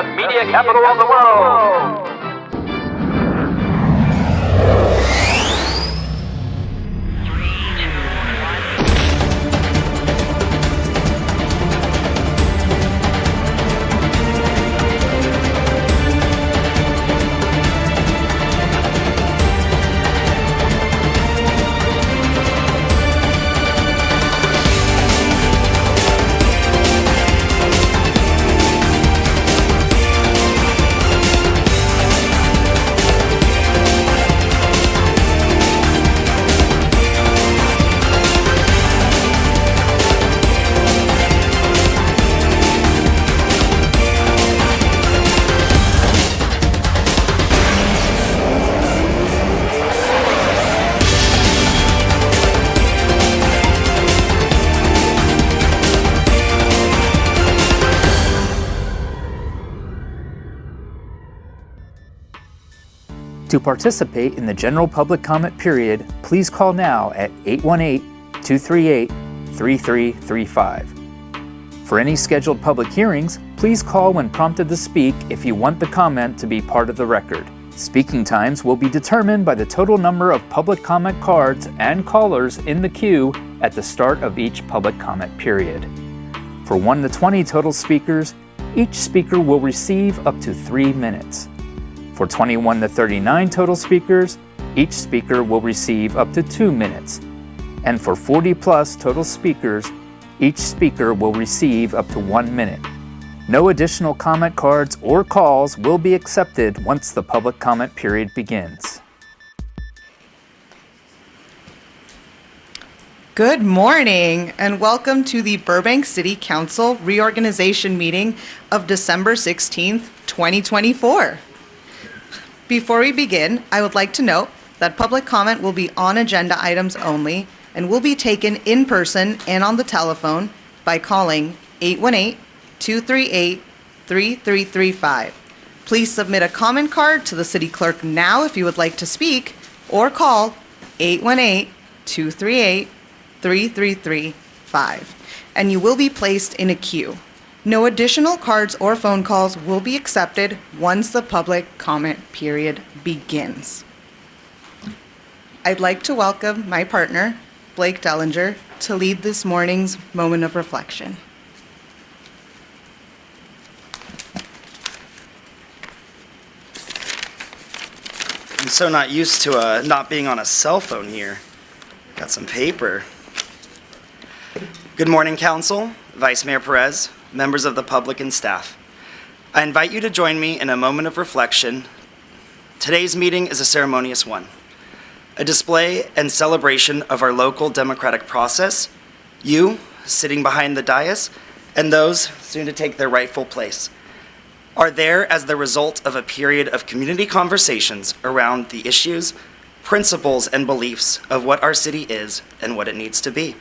the media capital of the world. To participate in the general public comment period, please call now at 818-238-3335. For any scheduled public hearings, please call when prompted to speak if you want the comment to be part of the record. Speaking times will be determined by the total number of public comment cards and callers in the queue at the start of each public comment period. For 1 to 20 total speakers, each speaker will receive up to 3 minutes. For 21 to 39 total speakers, each speaker will receive up to 2 minutes. And for 40 plus total speakers, each speaker will receive up to 1 minute. No additional comment cards or calls will be accepted once the public comment period begins. Good morning and welcome to the Burbank City Council Reorganization meeting of December 16th, 2024. Before we begin, I would like to note that public comment will be on agenda items only and will be taken in person and on the telephone by calling 818-238-3335. Please submit a comment card to the city clerk now if you would like to speak, or call 818-238-3335, and you will be placed in a queue. No additional cards or phone calls will be accepted once the public comment period begins. I'd like to welcome my partner, Blake Dellinger, to lead this morning's moment of reflection. I'm so not used to not being on a cell phone here. Got some paper. Good morning, Council, Vice Mayor Perez, members of the public and staff. I invite you to join me in a moment of reflection. Today's meeting is a ceremonious one, a display and celebration of our local democratic process, you sitting behind the dais, and those soon to take their rightful place are there as the result of a period of community conversations around the issues, principles, and beliefs of what our city is and what it needs to be.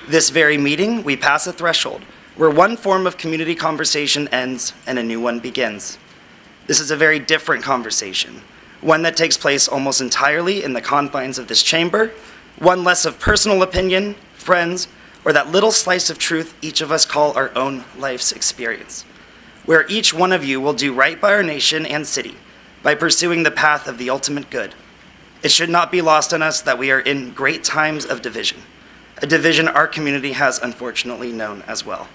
This very meeting, we pass a threshold where one form of community conversation ends and a new one begins. This is a very different conversation, one that takes place almost entirely in the confines of this chamber, one less of personal opinion, friends, or that little slice of truth each of us call our own life's experience, where each one of you will do right by our nation and city by pursuing the path of the ultimate good. It should not be lost on us that we are in great times of division, a division our community has unfortunately known as well.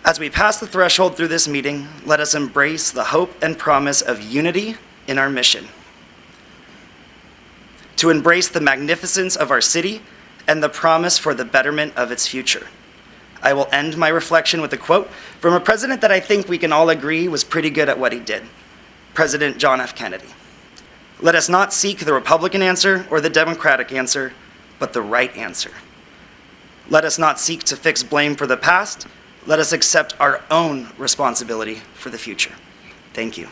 As we pass the threshold through this meeting, let us embrace the hope and promise of unity in our mission, to embrace the magnificence of our city and the promise for the betterment of its future. I will end my reflection with a quote from a president that I think we can all agree was pretty good at what he did, President John F. Kennedy. Let us not seek the Republican answer or the Democratic answer, but the right answer. Let us not seek to fix blame for the past. Let us accept our own responsibility for the future. Thank you.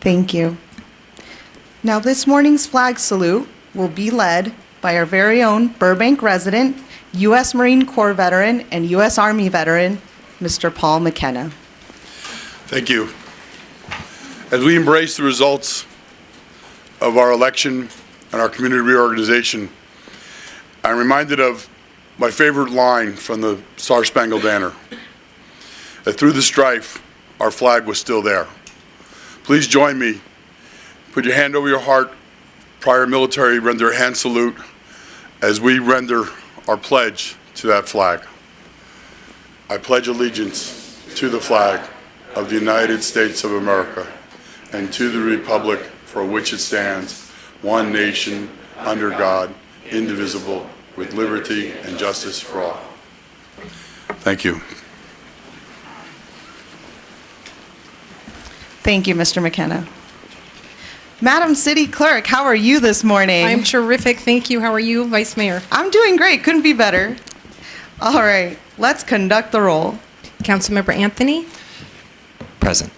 Thank you. Now this morning's flag salute will be led by our very own Burbank resident, U.S. Marine Corps veteran, and U.S. Army veteran, Mr. Paul McKenna. Thank you. As we embrace the results of our election and our community reorganization, I'm reminded of my favorite line from the Star Spangled Banner, that through the strife, our flag was still there. Please join me. Put your hand over your heart. Prior military, render a hand salute as we render our pledge to that flag. I pledge allegiance to the flag of the United States of America and to the republic for which it stands, one nation, under God, indivisible, with liberty and justice for all. Thank you. Thank you, Mr. McKenna. Madam City Clerk, how are you this morning? I'm terrific, thank you. How are you, Vice Mayor? I'm doing great. Couldn't be better. All right, let's conduct the roll. Councilmember Anthony? Present.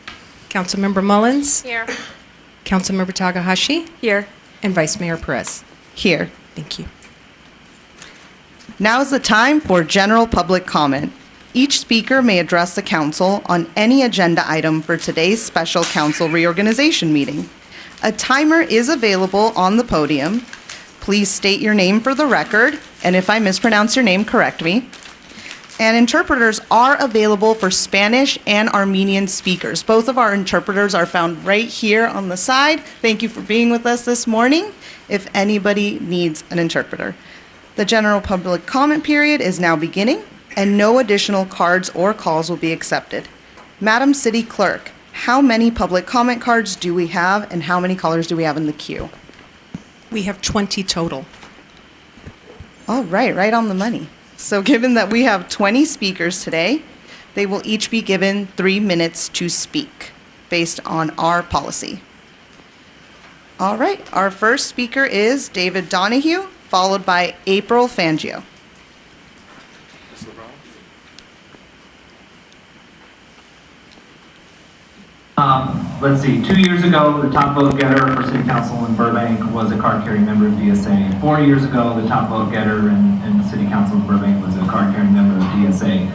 Councilmember Mullins? Here. Councilmember Takahashi? Here. And Vice Mayor Perez. Here. Thank you. Now is the time for general public comment. Each speaker may address the council on any agenda item for today's special council reorganization meeting. A timer is available on the podium. Please state your name for the record, and if I mispronounce your name, correct me. And interpreters are available for Spanish and Armenian speakers. Both of our interpreters are found right here on the side. Thank you for being with us this morning, if anybody needs an interpreter. The general public comment period is now beginning, and no additional cards or calls will be accepted. Madam City Clerk, how many public comment cards do we have, and how many callers do we have in the queue? We have 20 total. All right, right on the money. So given that we have 20 speakers today, they will each be given 3 minutes to speak based on our policy. All right, our first speaker is David Donahue, followed by April Fangio. Let's see, 2 years ago, the top vote getter for City Council in Burbank was a card-carrying member of DSA. 4 years ago, the top vote getter in the City Council in Burbank was a card-carrying member of DSA.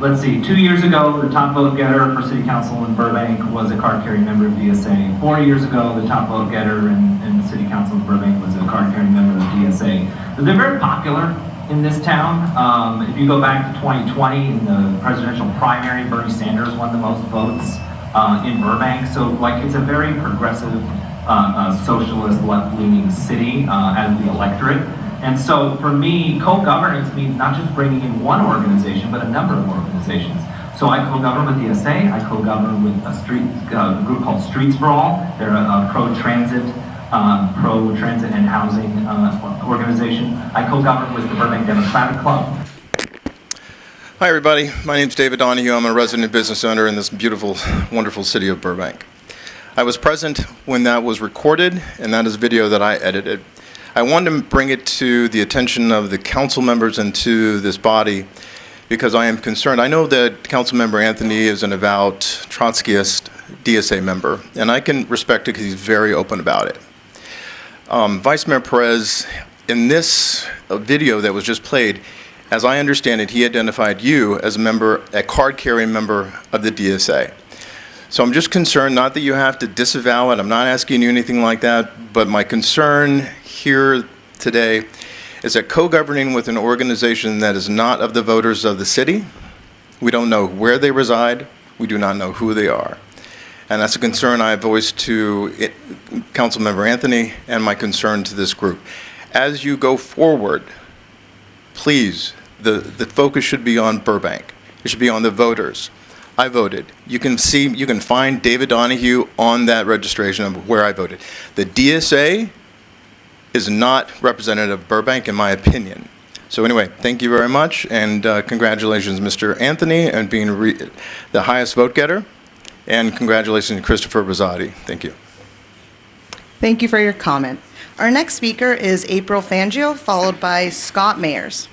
Let's see, 2 years ago, the top vote getter for City Council in Burbank was a card-carrying member of DSA. 4 years ago, the top vote getter in the City Council in Burbank was a card-carrying member of DSA. But they're very popular in this town. If you go back to 2020, in the presidential primary, Bernie Sanders won the most votes in Burbank. So, like, it's a very progressive, socialist, left-leaning city as the electorate. And so for me, co-governance means not just bringing in one organization, but a number of organizations. So I co-govern with DSA, I co-govern with a group called Streets for All. They're a pro-transit and housing organization. I co-govern with the Burbank Democratic Club. Hi, everybody. My name's David Donahue. I'm a resident business owner in this beautiful, wonderful city of Burbank. I was present when that was recorded, and that is a video that I edited. I wanted to bring it to the attention of the council members and to this body because I am concerned. I know that Councilmember Anthony is an avowed Trotskyist DSA member, and I can respect it because he's very open about it. Vice Mayor Perez, in this video that was just played, as I understand it, he identified you as a card-carrying member of the DSA. So I'm just concerned, not that you have to disavow it, I'm not asking you anything like that, but my concern here today is that co-governing with an organization that is not of the voters of the city, we don't know where they reside, we do not know who they are. And that's a concern I have voiced to Councilmember Anthony and my concern to this group. As you go forward, please, the focus should be on Burbank. It should be on the voters. I voted. You can find David Donahue on that registration of where I voted. The DSA is not representative of Burbank, in my opinion. So anyway, thank you very much, and congratulations, Mr. Anthony, on being the highest vote getter, and congratulations to Christopher Rosati. Thank you. Thank you for your comment. Our next speaker is April Fangio, followed by Scott Mayers.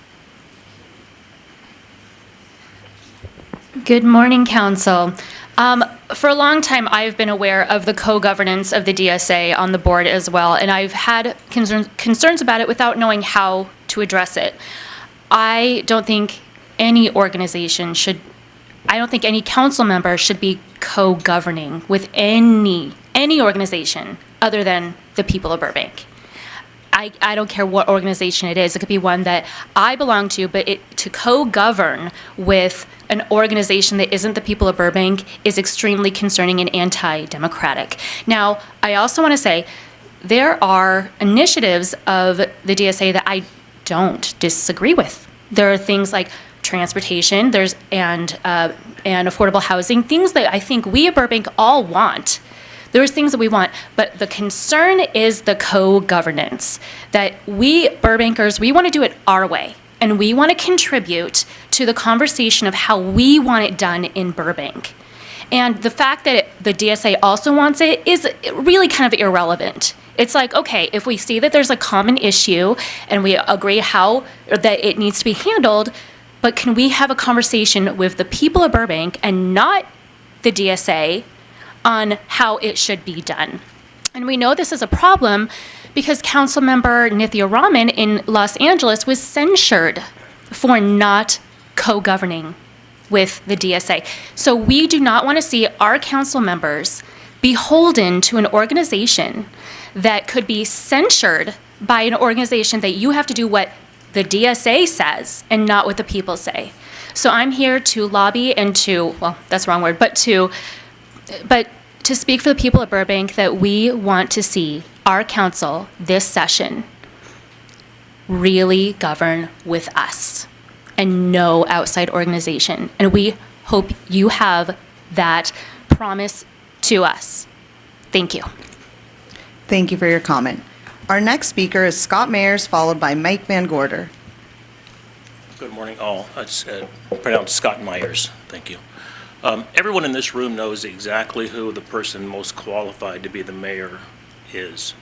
Good morning, Council. For a long time, I've been aware of the co-governance of the DSA on the board as well, and I've had concerns about it without knowing how to address it. I don't think any organization should I don't think any council member should be co-governing with any organization other than the people of Burbank. I don't care what organization it is. It could be one that I belong to, but to co-govern with an organization that isn't the people of Burbank is extremely concerning and anti-democratic. Now, I also want to say there are initiatives of the DSA that I don't disagree with. There are things like transportation, and affordable housing, things that I think we at Burbank all want. There's things that we want, but the concern is the co-governance, that we Burbankers, we want to do it our way, and we want to contribute to the conversation of how we want it done in Burbank. And the fact that the DSA also wants it is really kind of irrelevant. It's like, okay, if we see that there's a common issue and we agree how that it needs to be handled, but can we have a conversation with the people of Burbank and not the DSA on how it should be done? And we know this is a problem because Councilmember Nithya Raman in Los Angeles was censured for not co-governing with the DSA. So we do not want to see our council members beholden to an organization that could be censured by an organization that you have to do what the DSA says and not what the people say. So I'm here to lobby and well, that's the wrong word, but to speak for the people of Burbank that we want to see our council this session really govern with us and no outside organization. And we hope you have that promise to us. Thank you. Thank you for your comment. Our next speaker is Scott Mayers, followed by Mike Van Gorder. Good morning, all. It's pronounced Scott Myers. Thank you. Everyone in this room knows exactly who the person most qualified to be the mayor is.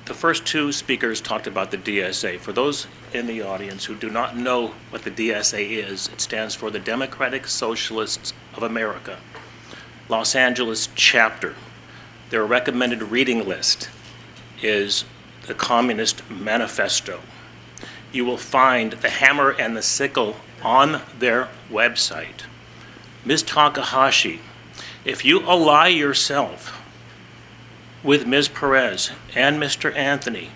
The first two speakers talked about the DSA. For those in the audience who do not know what the DSA is, it stands for the Democratic Socialists of America, Los Angeles chapter. Their recommended reading list is the Communist Manifesto. You will find the hammer and the sickle on their website. Ms. Takahashi, if you ally yourself with Ms. Perez and Mr. Anthony,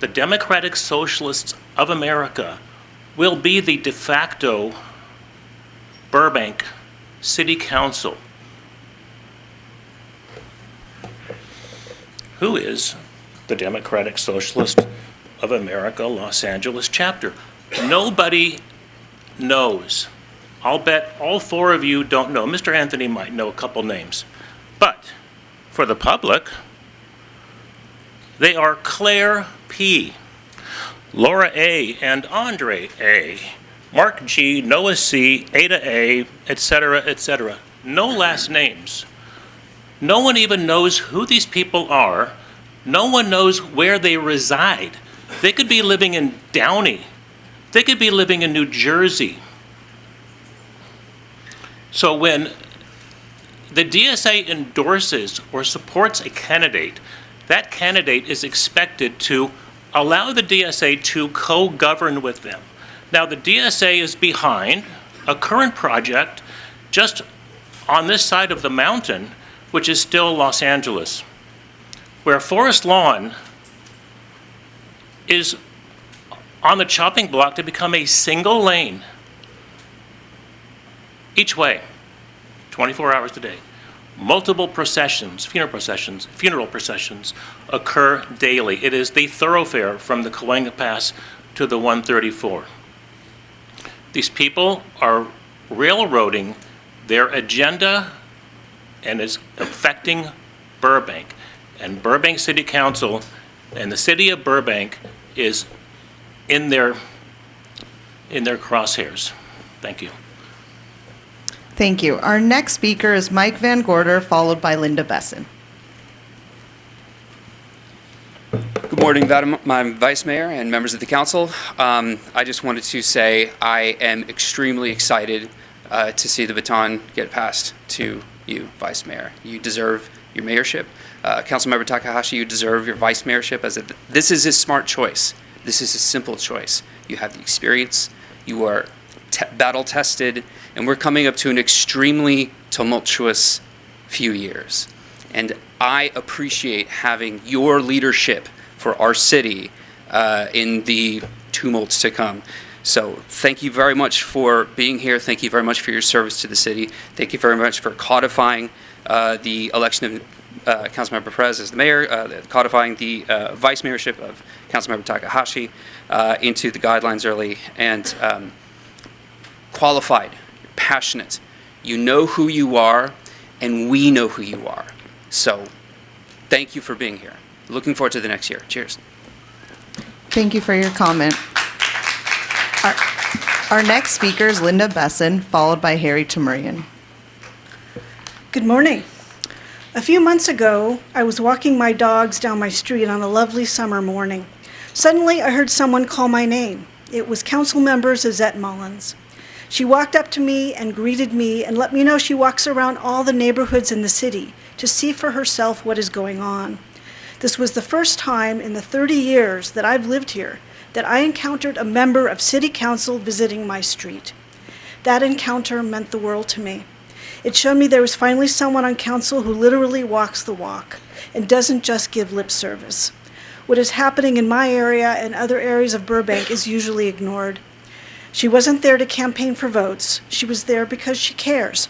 the Democratic Socialists of America will be the de facto Burbank City Council. Who is the Democratic Socialist of America Los Angeles chapter? Nobody knows. I'll bet all four of you don't know. Mr. Anthony might know a couple names. But for the public, they are Claire P., Laura A. and Andre A., Mark G., Noah C., Ada A., etc., etc. No last names. No one even knows who these people are. No one knows where they reside. They could be living in Downey. They could be living in New Jersey. So when the DSA endorses or supports a candidate, that candidate is expected to allow the DSA to co-govern with them. Now, the DSA is behind a current project just on this side of the mountain, which is still Los Angeles, where Forest Lawn is on the chopping block to become a single lane each way, 24 hours a day. Multiple processions, funeral processions occur daily. It is the thoroughfare from the Cahuenga Pass to the 134. These people are railroading their agenda and is affecting Burbank. And Burbank City Council and the city of Burbank is in their crosshairs. Thank you. Thank you. Our next speaker is Mike Van Gorder, followed by Linda Besson. Good morning, Madam Vice Mayor and members of the council. I just wanted to say I am extremely excited to see the baton get passed to you, Vice Mayor. You deserve your mayorship. Councilmember Takahashi, you deserve your vice mayorship. This is a smart choice. This is a simple choice. You have the experience. You are battle-tested, and we're coming up to an extremely tumultuous few years. And I appreciate having your leadership for our city in the tumults to come. So thank you very much for being here. Thank you very much for your service to the city. Thank you very much for codifying the election of Councilmember Perez as the mayor, codifying the vice mayorship of Councilmember Takahashi into the guidelines early, and qualified, passionate. You know who you are, and we know who you are. So thank you for being here. Looking forward to the next year. Cheers. Thank you for your comment. Our next speaker is Linda Besson, followed by Harry Tamurian. Good morning. A few months ago, I was walking my dogs down my street on a lovely summer morning. Suddenly, I heard someone call my name. It was Councilmember Zazette Mullins. She walked up to me and greeted me and let me know she walks around all the neighborhoods in the city to see for herself what is going on. This was the first time in the 30 years that I've lived here that I encountered a member of City Council visiting my street. That encounter meant the world to me. It showed me there was finally someone on council who literally walks the walk and doesn't just give lip service. What is happening in my area and other areas of Burbank is usually ignored. She wasn't there to campaign for votes. She was there because she cares.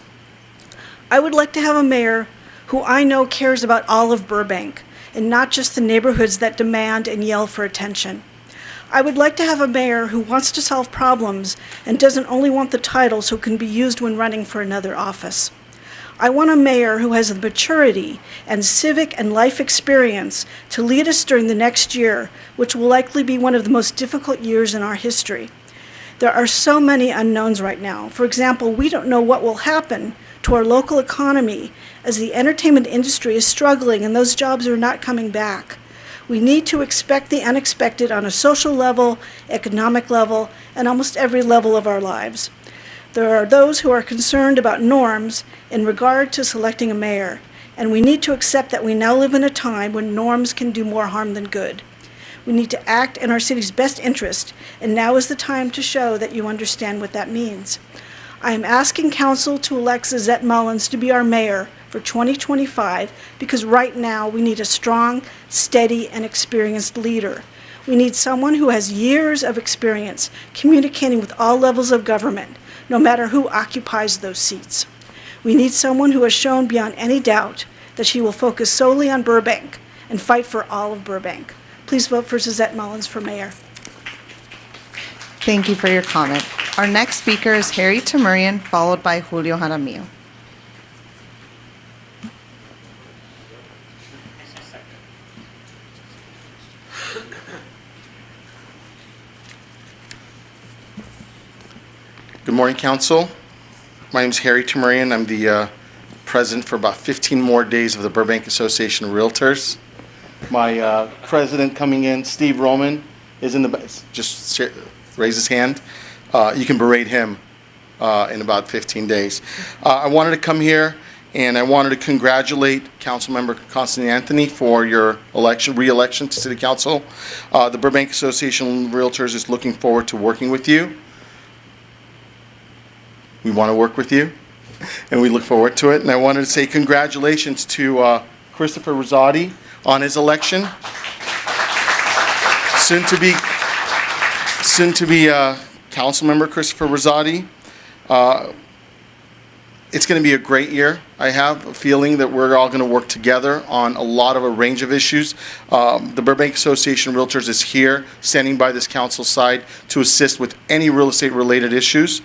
I would like to have a mayor who I know cares about all of Burbank and not just the neighborhoods that demand and yell for attention. I would like to have a mayor who wants to solve problems and doesn't only want the titles who can be used when running for another office. I want a mayor who has the maturity and civic and life experience to lead us during the next year, which will likely be one of the most difficult years in our history. There are so many unknowns right now. For example, we don't know what will happen to our local economy as the entertainment industry is struggling and those jobs are not coming back. We need to expect the unexpected on a social level, economic level, and almost every level of our lives. There are those who are concerned about norms in regard to selecting a mayor, and we need to accept that we now live in a time when norms can do more harm than good. We need to act in our city's best interest, and now is the time to show that you understand what that means. I am asking council to elect Zazette Mullins to be our mayor for 2025 because right now we need a strong, steady, and experienced leader. We need someone who has years of experience communicating with all levels of government, no matter who occupies those seats. We need someone who has shown beyond any doubt that she will focus solely on Burbank and fight for all of Burbank. Please vote for Zazette Mullins for mayor. Thank you for your comment. Our next speaker is Harry Tamurian, followed by Julio Jaramillo. Good morning, Council. My name is Harry Tamurian. I'm the president for about 15 more days of the Burbank Association of Realtors. My president coming in, Steve Roman, is in the just raise his hand. You can berate him in about 15 days. I wanted to come here and I wanted to congratulate Councilmember Constantine Anthony for your re-election to City Council. The Burbank Association of Realtors is looking forward to working with you. We want to work with you, and we look forward to it. And I wanted to say congratulations to Christopher Rosati on his election. Soon to be council member Christopher Rosati. It's going to be a great year. I have a feeling that we're all going to work together on a range of issues. The Burbank Association of Realtors is here, standing by this council side to assist with any real estate related issues.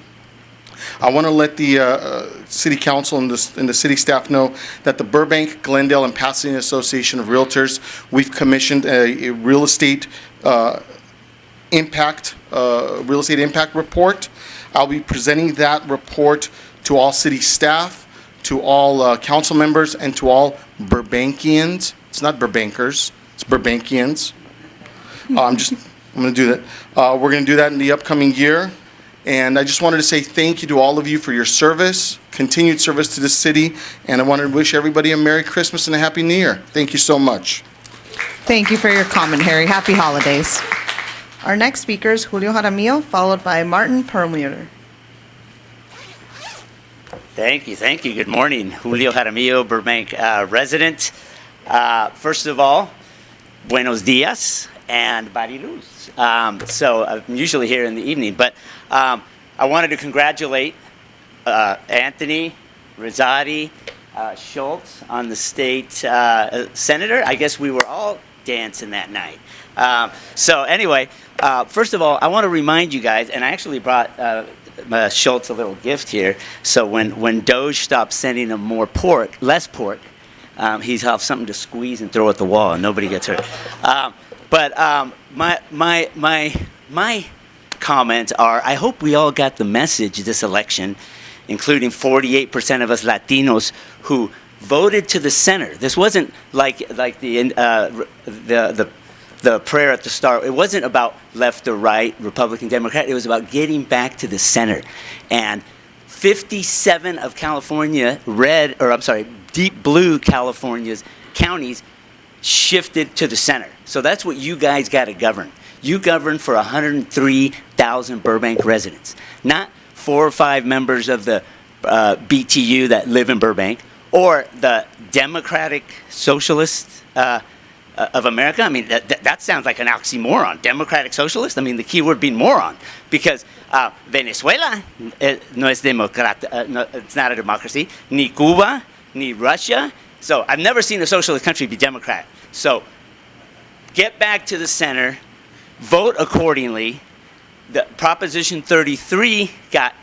I want to let the City Council and the City staff know that the Burbank, Glendale, and Pasadena Association of Realtors, we've commissioned a real estate impact report. I'll be presenting that report to all city staff, to all council members, and to all Burbankians. It's not Burbankers, it's Burbankians. I'm going to do that. We're going to do that in the upcoming year. And I just wanted to say thank you to all of you for your service, continued service to the city, and I wanted to wish everybody a Merry Christmas and a Happy New Year. Thank you so much. Thank you for your comment, Harry. Happy holidays. Our next speaker is Julio Jaramillo, followed by Martin Perlmutter. Thank you. Good morning. Julio Jaramillo, Burbank resident. First of all, buenos dias and bariluz. So I'm usually here in the evening, but I wanted to congratulate Anthony Rosati Schultz on the state senator. I guess we were all dancing that night. So anyway, first of all, I want to remind you guys, and I actually brought Schultz a little gift here. So when Doge stops sending him less pork, he's have something to squeeze and throw at the wall, and nobody gets hurt. But my comments are: I hope we all got the message this election, including 48% of us Latinos who voted to the center. This wasn't like the prayer at the start. It wasn't about left or right, Republican, Democrat. It was about getting back to the center. And 57 of California deep blue California's counties shifted to the center. So that's what you guys got to govern. You govern for 103,000 Burbank residents, not 4 or 5 members of the BTU that live in Burbank, or the Democratic Socialists of America. I mean, that sounds like an oxymoron. Democratic Socialist? I mean, the key word being moron, because Venezuela no es it's not a democracy, ni Cuba, ni Russia. So I've never seen a socialist country be Democrat. So get back to the center, vote accordingly. The Proposition 33 got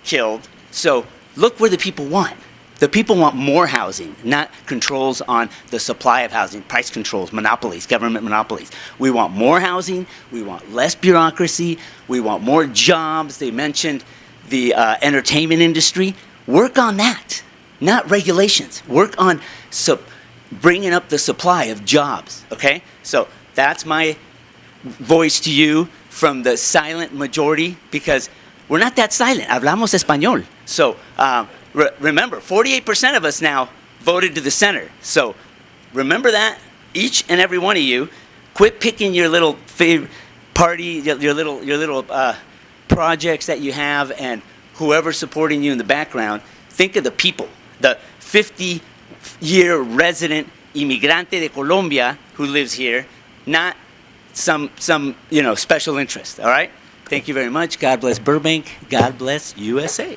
killed. So look where the people want. The people want more housing, not controls on the supply of housing, price controls, monopolies, government monopolies. We want more housing. We want less bureaucracy. We want more jobs. They mentioned the entertainment industry. Work on that, not regulations. Work on bringing up the supply of jobs, okay? So that's my voice to you from the silent majority, because we're not that silent. Hablamos español. So remember, 48% of us now voted to the center. So remember that, each and every one of you. Quit picking your little favorite party, your little projects that you have, and whoever's supporting you in the background. Think of the people, the 50-year resident inmigrante de Colombia who lives here, not some special interest. All right. Thank you very much. God bless Burbank. God bless USA.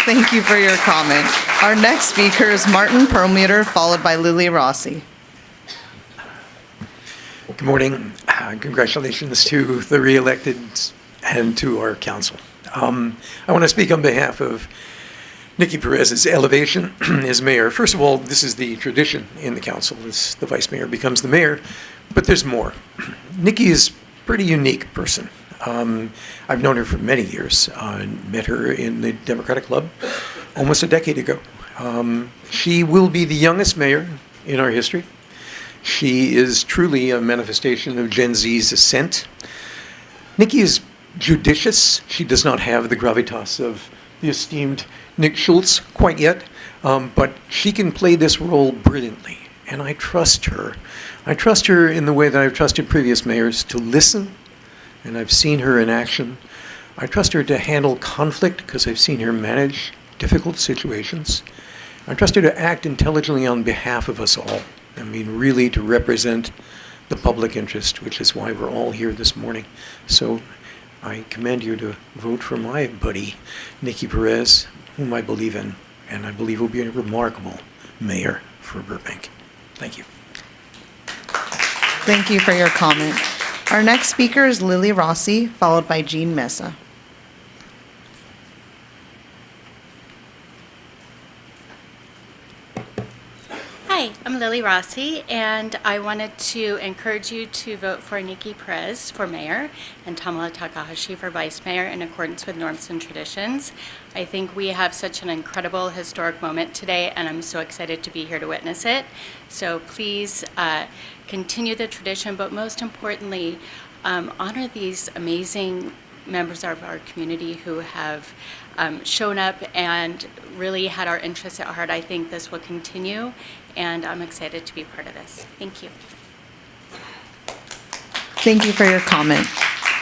Thank you for your comment. Our next speaker is Martin Perlmutter, followed by Lily Rossi. Good morning. Congratulations to the re-elected and to our council. I want to speak on behalf of Nikki Perez's elevation as mayor. First of all, this is the tradition in the council, as the vice mayor becomes the mayor, but there's more. Nikki is a pretty unique person. I've known her for many years. Met her in the Democratic Club almost a decade ago. She will be the youngest mayor in our history. She is truly a manifestation of Gen Z's ascent. Nikki is judicious. She does not have the gravitas of the esteemed Nick Schultz quite yet, but she can play this role brilliantly, and I trust her. I trust her in the way that I've trusted previous mayors, to listen, and I've seen her in action. I trust her to handle conflict, because I've seen her manage difficult situations. I trust her to act intelligently on behalf of us all. I mean, really to represent the public interest, which is why we're all here this morning. So I commend you to vote for my buddy, Nikki Perez, whom I believe in, and I believe will be a remarkable mayor for Burbank. Thank you. Thank you for your comment. Our next speaker is Lily Rossi, followed by Jean Mesa. Hi, I'm Lily Rossi, and I wanted to encourage you to vote for Nikki Perez for mayor and Tamala Takahashi for vice mayor in accordance with norms and traditions. I think we have such an incredible historic moment today, and I'm so excited to be here to witness it. So please continue the tradition, but most importantly, honor these amazing members of our community who have shown up and really had our interests at heart. I think this will continue, and I'm excited to be part of this. Thank you. Thank you for your comment.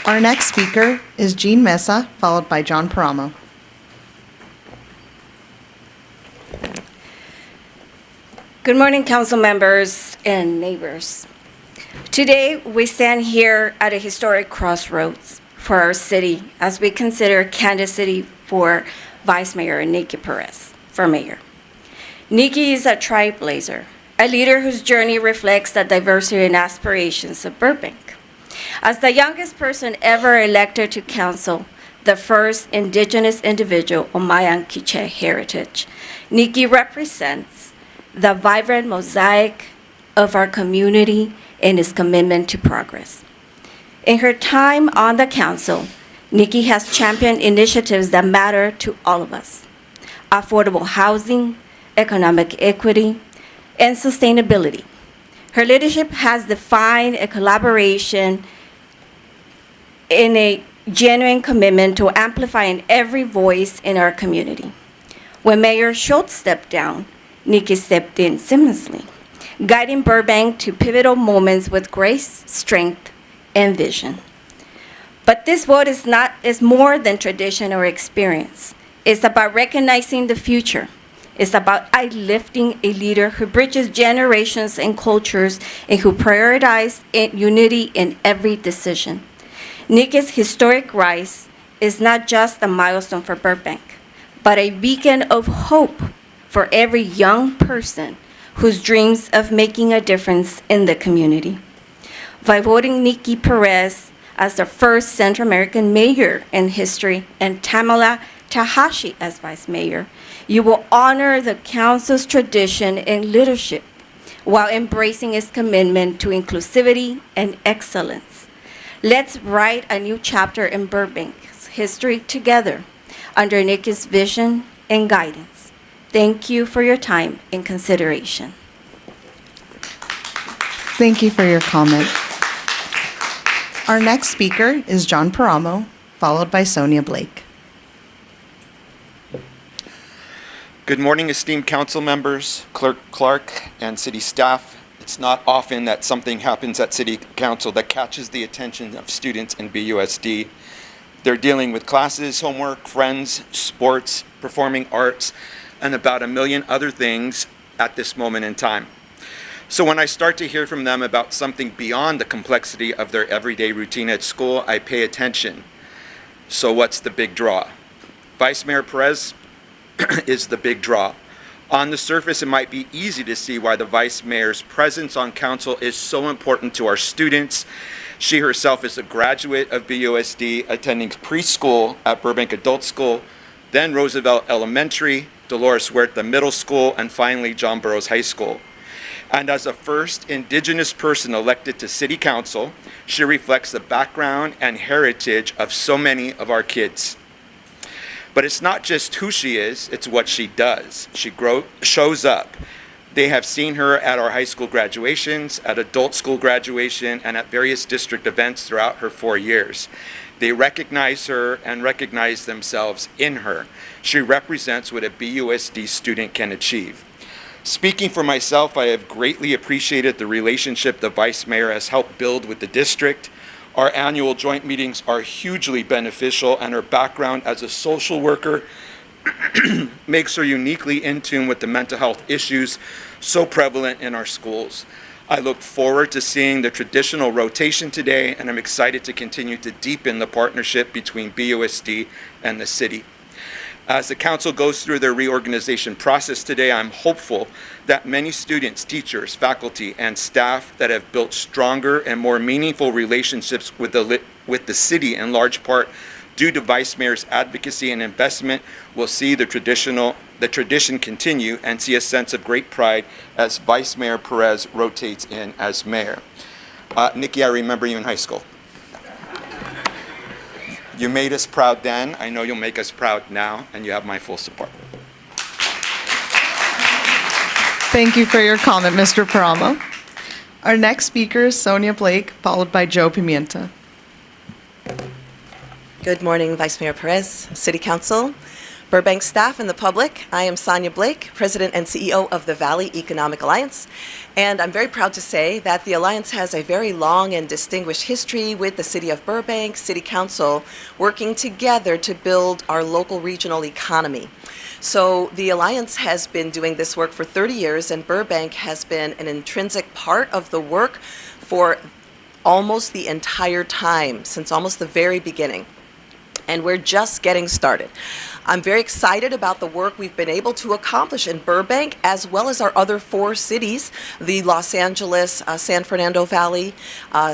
Our next speaker is Jean Mesa, followed by John Paramo. Good morning, council members and neighbors. Today, we stand here at a historic crossroads for our city as we consider candidacy for Vice Mayor Nikki Perez for mayor. Nikki is a trailblazer, a leader whose journey reflects the diversity and aspirations of Burbank. As the youngest person ever elected to council, the first indigenous individual of Mayan Quiche heritage, Nikki represents the vibrant mosaic of our community and its commitment to progress. In her time on the council, Nikki has championed initiatives that matter to all of us: affordable housing, economic equity, and sustainability. Her leadership has defined a collaboration in a genuine commitment to amplifying every voice in our community. When Mayor Schultz stepped down, Nikki stepped in seamlessly, guiding Burbank to pivotal moments with grace, strength, and vision. But this vote is more than tradition or experience. It's about recognizing the future. It's about uplifting a leader who bridges generations and cultures and who prioritizes unity in every decision. Nikki's historic rise is not just a milestone for Burbank, but a beacon of hope for every young person whose dreams of making a difference in the community. By voting Nikki Perez as the first Central American mayor in history and Tamala Tahashi as vice mayor, you will honor the council's tradition and leadership while embracing its commitment to inclusivity and excellence. Let's write a new chapter in Burbank's history together under Nikki's vision and guidance. Thank you for your time and consideration. Thank you for your comment. Our next speaker is John Paramo, followed by Sonia Blake. Good morning, esteemed council members, Clerk Clark, and city staff. It's not often that something happens at city council that catches the attention of students in BUSD. They're dealing with classes, homework, friends, sports, performing arts, and about a million other things at this moment in time. So when I start to hear from them about something beyond the complexity of their everyday routine at school, I pay attention. So what's the big draw? Vice Mayor Perez is the big draw. On the surface, it might be easy to see why the Vice Mayor's presence on council is so important to our students. She herself is a graduate of BUSD, attending preschool at Burbank Adult School, then Roosevelt Elementary, Dolores Huerta Middle School, and finally John Burroughs High School. And as a first Indigenous person elected to City Council, she reflects the background and heritage of so many of our kids. But it's not just who she is, it's what she does. She shows up. They have seen her at our high school graduations, at adult school graduation, and at various district events throughout her 4 years. They recognize her and recognize themselves in her. She represents what a BUSD student can achieve. Speaking for myself, I have greatly appreciated the relationship the Vice Mayor has helped build with the district. Our annual joint meetings are hugely beneficial, and her background as a social worker makes her uniquely in tune with the mental health issues so prevalent in our schools. I look forward to seeing the traditional rotation today, and I'm excited to continue to deepen the partnership between BUSD and the city. As the council goes through their reorganization process today, I'm hopeful that many students, teachers, faculty, and staff that have built stronger and more meaningful relationships with the city in large part due to Vice Mayor's advocacy and investment will see the tradition continue and see a sense of great pride as Vice Mayor Perez rotates in as mayor. Nikki, I remember you in high school. You made us proud then. I know you'll make us proud now, and you have my full support. Thank you for your comment, Mr. Paramo. Our next speaker is Sonia Blake, followed by Joe Pimienta. Good morning, Vice Mayor Perez, City Council. Burbank staff and the public, I am Sonia Blake, President and CEO of the Valley Economic Alliance, and I'm very proud to say that the Alliance has a very long and distinguished history with the City of Burbank City Council working together to build our local regional economy. So the Alliance has been doing this work for 30 years, and Burbank has been an intrinsic part of the work for almost the entire time, since almost the very beginning. And we're just getting started. I'm very excited about the work we've been able to accomplish in Burbank, as well as our other 4 cities, the Los Angeles, San Fernando Valley,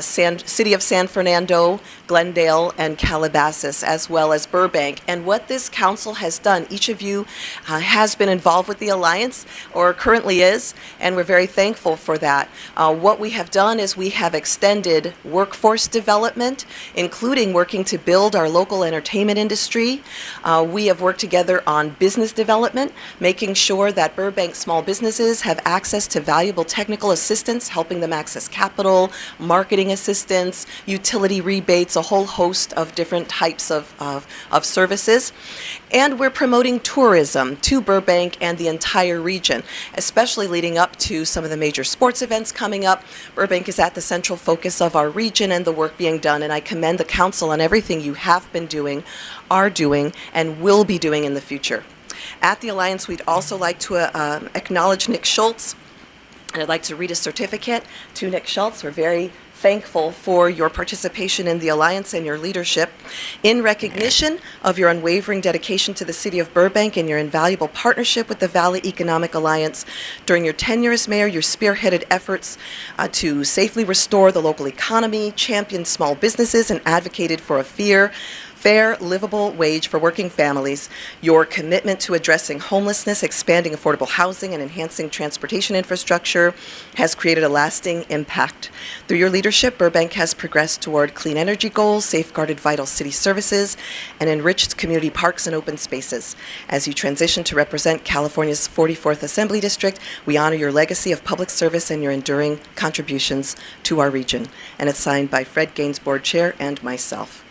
City of San Fernando, Glendale, and Calabasas, as well as Burbank. And what this council has done, each of you has been involved with the Alliance, or currently is, and we're very thankful for that. What we have done is we have extended workforce development, including working to build our local entertainment industry. We have worked together on business development, making sure that Burbank small businesses have access to valuable technical assistance, helping them access capital, marketing assistance, utility rebates, a whole host of different types of services. And we're promoting tourism to Burbank and the entire region, especially leading up to some of the major sports events coming up. Burbank is at the central focus of our region and the work being done, and I commend the council on everything you have been doing, are doing, and will be doing in the future. At the Alliance, we'd also like to acknowledge Nick Schultz, and I'd like to read a certificate to Nick Schultz. We're very thankful for your participation in the Alliance and your leadership. In recognition of your unwavering dedication to the City of Burbank and your invaluable partnership with the Valley Economic Alliance, during your tenure as mayor, you spearheaded efforts to safely restore the local economy, championed small businesses, and advocated for a fair, livable wage for working families. Your commitment to addressing homelessness, expanding affordable housing, and enhancing transportation infrastructure has created a lasting impact. Through your leadership, Burbank has progressed toward clean energy goals, safeguarded vital city services, and enriched community parks and open spaces. As you transition to represent California's 44th Assembly District, we honor your legacy of public service and your enduring contributions to our region. And it's signed by Fred Gaines, Board Chair, and myself.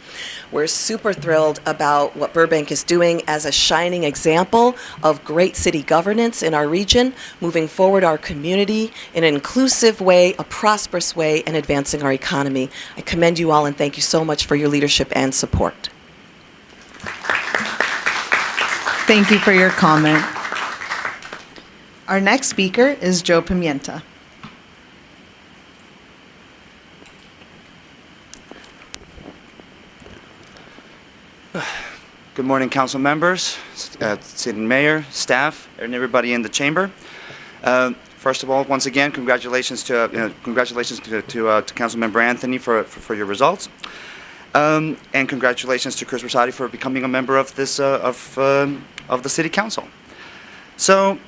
We're super thrilled about what Burbank is doing as a shining example of great city governance in our region, moving forward our community in an inclusive way, a prosperous way, and advancing our economy. I commend you all and thank you so much for your leadership and support. Thank you for your comment. Our next speaker is Joe Pimienta. Good morning, council members, city mayor, staff, and everybody in the chamber. First of all, once again, congratulations to Councilmember Anthony for your results, and congratulations to Chris Rosati for becoming a member of this of the city council. So,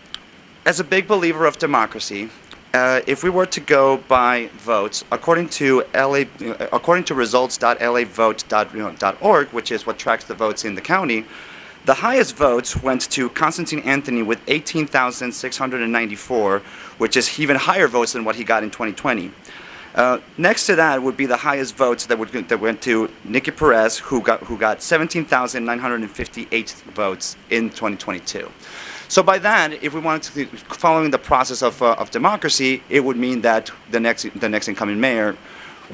as a big believer of democracy, if we were to go by votes, according to results.lavote.org, which is what tracks the votes in the county, the highest votes went to Constantine Anthony with 18,694, which is even higher votes than what he got in 2020. Next to that would be the highest votes that went to Nikki Perez, who got 17,958 votes in 2022. So by that, if we wanted to, following the process of democracy, it would mean that the next incoming mayor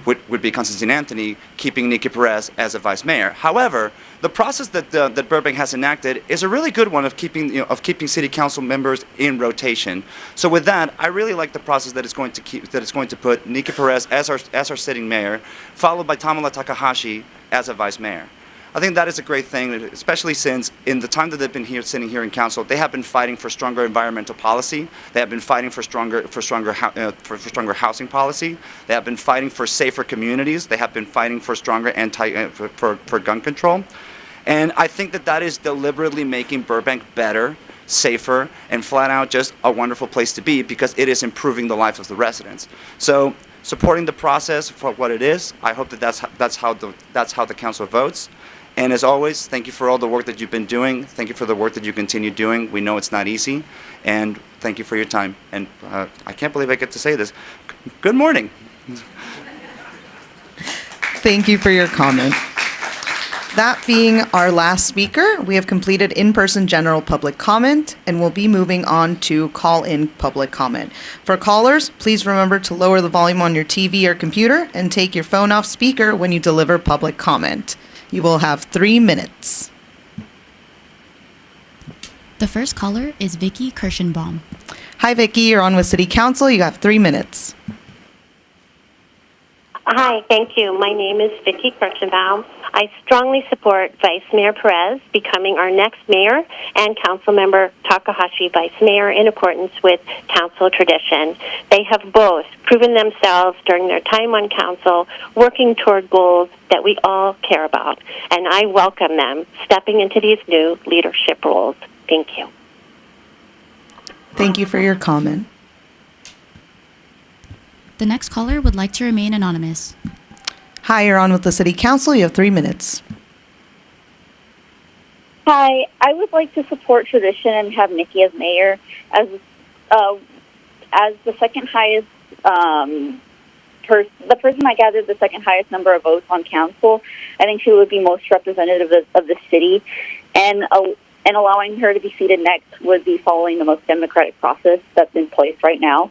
would be Constantine Anthony, keeping Nikki Perez as a vice mayor. However, the process that Burbank has enacted is a really good one of keeping city council members in rotation. So with that, I really like the process that is going to put Nikki Perez as our sitting mayor, followed by Tamala Takahashi as a vice mayor. I think that is a great thing, especially since in the time that they've been sitting here in council, they have been fighting for stronger environmental policy. They have been fighting for stronger housing policy. They have been fighting for safer communities. They have been fighting for stronger for gun control. And I think that is deliberately making Burbank better, safer, and flat out just a wonderful place to be because it is improving the lives of the residents. So supporting the process for what it is, I hope that's how the council votes. And as always, thank you for all the work that you've been doing. Thank you for the work that you continue doing. We know it's not easy. And thank you for your time. And I can't believe I get to say this. Good morning. Thank you for your comment. That being our last speaker, we have completed in-person general public comment and will be moving on to call-in public comment. For callers, please remember to lower the volume on your TV or computer and take your phone off speaker when you deliver public comment. You will have 3 minutes. The first caller is Vicky Kirschenbaum. Hi, Vicky. You're on with City Council. You have 3 minutes. Hi, thank you. My name is Vicky Kirschenbaum. I strongly support Vice Mayor Perez becoming our next mayor and Councilmember Takahashi vice mayor in accordance with council tradition. They have both proven themselves during their time on council, working toward goals that we all care about, and I welcome them stepping into these new leadership roles. Thank you. Thank you for your comment. The next caller would like to remain anonymous. Hi, you're on with the City Council. You have 3 minutes. Hi, I would like to support tradition and have Nikki as mayor as the second highest the person that gathered the second highest number of votes on council. I think she would be most representative of the city, and allowing her to be seated next would be following the most democratic process that's in place right now.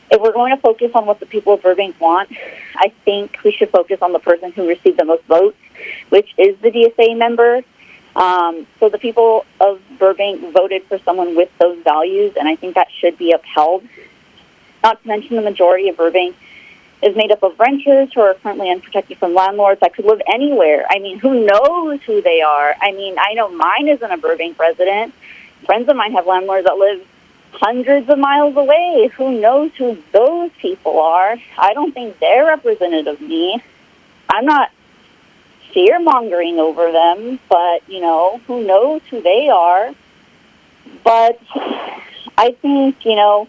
If we're going to focus on what the people of Burbank want, I think we should focus on the person who received the most votes, which is the DSA member. So the people of Burbank voted for someone with those values, and I think that should be upheld. Not to mention the majority of Burbank is made up of renters who are currently unprotected from landlords that could live anywhere. I mean, who knows who they are? I mean, I know mine isn't a Burbank resident. Friends of mine have landlords that live hundreds of miles away. Who knows who those people are? I don't think they're representative of me. I'm not fear-mongering over them, but, you know, who knows who they are? But I think, you know,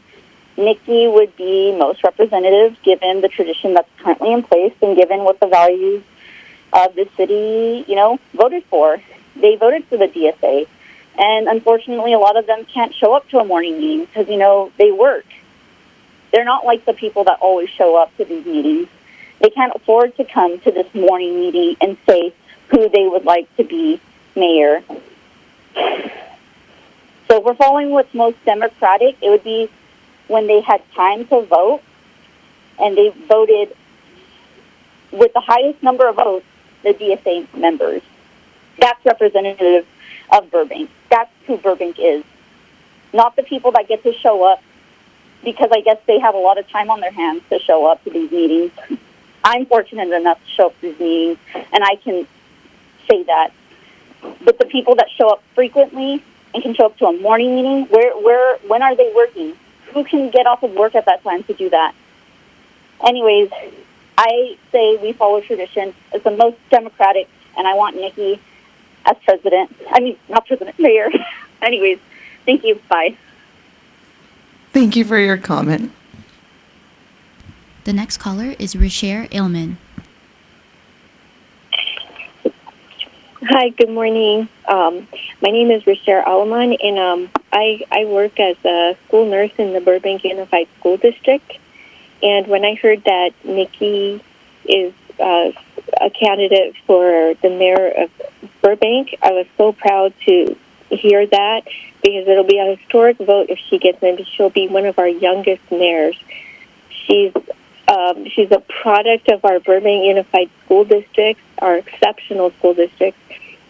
Nikki would be most representative given the tradition that's currently in place and given what the values of the city, you know, voted for. They voted for the DSA. And unfortunately, a lot of them can't show up to a morning meeting because, you know, they work. They're not like the people that always show up to these meetings. They can't afford to come to this morning meeting and say who they would like to be mayor. So if we're following what's most democratic, it would be when they had time to vote and they voted with the highest number of votes, the DSA members. That's representative of Burbank. That's who Burbank is. Not the people that get to show up because I guess they have a lot of time on their hands to show up to these meetings. I'm fortunate enough to show up to these meetings, and I can say that. But the people that show up frequently and can show up to a morning meeting, when are they working? Who can get off of work at that time to do that? Anyways, I say we follow tradition. It's the most democratic, and I want Nikki as president. I mean, not president, mayor. Anyways, thank you. Bye. Thank you for your comment. The next caller is Risher Ailman. Hi, good morning. My name is Risher Alaman, and I work as a school nurse in the Burbank Unified School District. And when I heard that Nikki is a candidate for the mayor of Burbank, I was so proud to hear that because it'll be a historic vote if she gets in. She'll be one of our youngest mayors. She's a product of our Burbank Unified School District, our exceptional school district,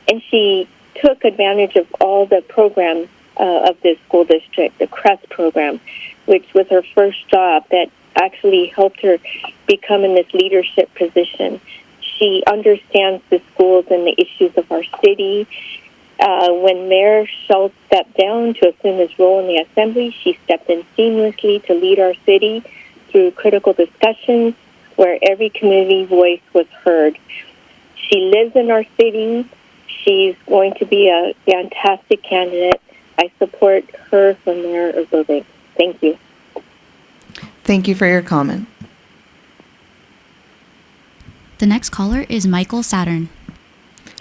and she took advantage of all the programs of this school district, the CREST program, which was her first job that actually helped her become in this leadership position. She understands the schools and the issues of our city. When Mayor Schultz stepped down to assume his role in the assembly, she stepped in seamlessly to lead our city through critical discussions where every community voice was heard. She lives in our city. She's going to be a fantastic candidate. I support her for mayor of Burbank. Thank you. Thank you for your comment. The next caller is Michael Saturn.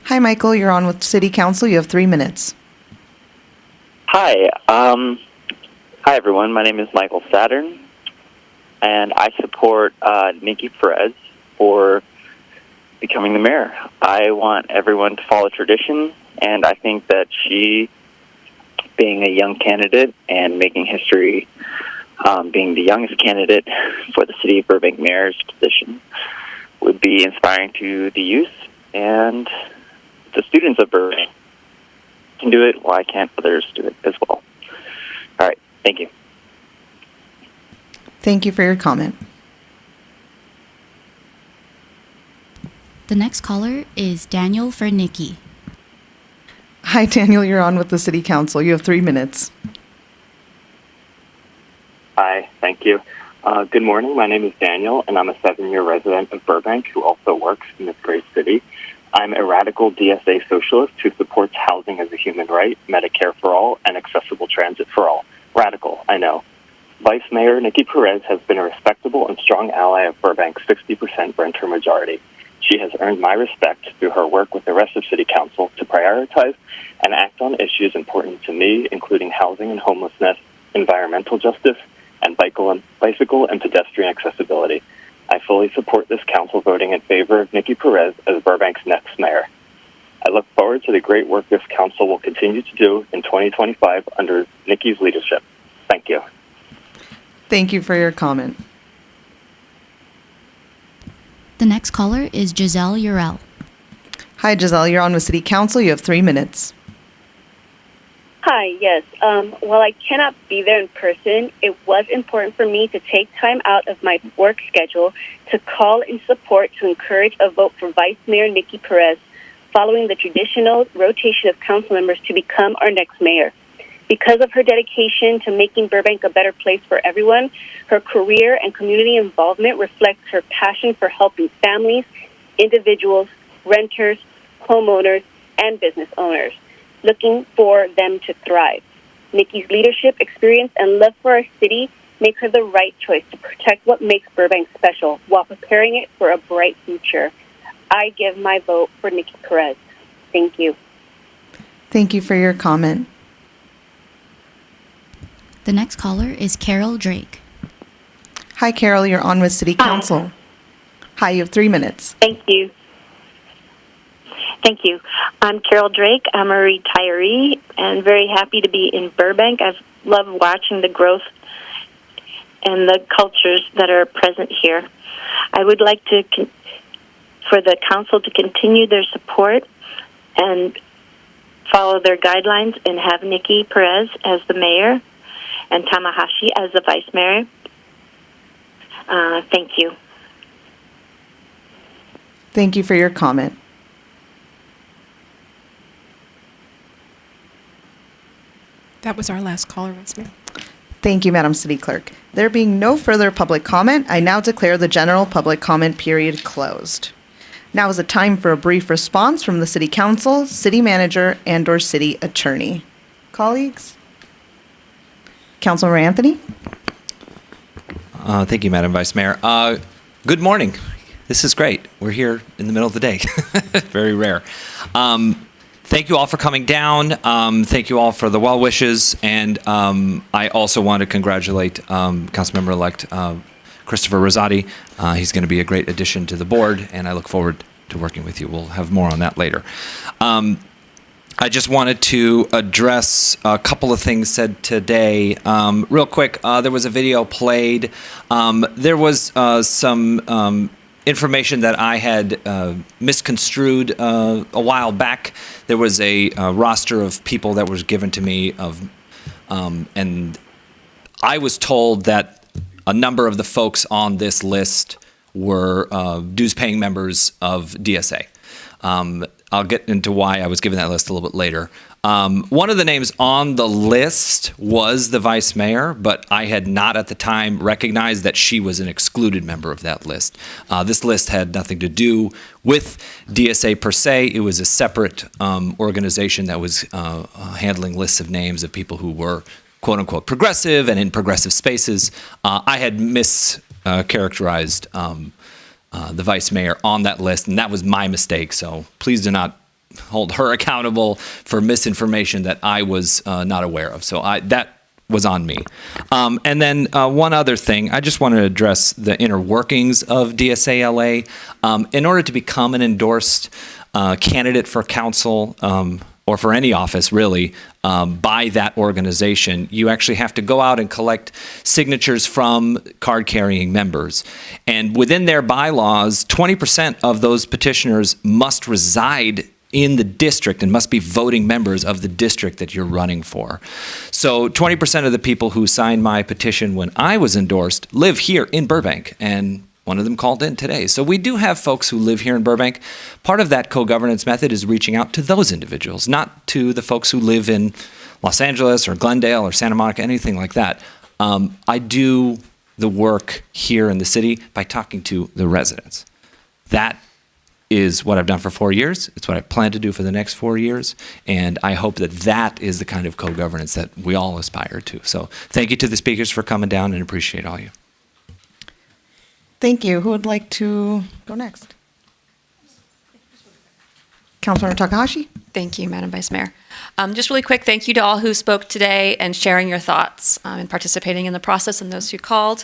Hi, Michael. You're on with City Council. You have 3 minutes. Hi. Hi, everyone. My name is Michael Saturn, and I support Nikki Perez for becoming the mayor. I want everyone to follow tradition, and I think that she, being a young candidate and making history, being the youngest candidate for the City of Burbank mayor's position, would be inspiring to the youth and the students of Burbank. Can do it, why can't others do it as well? All right, thank you. Thank you for your comment. The next caller is Daniel for Nikki. Hi, Daniel. You're on with the City Council. You have 3 minutes. Hi, thank you. Good morning. My name is Daniel, and I'm a 7-year resident of Burbank who also works in this great city. I'm a radical DSA socialist who supports housing as a human right, Medicare for all, and accessible transit for all. Radical, I know. Vice Mayor Nikki Perez has been a respectable and strong ally of Burbank's 60% renter majority. She has earned my respect through her work with the rest of City Council to prioritize and act on issues important to me, including housing and homelessness, environmental justice, and bicycle and pedestrian accessibility. I fully support this council voting in favor of Nikki Perez as Burbank's next mayor. I look forward to the great work this council will continue to do in 2025 under Nikki's leadership. Thank you. Thank you for your comment. The next caller is Giselle Urel. Hi, Giselle. You're on with City Council. You have 3 minutes. Hi, yes. While I cannot be there in person, it was important for me to take time out of my work schedule to call in support to encourage a vote for Vice Mayor Nikki Perez following the traditional rotation of council members to become our next mayor. Because of her dedication to making Burbank a better place for everyone, her career and community involvement reflects her passion for helping families, individuals, renters, homeowners, and business owners, looking for them to thrive. Nikki's leadership, experience, and love for our city make her the right choice to protect what makes Burbank special while preparing it for a bright future. I give my vote for Nikki Perez. Thank you. Thank you for your comment. The next caller is Carol Drake. Hi, Carol. You're on with City Council. Hi, you have 3 minutes. Thank you. Thank you. I'm Carol Drake. I'm a retiree and very happy to be in Burbank. I've loved watching the growth and the cultures that are present here. I would like to for the council to continue their support and follow their guidelines and have Nikki Perez as the mayor and Tamahashi as the vice mayor. Thank you. Thank you for your comment. That was our last caller, Vice Mayor. Thank you, Madam City Clerk. There being no further public comment, I now declare the general public comment period closed. Now is the time for a brief response from the City Council, City Manager, and/or City Attorney. Colleagues? Councilmember Anthony? Thank you, Madam Vice Mayor. Good morning. This is great. We're here in the middle of the day. Very rare. Thank you all for coming down. Thank you all for the well wishes. And I also want to congratulate Councilmember-elect Christopher Rosati. He's going to be a great addition to the board, and I look forward to working with you. We'll have more on that later. I just wanted to address a couple of things said today. Real quick, there was a video played. There was some information that I had misconstrued a while back. There was a roster of people that was given to me and I was told that a number of the folks on this list were dues-paying members of DSA. I'll get into why I was given that list a little bit later. One of the names on the list was the vice mayor, but I had not at the time recognized that she was an excluded member of that list. This list had nothing to do with DSA per se. It was a separate organization that was handling lists of names of people who were quote unquote progressive and in progressive spaces. I had mischaracterized the vice mayor on that list, and that was my mistake. So please do not hold her accountable for misinformation that I was not aware of. So that was on me. And then one other thing, I just want to address the inner workings of DSA LA. In order to become an endorsed candidate for council, or for any office really, by that organization, you actually have to go out and collect signatures from card-carrying members. And within their bylaws, 20% of those petitioners must reside in the district and must be voting members of the district that you're running for. So 20% of the people who signed my petition when I was endorsed live here in Burbank, and one of them called in today. So we do have folks who live here in Burbank. Part of that co-governance method is reaching out to those individuals, not to the folks who live in Los Angeles or Glendale or Santa Monica, anything like that. I do the work here in the city by talking to the residents. That is what I've done for 4 years. It's what I plan to do for the next 4 years. And I hope that that is the kind of co-governance that we all aspire to. So thank you to the speakers for coming down, and appreciate all you. Thank you. Who would like to go next? Councilmember Takahashi? Thank you, Madam Vice Mayor. Just really quick, thank you to all who spoke today and sharing your thoughts and participating in the process, and those who called.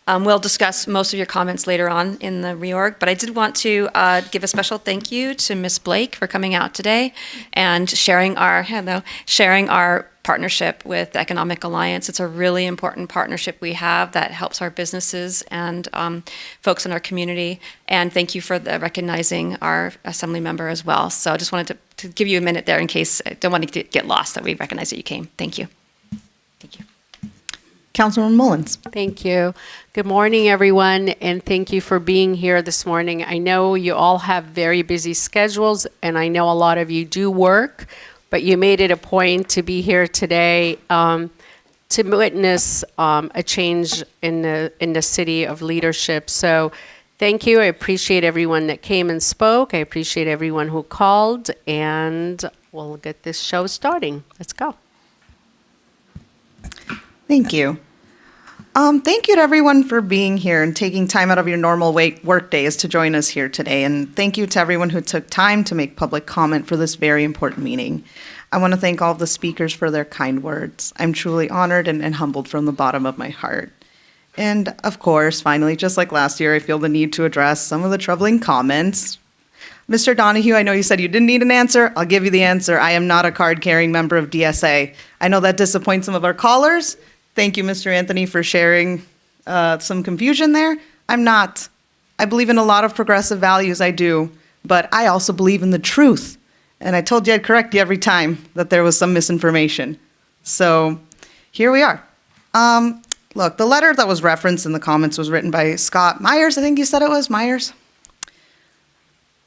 We'll discuss most of your comments later on in the reorg, but I did want to give a special thank you to Ms. Blake for coming out today and sharing our partnership with the Economic Alliance. It's a really important partnership we have that helps our businesses and folks in our community. And thank you for recognizing our assembly member as well. So I just wanted to give you a minute there in case I don't want to get lost that we recognize that you came. Thank you. Councilwoman Mullins. Thank you. Good morning, everyone, and thank you for being here this morning. I know you all have very busy schedules, and I know a lot of you do work, but you made it a point to be here today to witness a change in the city of leadership. So thank you. I appreciate everyone that came and spoke. I appreciate everyone who called, and we'll get this show starting. Let's go. Thank you. Thank you to everyone for being here and taking time out of your normal work days to join us here today. And thank you to everyone who took time to make public comment for this very important meeting. I want to thank all of the speakers for their kind words. I'm truly honored and humbled from the bottom of my heart. And of course, finally, just like last year, I feel the need to address some of the troubling comments. Mr. Donahue, I know you said you didn't need an answer. I'll give you the answer. I am not a card-carrying member of DSA. I know that disappoints some of our callers. Thank you, Mr. Anthony, for sharing some confusion there. I'm not. I believe in a lot of progressive values, I do, but I also believe in the truth. And I told you I'd correct you every time that there was some misinformation. So here we are. Look, the letter that was referenced in the comments was written by Scott Myers, I think you said it was, Myers?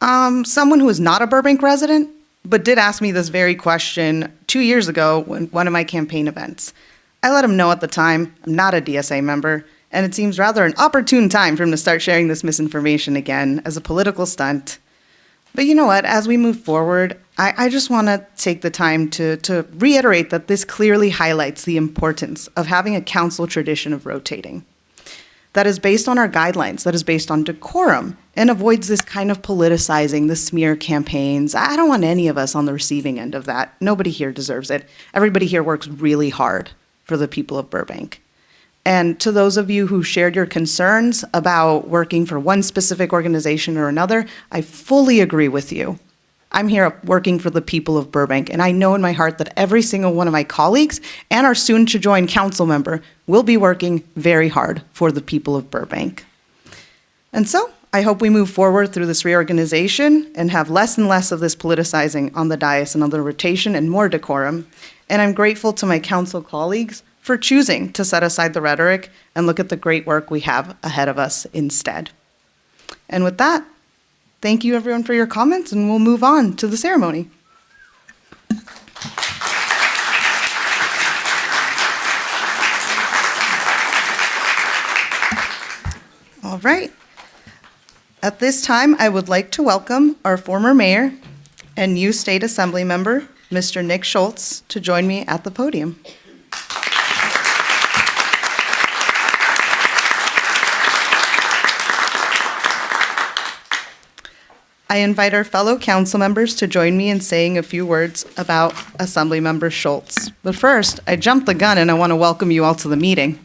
Someone who is not a Burbank resident, but did ask me this very question 2 years ago when one of my campaign events. I let him know at the time I'm not a DSA member, and it seems rather an opportune time for him to start sharing this misinformation again as a political stunt. But you know what? As we move forward, I just want to take the time to reiterate that this clearly highlights the importance of having a council tradition of rotating. That is based on our guidelines, that is based on decorum, and avoids this kind of politicizing, the smear campaigns. I don't want any of us on the receiving end of that. Nobody here deserves it. Everybody here works really hard for the people of Burbank. And to those of you who shared your concerns about working for one specific organization or another, I fully agree with you. I'm here working for the people of Burbank, and I know in my heart that every single one of my colleagues and our soon-to-join council member will be working very hard for the people of Burbank. And so, I hope we move forward through this reorganization and have less and less of this politicizing on the dais and on the rotation and more decorum. And I'm grateful to my council colleagues for choosing to set aside the rhetoric and look at the great work we have ahead of us instead. And with that, thank you everyone for your comments, and we'll move on to the ceremony. All right. At this time, I would like to welcome our former mayor and new state assembly member, Mr. Nick Schultz, to join me at the podium. I invite our fellow council members to join me in saying a few words about Assemblymember Schultz. But first, I jumped the gun and I want to welcome you all to the meeting.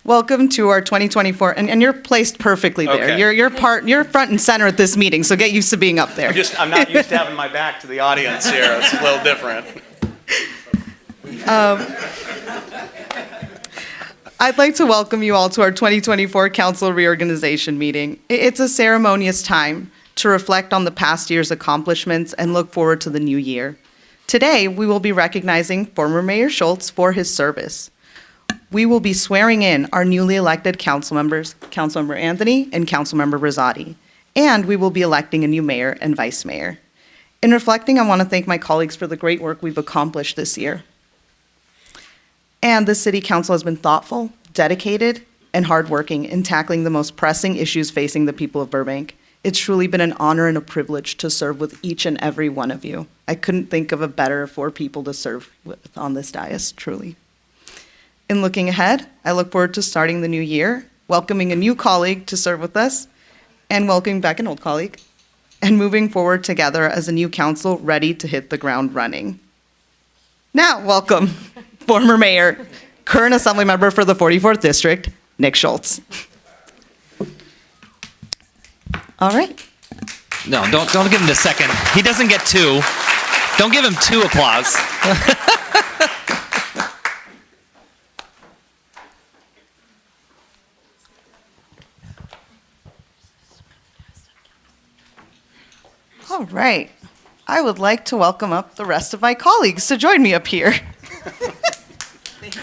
Welcome to our 2024, and you're placed perfectly there. Okay. You're front and center at this meeting, so get used to being up there. I'm not used to having my back to the audience here. It's a little different. I'd like to welcome you all to our 2024 Council Reorganization meeting. It's a ceremonious time to reflect on the past year's accomplishments and look forward to the new year. Today, we will be recognizing former Mayor Schultz for his service. We will be swearing in our newly elected council members, Councilmember Anthony and Councilmember Rosati, and we will be electing a new mayor and vice mayor. In reflecting, I want to thank my colleagues for the great work we've accomplished this year. And the City Council has been thoughtful, dedicated, and hardworking in tackling the most pressing issues facing the people of Burbank. It's truly been an honor and a privilege to serve with each and every one of you. I couldn't think of a better four people to serve with on this dais, truly. In looking ahead, I look forward to starting the new year, welcoming a new colleague to serve with us, and welcoming back an old colleague, and moving forward together as a new council ready to hit the ground running. Now, welcome former mayor, current assembly member for the 44th District, Nick Schultz. All right. No, don't give him the second. He doesn't get two. Don't give him two applause. All right. I would like to welcome up the rest of my colleagues to join me up here. Thank you.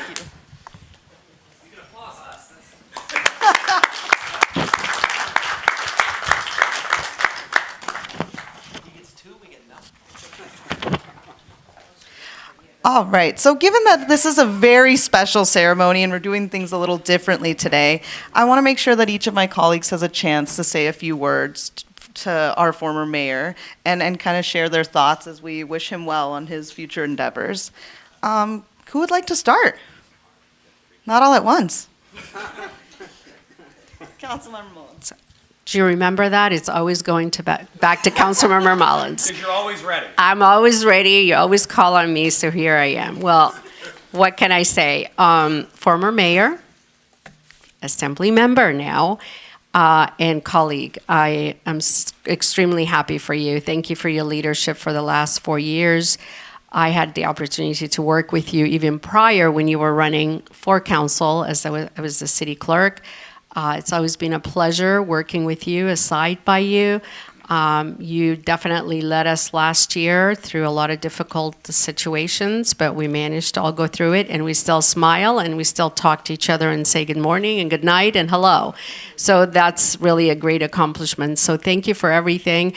All right, so given that this is a very special ceremony and we're doing things a little differently today, I want to make sure that each of my colleagues has a chance to say a few words to our former mayor and kind of share their thoughts as we wish him well on his future endeavors. Who would like to start? Not all at once. Councilmember Mullins. Do you remember that? It's always going to back to Councilmember Mullins. Because you're always ready. I'm always ready. You always call on me, so here I am. Well, what can I say? Former mayor, assembly member now, and colleague. I am extremely happy for you. Thank you for your leadership for the last 4 years. I had the opportunity to work with you even prior when you were running for council as I was the city clerk. It's always been a pleasure working with you, aside by you. You definitely led us last year through a lot of difficult situations, but we managed to all go through it, and we still smile, and we still talk to each other and say good morning and good night and hello. So that's really a great accomplishment. So thank you for everything.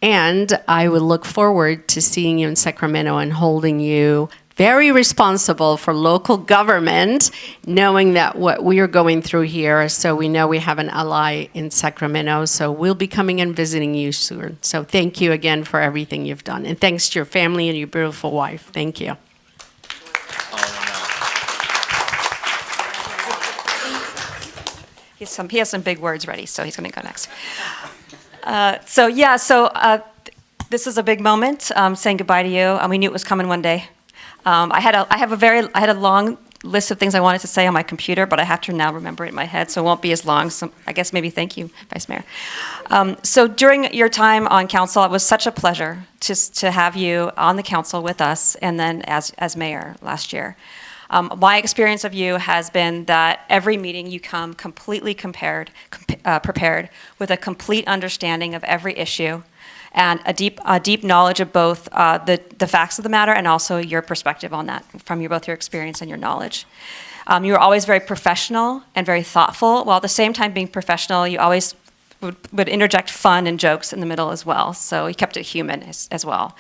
And I would look forward to seeing you in Sacramento and holding you very responsible for local government, knowing that what we are going through here, so we know we have an ally in Sacramento, so we'll be coming and visiting you soon. So thank you again for everything you've done. And thanks to your family and your beautiful wife. Thank you. He has some big words ready, so he's going to go next. This is a big moment, saying goodbye to you. We knew it was coming one day. I had a long list of things I wanted to say on my computer, but I have to now remember it in my head, so it won't be as long. So I guess maybe thank you, Vice Mayor. So during your time on council, it was such a pleasure to have you on the council with us, and then as mayor last year. My experience of you has been that every meeting you come completely prepared with a complete understanding of every issue, and a deep knowledge of both the facts of the matter and also your perspective on that from both your experience and your knowledge. You were always very professional and very thoughtful, while at the same time being professional, you always would interject fun and jokes in the middle as well. So you kept it human as well.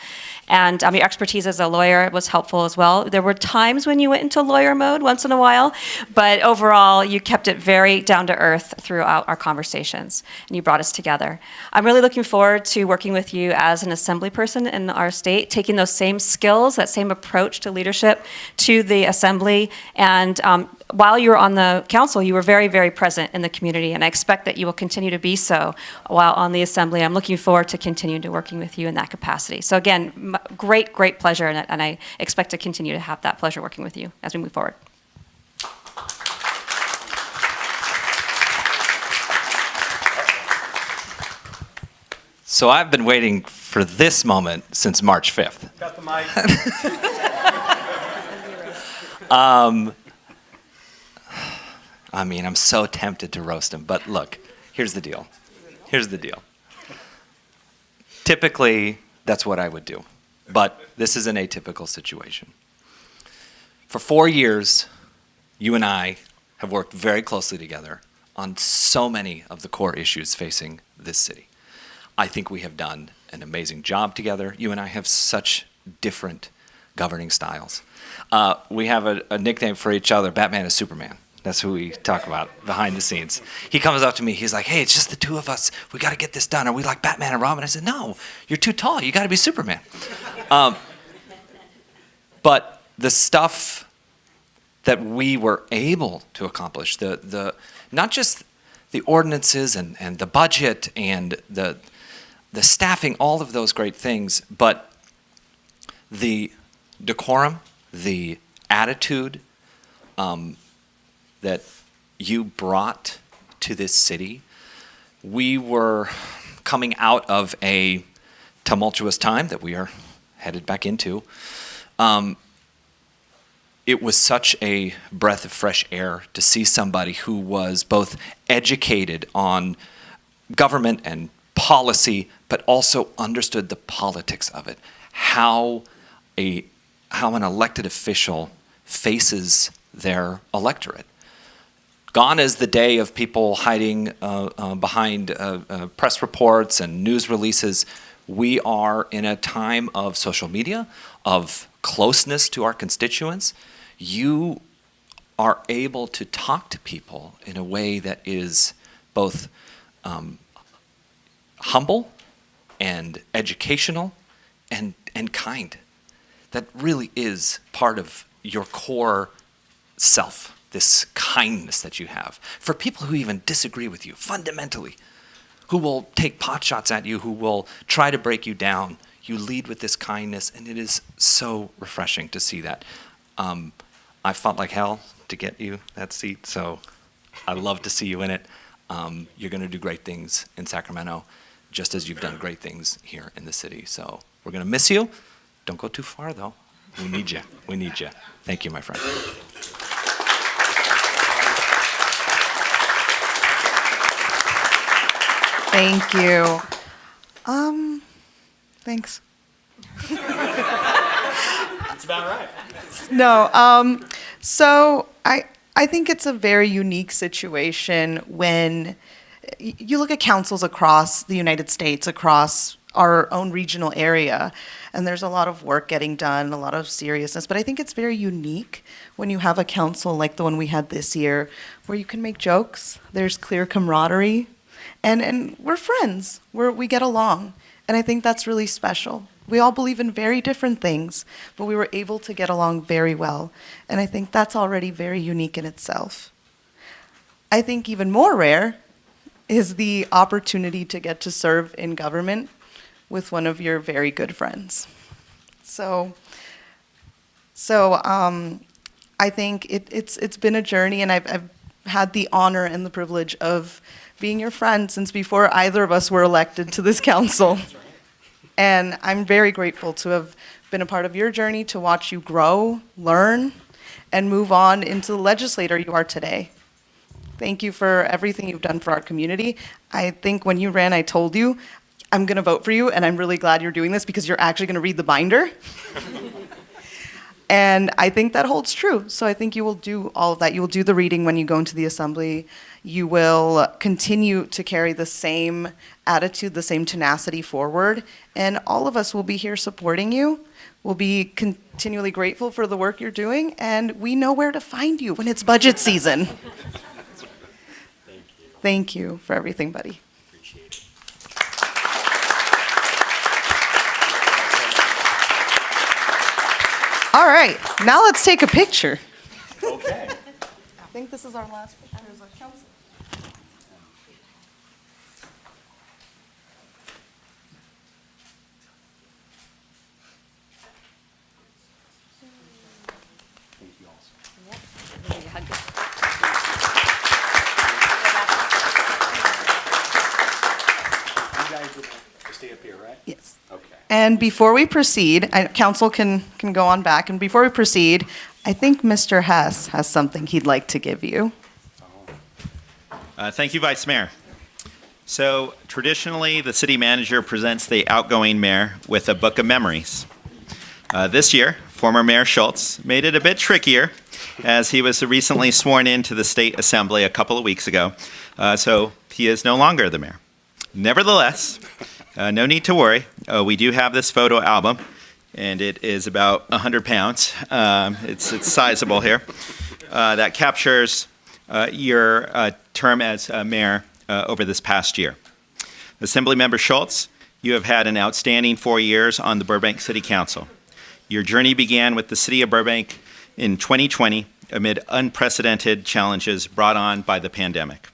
And your expertise as a lawyer was helpful as well. There were times when you went into lawyer mode once in a while, but overall you kept it very down to earth throughout our conversations, and you brought us together. I'm really looking forward to working with you as an assembly person in our state, taking those same skills, that same approach to leadership to the assembly, and while you were on the council, you were very, very present in the community, and I expect that you will continue to be so while on the assembly. I'm looking forward to continuing to working with you in that capacity. So again, great, great pleasure, and I expect to continue to have that pleasure working with you as we move forward. So I've been waiting for this moment since March 5th. Got the mic. I mean, I'm so tempted to roast him, but look, here's the deal. Here's the deal. Typically, that's what I would do, but this is an atypical situation. For 4 years, you and I have worked very closely together on so many of the core issues facing this city. I think we have done an amazing job together. You and I have such different governing styles. We have a nickname for each other, Batman and Superman. That's who we talk about behind the scenes. He comes up to me, he's like, hey, it's just the two of us. We got to get this done. Are we like Batman and Robin? I said, no, you're too tall. You got to be Superman. But the stuff that we were able to accomplish, the not just the ordinances and the budget and the staffing, all of those great things, but the decorum, the attitude that you brought to this city. We were coming out of a tumultuous time that we are headed back into. It was such a breath of fresh air to see somebody who was both educated on government and policy, but also understood the politics of it, how an elected official faces their electorate. Gone is the day of people hiding behind press reports and news releases. We are in a time of social media, of closeness to our constituents. You are able to talk to people in a way that is both humble and educational and kind. That really is part of your core self, this kindness that you have. For people who even disagree with you fundamentally, who will take pot shots at you, who will try to break you down, you lead with this kindness, and it is so refreshing to see that. I fought like hell to get you that seat, so I love to see you in it. You're going to do great things in Sacramento, just as you've done great things here in the city. So we're going to miss you. Don't go too far, though. We need you. We need you. Thank you, my friend. Thank you. Thanks. That's about right. No, so I think it's a very unique situation when you look at councils across the United States, across our own regional area, and there's a lot of work getting done, a lot of seriousness, but I think it's very unique when you have a council like the one we had this year, where you can make jokes, there's clear camaraderie, and we're friends, we get along, and I think that's really special. We all believe in very different things, but we were able to get along very well, and I think that's already very unique in itself. I think even more rare is the opportunity to get to serve in government with one of your very good friends. So I think it's been a journey, and I've had the honor and the privilege of being your friend since before either of us were elected to this council. And I'm very grateful to have been a part of your journey, to watch you grow, learn, and move on into the legislator you are today. Thank you for everything you've done for our community. I think when you ran, I told you, I'm going to vote for you, and I'm really glad you're doing this because you're actually going to read the binder. And I think that holds true. So I think you will do all of that. You will do the reading when you go into the assembly. You will continue to carry the same attitude, the same tenacity forward. And all of us will be here supporting you. We'll be continually grateful for the work you're doing. And we know where to find you when it's budget season. Thank you for everything, buddy. All right, now let's take a picture. Okay. think this is our last picture as a council. Stay up here, right? Yes. Okay. And before we proceed, council can go on back, and before we proceed, I think Mr. Hess has something he'd like to give you. Thank you, Vice Mayor. So traditionally, the city manager presents the outgoing mayor with a book of memories. This year, former Mayor Schultz made it a bit trickier as he was recently sworn into the State Assembly a couple of weeks ago, so he is no longer the mayor. Nevertheless, no need to worry. We do have this photo album, and it is about 100 pounds. It's sizable here. That captures your term as mayor over this past year. Assemblymember Schultz, you have had an outstanding 4 years on the Burbank City Council. Your journey began with the city of Burbank in 2020 amid unprecedented challenges brought on by the pandemic.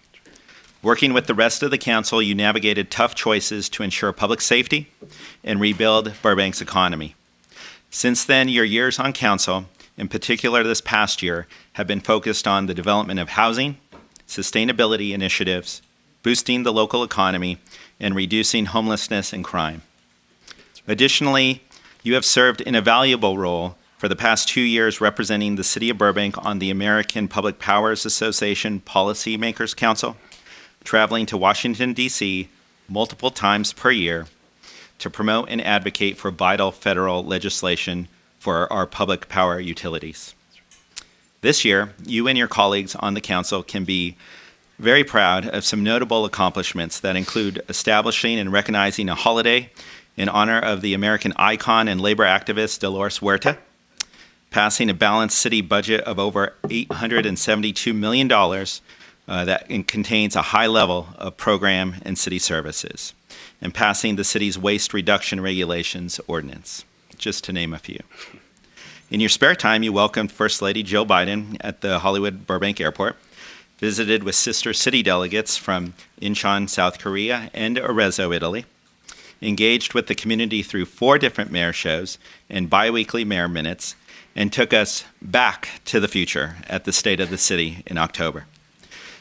Working with the rest of the council, you navigated tough choices to ensure public safety and rebuild Burbank's economy. Since then, your years on council, in particular this past year, have been focused on the development of housing, sustainability initiatives, boosting the local economy, and reducing homelessness and crime. Additionally, you have served in a valuable role for the past 2 years representing the City of Burbank on the American Public Powers Association Policymakers Council, traveling to Washington, D.C. multiple times per year to promote and advocate for vital federal legislation for our public power utilities. This year, you and your colleagues on the council can be very proud of some notable accomplishments that include establishing and recognizing a holiday in honor of the American icon and labor activist Dolores Huerta, passing a balanced city budget of over $872 million that contains a high level of program and city services, and passing the city's waste reduction regulations ordinance, just to name a few. In your spare time, you welcomed First Lady Jill Biden at the Hollywood Burbank Airport, visited with sister city delegates from Incheon, South Korea, and Arezzo, Italy, engaged with the community through 4 different mayor shows and biweekly mayor minutes, and took us back to the future at the State of the City in October.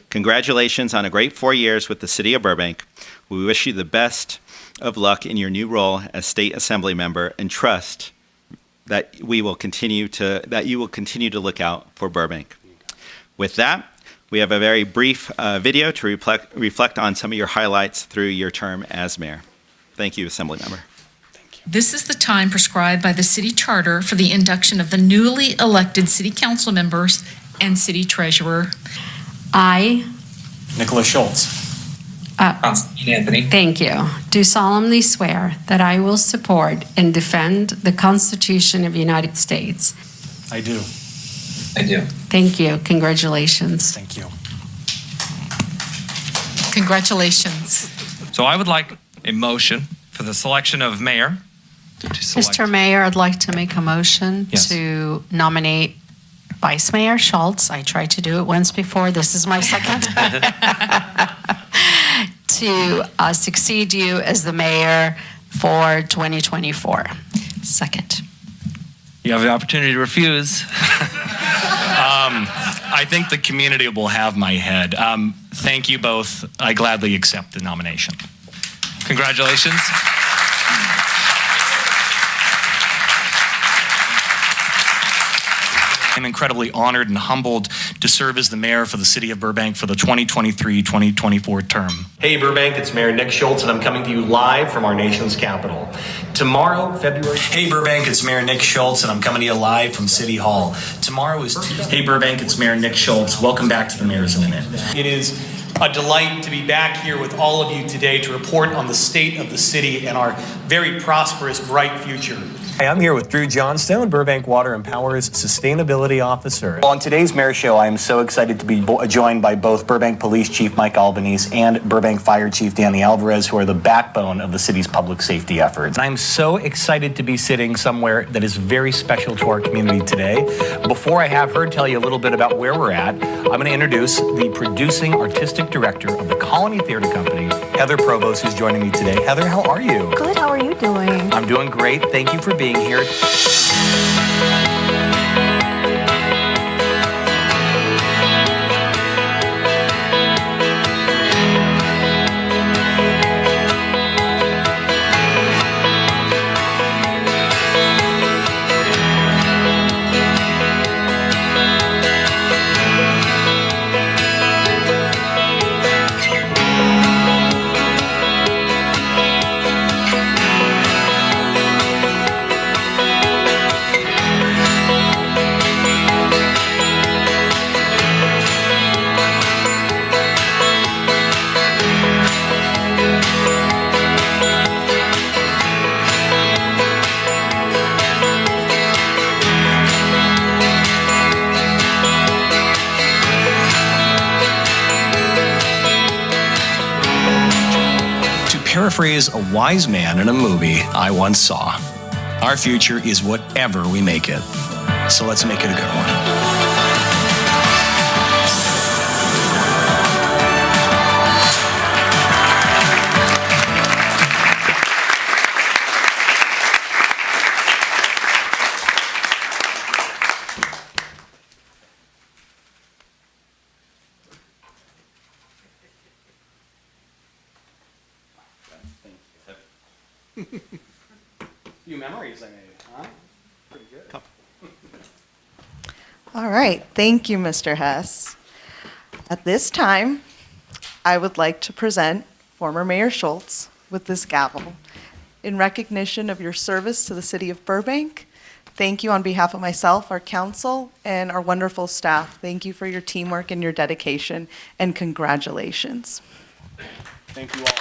Congratulations on a great 4 years with the City of Burbank. We wish you the best of luck in your new role as State Assembly member and trust that you will continue to look out for Burbank. With that, we have a very brief video to reflect on some of your highlights through your term as mayor. Thank you, Assembly member. This is the time prescribed by the city charter for the induction of the newly elected city council members and city treasurer. I, Nicholas Schultz. Constantine Anthony. Thank you. Do solemnly swear that I will support and defend the Constitution of the United States. I do. I do. Thank you. Congratulations. Thank you. Congratulations. So I would like a motion for the selection of mayor. Mr. Mayor, I'd like to make a motion Yes. to nominate Vice Mayor Schultz. I tried to do it once before. This is my second. To succeed you as the mayor for 2024. Second. You have the opportunity to refuse. I think the community will have my head. Thank you both. I gladly accept the nomination. Congratulations. I'm incredibly honored and humbled to serve as the mayor for the city of Burbank for the 2023-2024 term. Hey Burbank, it's Mayor Nick Schultz and I'm coming to you live from our nation's capital. Tomorrow, February... Hey Burbank, it's Mayor Nick Schultz and I'm coming to you live from City Hall. Tomorrow is Tuesday. Hey Burbank, it's Mayor Nick Schultz. Welcome back to the Mayor's Minute. It is A delight to be back here with all of you today to report on the state of the city and our very prosperous, bright future. Hi, I'm here with Drew Johnstone, Burbank Water and Power's Sustainability Officer. On today's Mayor Show, I am so excited to be joined by both Burbank Police Chief Mike Albanese and Burbank Fire Chief Danny Alvarez, who are the backbone of the city's public safety efforts. And I'm so excited to be sitting somewhere that is very special to our community today. Before I have her tell you a little bit about where we're at, I'm going to introduce the producing artistic director of the Colony Theater Company, Heather Provost, who's joining me today. Heather, how are you? Good, how are you doing? I'm doing great. Thank you for being here. Paraphrase a wise man in a movie I once saw. Our future is whatever we make it. So let's make it a good one. Few memories I made, huh? Pretty good. All right, thank you, Mr. Hess. At this time, I would like to present former Mayor Schultz with this gavel. In recognition of your service to the city of Burbank, thank you on behalf of myself, our council, and our wonderful staff. Thank you for your teamwork and your dedication, and congratulations. Thank you all.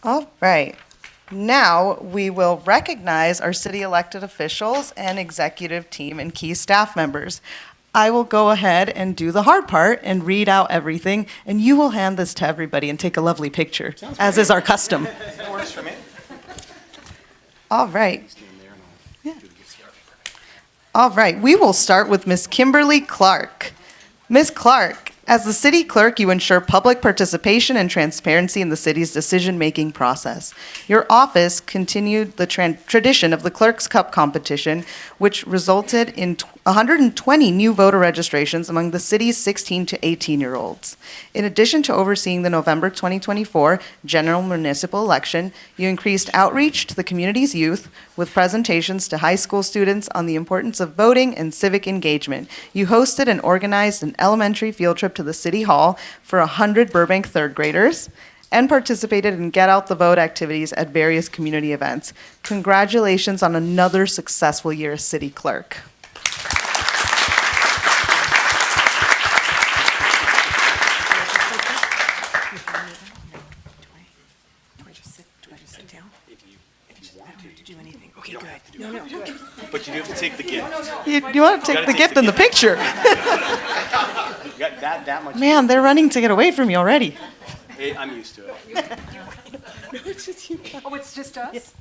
All right. Now we will recognize our city elected officials and executive team and key staff members. I will go ahead and do the hard part and read out everything, and you will hand this to everybody and take a lovely picture, as is our custom. That works for me. All right. Yeah. All right. We will start with Ms. Kimberly Clark. Ms. Clark, as the city clerk, you ensure public participation and transparency in the city's decision-making process. Your office continued the tradition of the Clerk's Cup competition, which resulted in 120 new voter registrations among the city's 16 to 18-year-olds. In addition to overseeing the November 2024 general municipal election, you increased outreach to the community's youth with presentations to high school students on the importance of voting and civic engagement. You hosted and organized an elementary field trip to the City Hall for 100 Burbank third graders and participated in Get Out the Vote activities at various community events. Congratulations on another successful year as city clerk. But you do have to take the gift. You want to take the gift and the picture. You got that much. Man, they're running to get away from you already. Hey, I'm used to it. It's just you. Oh, it's just us? Yes.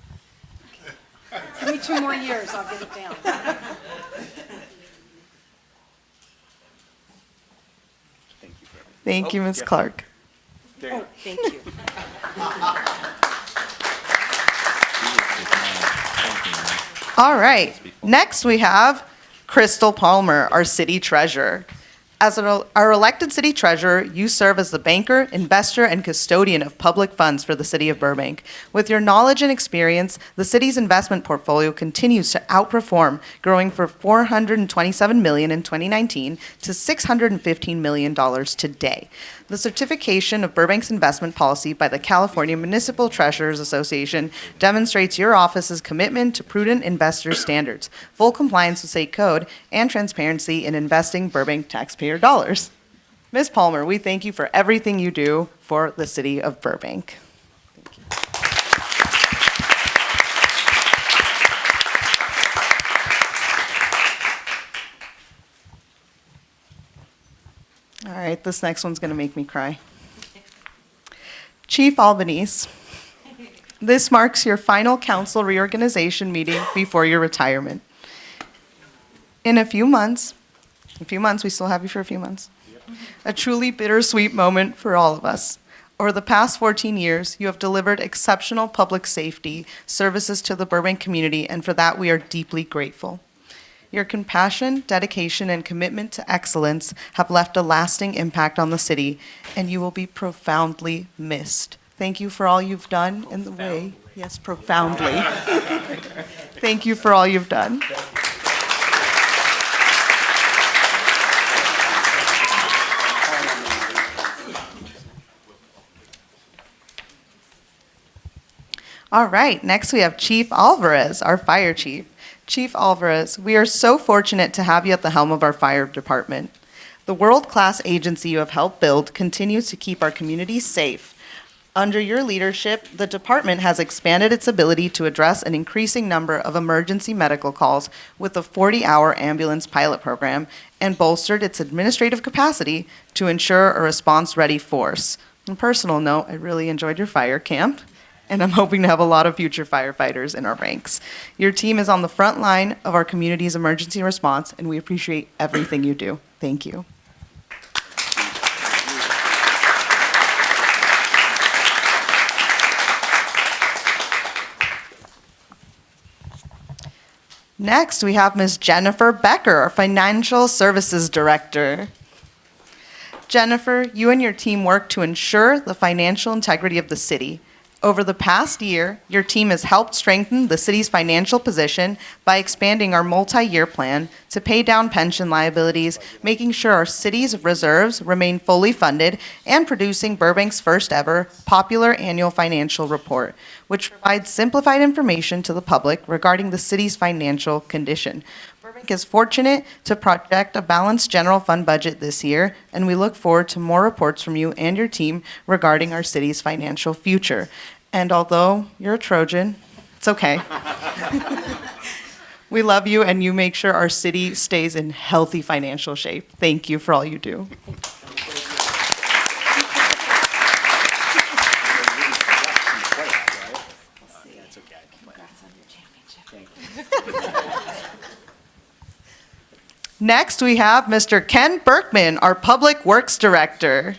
Okay. Give me 2 more years, I'll get it down. Thank you, Ms. Clark. Oh, thank you. All right. Next, we have Crystal Palmer, our city treasurer. As our elected city treasurer, you serve as the banker, investor, and custodian of public funds for the city of Burbank. With your knowledge and experience, the city's investment portfolio continues to outperform, growing from $427 million in 2019 to $615 million today. The certification of Burbank's investment policy by the California Municipal Treasurers Association demonstrates your office's commitment to prudent investor standards, full compliance with state code, and transparency in investing Burbank taxpayer dollars. Ms. Palmer, we thank you for everything you do for the city of Burbank. All right, this next one's going to make me cry. Chief Albanese, this marks your final council reorganization meeting before your retirement. In a few months, we still have you for a few months, a truly bittersweet moment for all of us. Over the past 14 years, you have delivered exceptional public safety services to the Burbank community, and for that we are deeply grateful. Your compassion, dedication, and commitment to excellence have left a lasting impact on the city, and you will be profoundly missed. Thank you for all you've done in the way. Yes, profoundly. Thank you for all you've done. All right, next we have Chief Alvarez, our fire chief. Chief Alvarez, we are so fortunate to have you at the helm of our fire department. The world-class agency you have helped build continues to keep our communities safe. Under your leadership, the department has expanded its ability to address an increasing number of emergency medical calls with the 40-hour ambulance pilot program and bolstered its administrative capacity to ensure a response-ready force. On a personal note, I really enjoyed your fire camp, and I'm hoping to have a lot of future firefighters in our ranks. Your team is on the front line of our community's emergency response, and we appreciate everything you do. Thank you. Next, we have Ms. Jennifer Becker, our Financial Services Director. Jennifer, you and your team work to ensure the financial integrity of the city. Over the past year, your team has helped strengthen the city's financial position by expanding our multi-year plan to pay down pension liabilities, making sure our city's reserves remain fully funded, and producing Burbank's first ever popular annual financial report, which provides simplified information to the public regarding the city's financial condition. Burbank is fortunate to project a balanced general fund budget this year, and we look forward to more reports from you and your team regarding our city's financial future. And although you're a Trojan, it's okay. We love you, and you make sure our city stays in healthy financial shape. Thank you for all you do. Next, we have Mr. Ken Berkman, our Public Works Director.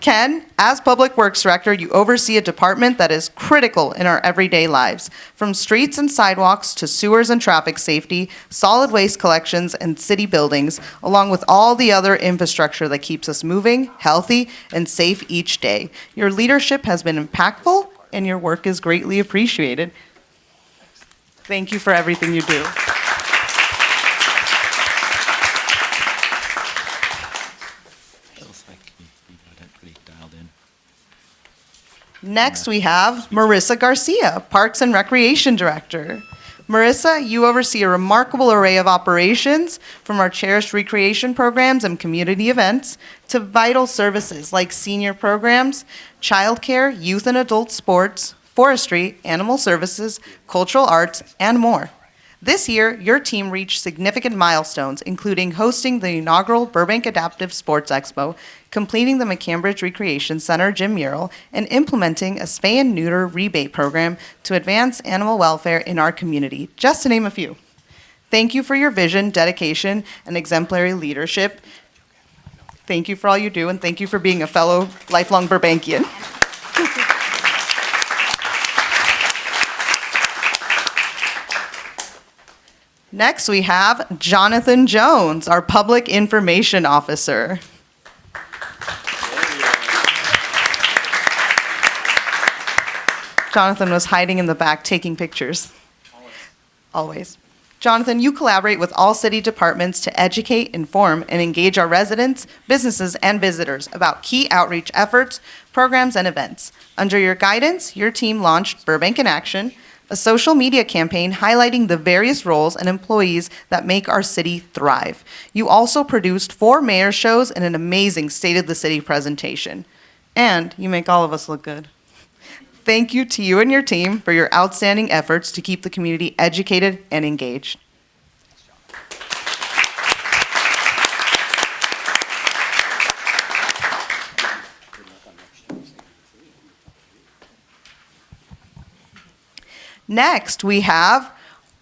Ken, as Public Works Director, you oversee a department that is critical in our everyday lives, from streets and sidewalks to sewers and traffic safety, solid waste collections, and city buildings, along with all the other infrastructure that keeps us moving, healthy, and safe each day. Your leadership has been impactful, and your work is greatly appreciated. Thank you for everything you do. Next, we have Marissa Garcia, Parks and Recreation Director. Marissa, you oversee a remarkable array of operations, from our cherished recreation programs and community events to vital services like senior programs, childcare, youth and adult sports, forestry, animal services, cultural arts, and more. This year, your team reached significant milestones, including hosting the inaugural Burbank Adaptive Sports Expo, completing the McCambridge Recreation Center gym mural, and implementing a spay and neuter rebate program to advance animal welfare in our community, just to name a few. Thank you for your vision, dedication, and exemplary leadership. Thank you for all you do, and thank you for being a fellow lifelong Burbankian. Next, we have Jonathan Jones, our Public Information Officer. Jonathan was hiding in the back taking pictures. Always. Jonathan, you collaborate with all city departments to educate, inform, and engage our residents, businesses, and visitors about key outreach efforts, programs, and events. Under your guidance, your team launched Burbank in Action, a social media campaign highlighting the various roles and employees that make our city thrive. You also produced 4 mayor shows and an amazing State of the City presentation. And you make all of us look good. Thank you to you and your team for your outstanding efforts to keep the community educated and engaged. Next, we have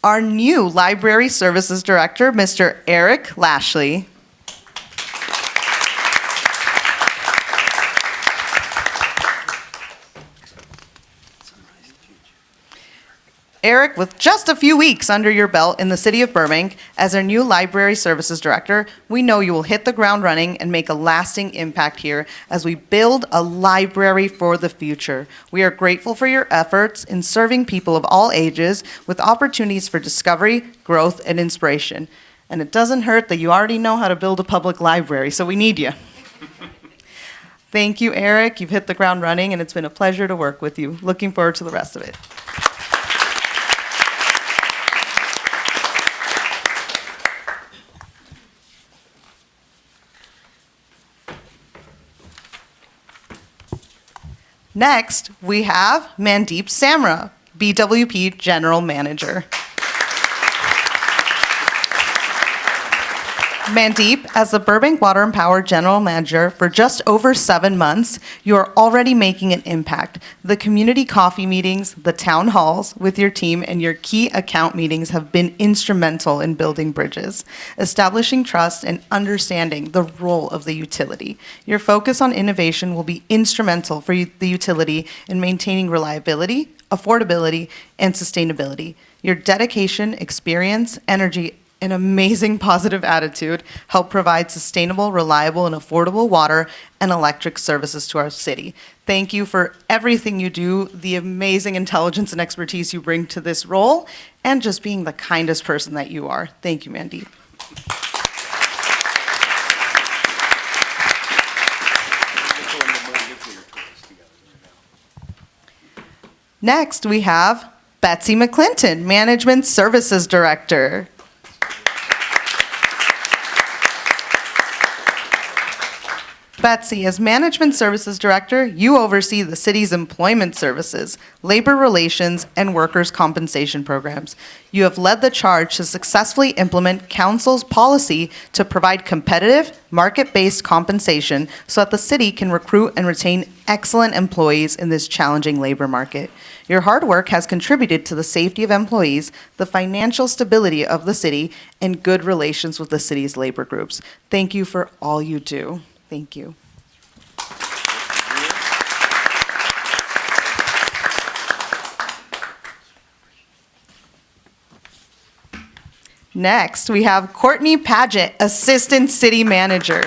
our new Library Services Director, Mr. Eric Lashley. Eric, with just a few weeks under your belt in the city of Burbank as our new Library Services Director, we know you will hit the ground running and make a lasting impact here as we build a library for the future. We are grateful for your efforts in serving people of all ages with opportunities for discovery, growth, and inspiration. And it doesn't hurt that you already know how to build a public library, so we need you. Thank you, Eric. You've hit the ground running, and it's been a pleasure to work with you. Looking forward to the rest of it. Next, we have Mandeep Samra, BWP General Manager. Mandeep, as the Burbank Water and Power General Manager for just over 7 months, you are already making an impact. The community coffee meetings, the town halls with your team, and your key account meetings have been instrumental in building bridges, establishing trust, and understanding the role of the utility. Your focus on innovation will be instrumental for the utility in maintaining reliability, affordability, and sustainability. Your dedication, experience, energy, an amazing positive attitude help provide sustainable, reliable, and affordable water and electric services to our city. Thank you for everything you do, the amazing intelligence and expertise you bring to this role, and just being the kindest person that you are. Thank you, Mandeep. Next, we have Betsy McClinton, Management Services Director. Betsy, as Management Services Director, you oversee the city's employment services, labor relations, and workers' compensation programs. You have led the charge to successfully implement Council's policy to provide competitive, market-based compensation so that the city can recruit and retain excellent employees in this challenging labor market. Your hard work has contributed to the safety of employees, the financial stability of the city, and good relations with the city's labor groups. Thank you for all you do. Thank you. Next, we have Courtney Paget, Assistant City Manager.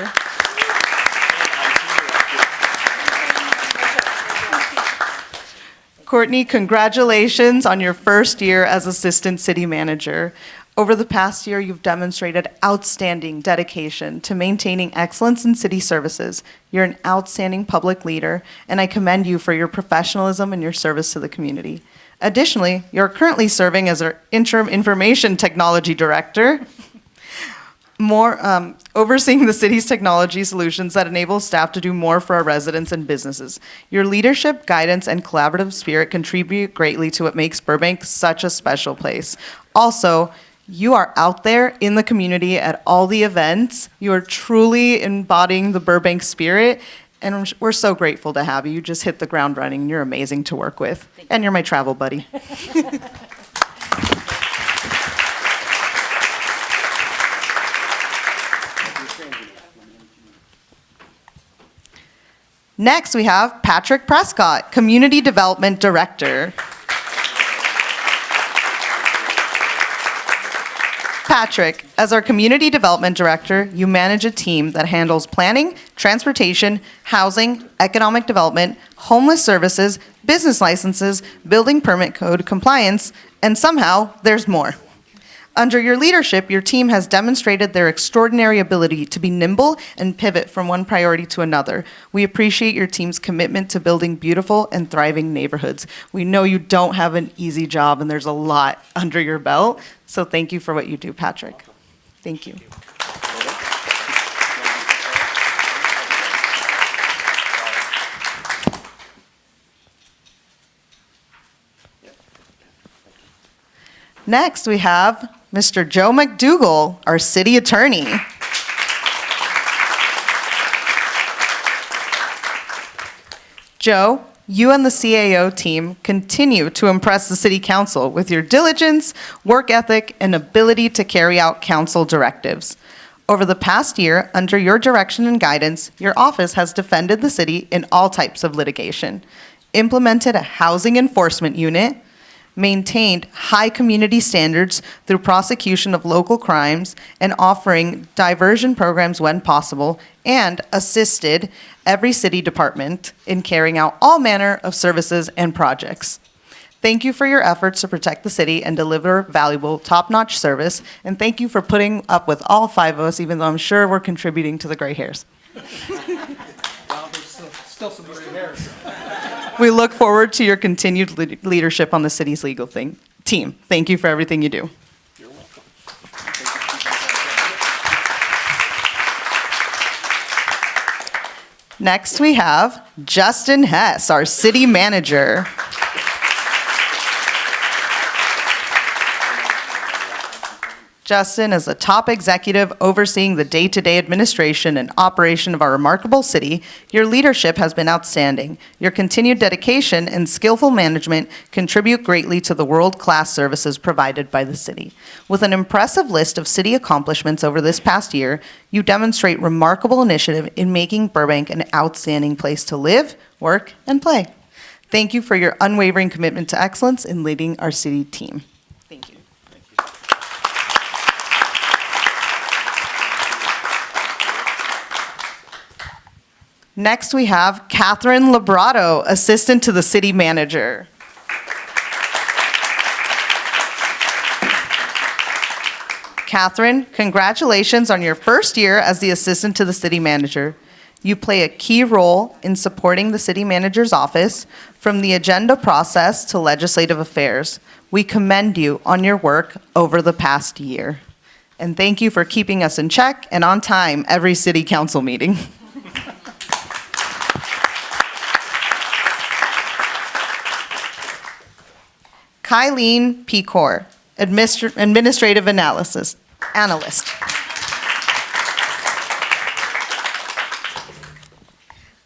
Courtney, congratulations on your first year as Assistant City Manager. Over the past year, you've demonstrated outstanding dedication to maintaining excellence in city services. You're an outstanding public leader, and I commend you for your professionalism and your service to the community. Additionally, you're currently serving as our interim information technology director, overseeing the city's technology solutions that enable staff to do more for our residents and businesses. Your leadership, guidance, and collaborative spirit contribute greatly to what makes Burbank such a special place. Also, you are out there in the community at all the events. You are truly embodying the Burbank spirit, and we're so grateful to have you. You just hit the ground running. You're amazing to work with, and you're my travel buddy. Next, we have Patrick Prescott, Community Development Director. Patrick, as our Community Development Director, you manage a team that handles planning, transportation, housing, economic development, homeless services, business licenses, building permit code compliance, and somehow there's more. Under your leadership, your team has demonstrated their extraordinary ability to be nimble and pivot from one priority to another. We appreciate your team's commitment to building beautiful and thriving neighborhoods. We know you don't have an easy job and there's a lot under your belt, so thank you for what you do, Patrick. Thank you. Next, we have Mr. Joe McDougall, our city attorney. Joe, you and the CAO team continue to impress the City Council with your diligence, work ethic, and ability to carry out council directives. Over the past year, under your direction and guidance, your office has defended the city in all types of litigation, implemented a housing enforcement unit, maintained high community standards through prosecution of local crimes and offering diversion programs when possible, and assisted every city department in carrying out all manner of services and projects. Thank you for your efforts to protect the city and deliver valuable, top-notch service, and thank you for putting up with all 5 of us, even though I'm sure we're contributing to the gray hairs. Well, there's still some gray hairs. We look forward to your continued leadership on the city's legal team. Thank you for everything you do. You're welcome. Next, we have Justin Hess, our city manager. Justin is a top executive overseeing the day-to-day administration and operation of our remarkable city. Your leadership has been outstanding. Your continued dedication and skillful management contribute greatly to the world-class services provided by the city. With an impressive list of city accomplishments over this past year, you demonstrate remarkable initiative in making Burbank an outstanding place to live, work, and play. Thank you for your unwavering commitment to excellence in leading our city team. Thank you. Next, we have Catherine Labrato, assistant to the city manager. Catherine, congratulations on your first year as the assistant to the city manager. You play a key role in supporting the city manager's office from the agenda process to legislative affairs. We commend you on your work over the past year. And thank you for keeping us in check and on time every city council meeting. Kylene Pecor, administrative analyst.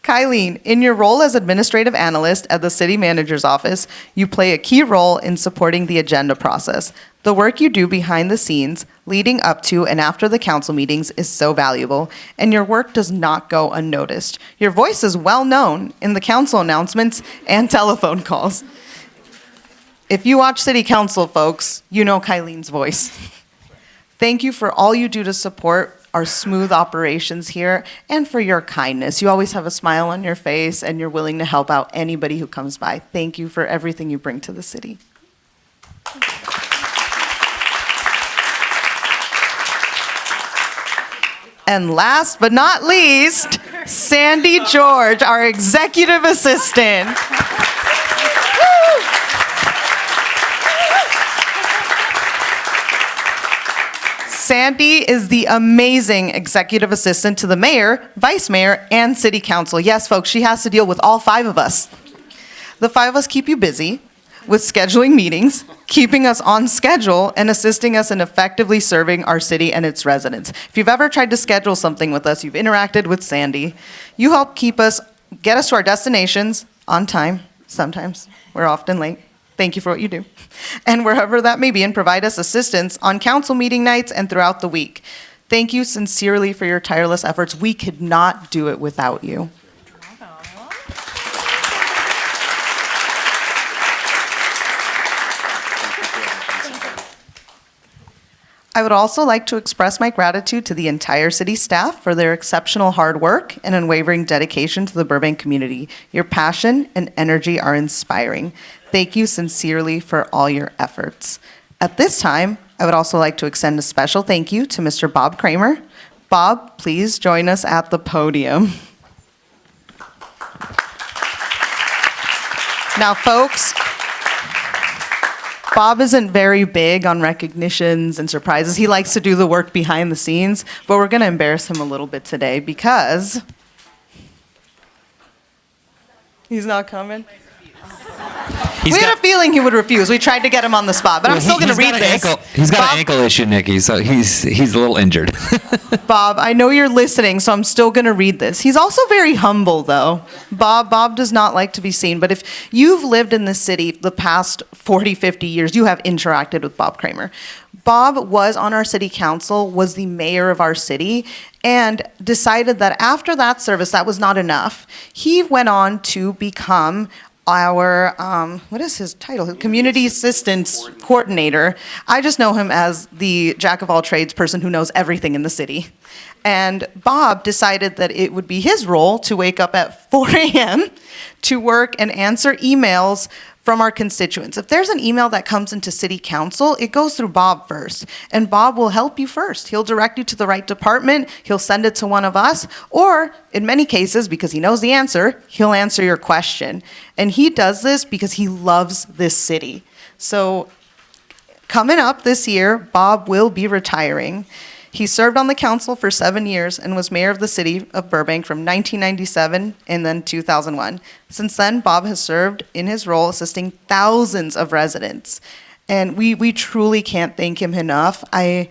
Kylene, in your role as administrative analyst at the city manager's office, you play a key role in supporting the agenda process. The work you do behind the scenes, leading up to and after the council meetings, is so valuable, and your work does not go unnoticed. Your voice is well known in the council announcements and telephone calls. If you watch City Council, folks, you know Kylene's voice. Thank you for all you do to support our smooth operations here and for your kindness. You always have a smile on your face and you're willing to help out anybody who comes by. Thank you for everything you bring to the city. And last but not least, Sandy George, our executive assistant. Sandy is the amazing executive assistant to the mayor, vice mayor, and city council. Yes, folks, she has to deal with all 5 of us. The 5 of us keep you busy with scheduling meetings, keeping us on schedule, and assisting us in effectively serving our city and its residents. If you've ever tried to schedule something with us, you've interacted with Sandy. You help get us to our destinations on time. Sometimes we're often late. Thank you for what you do. And wherever that may be, and provide us assistance on council meeting nights and throughout the week. Thank you sincerely for your tireless efforts. We could not do it without you. I would also like to express my gratitude to the entire city staff for their exceptional hard work and unwavering dedication to the Burbank community. Your passion and energy are inspiring. Thank you sincerely for all your efforts. At this time, I would also like to extend a special thank you to Mr. Bob Kramer. Bob, please join us at the podium. Now, folks, Bob isn't very big on recognitions and surprises. He likes to do the work behind the scenes, but we're going to embarrass him a little bit today because he's not coming. We had a feeling he would refuse. We tried to get him on the spot, but I'm still going to read this. He's got an ankle issue, Nikki, so he's a little injured. Bob, I know you're listening, so I'm still going to read this. He's also very humble, though. Bob does not like to be seen, but if you've lived in this city the past 40, 50 years, you have interacted with Bob Kramer. Bob was on our city council, was the mayor of our city, and decided that after that service, that was not enough. He went on to become our, what is his title? Community Assistance Coordinator. I just know him as the jack of all trades person who knows everything in the city. And Bob decided that it would be his role to wake up at 4 a.m. to work and answer emails from our constituents. If there's an email that comes into city council, it goes through Bob first, and Bob will help you first. He'll direct you to the right department, he'll send it to one of us, or in many cases, because he knows the answer, he'll answer your question. And he does this because he loves this city. So coming up this year, Bob will be retiring. He served on the council for 7 years and was mayor of the city of Burbank from 1997 and then 2001. Since then, Bob has served in his role assisting thousands of residents. And we truly can't thank him enough. I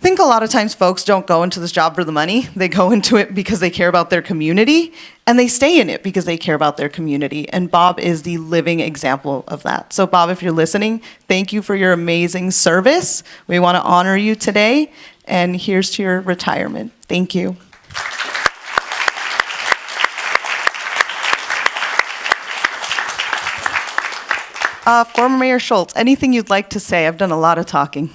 think a lot of times folks don't go into this job for the money. They go into it because they care about their community, and they stay in it because they care about their community. And Bob is the living example of that. So Bob, if you're listening, thank you for your amazing service. We want to honor you today. And here's to your retirement. Thank you. Former Mayor Schultz, anything you'd like to say? I've done a lot of talking.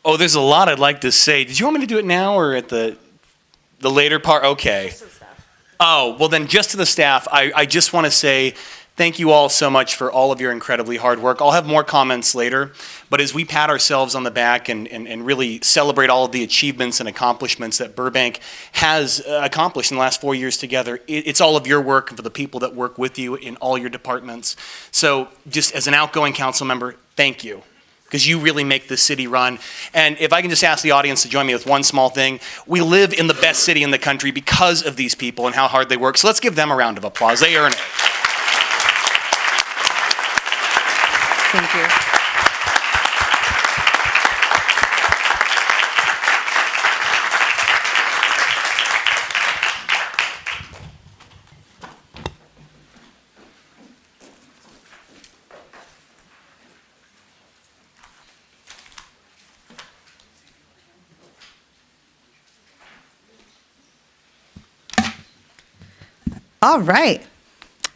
Oh, there's a lot I'd like to say. Did you want me to do it now or at the later part? Okay. Oh, well then just to the staff, I just want to say thank you all so much for all of your incredibly hard work. I'll have more comments later, but as we pat ourselves on the back and really celebrate all of the achievements and accomplishments that Burbank has accomplished in the last 4 years together, it's all of your work and for the people that work with you in all your departments. So just as an outgoing council member, thank you, because you really make this city run. And if I can just ask the audience to join me with one small thing, we live in the best city in the country because of these people and how hard they work. So let's give them a round of applause. They earn it. Thank you. All right.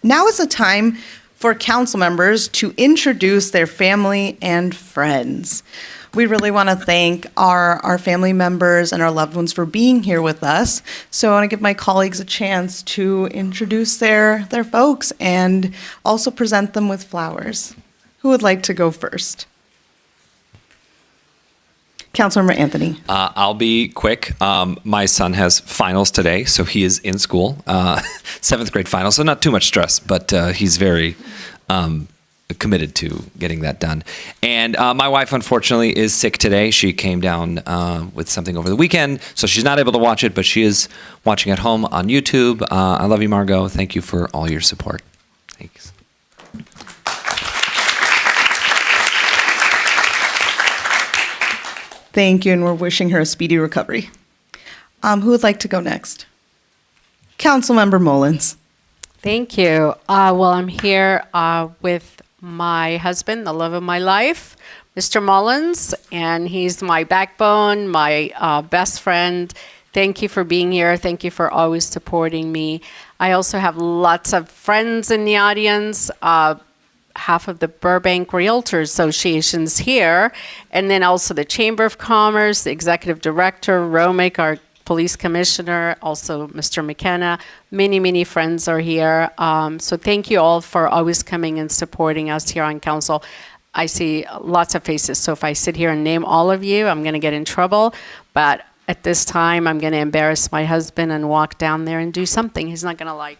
Now is the time for council members to introduce their family and friends. We really want to thank our family members and our loved ones for being here with us. So I want to give my colleagues a chance to introduce their folks and also present them with flowers. Who would like to go first? Councilmember Anthony. I'll be quick. My son has finals today, so he is in school, 7th grade finals, so not too much stress, but he's very committed to getting that done. And my wife, unfortunately, is sick today. She came down with something over the weekend, so she's not able to watch it, but she is watching at home on YouTube. I love you, Margot. Thank you for all your support. Thanks. Thank you, and we're wishing her a speedy recovery. Who would like to go next? Councilmember Mullins. Thank you. Well, I'm here with my husband, the love of my life, Mr. Mullins, and he's my backbone, my best friend. Thank you for being here. Thank you for always supporting me. I also have lots of friends in the audience. half of the Burbank Realtors Associations here, and then also the Chamber of Commerce, the Executive Director, Romick, our Police Commissioner, also Mr. McKenna. Many, many friends are here. So thank you all for always coming and supporting us here on council. I see lots of faces, so if I sit here and name all of you, I'm going to get in trouble. But at this time, I'm going to embarrass my husband and walk down there and do something he's not going to like.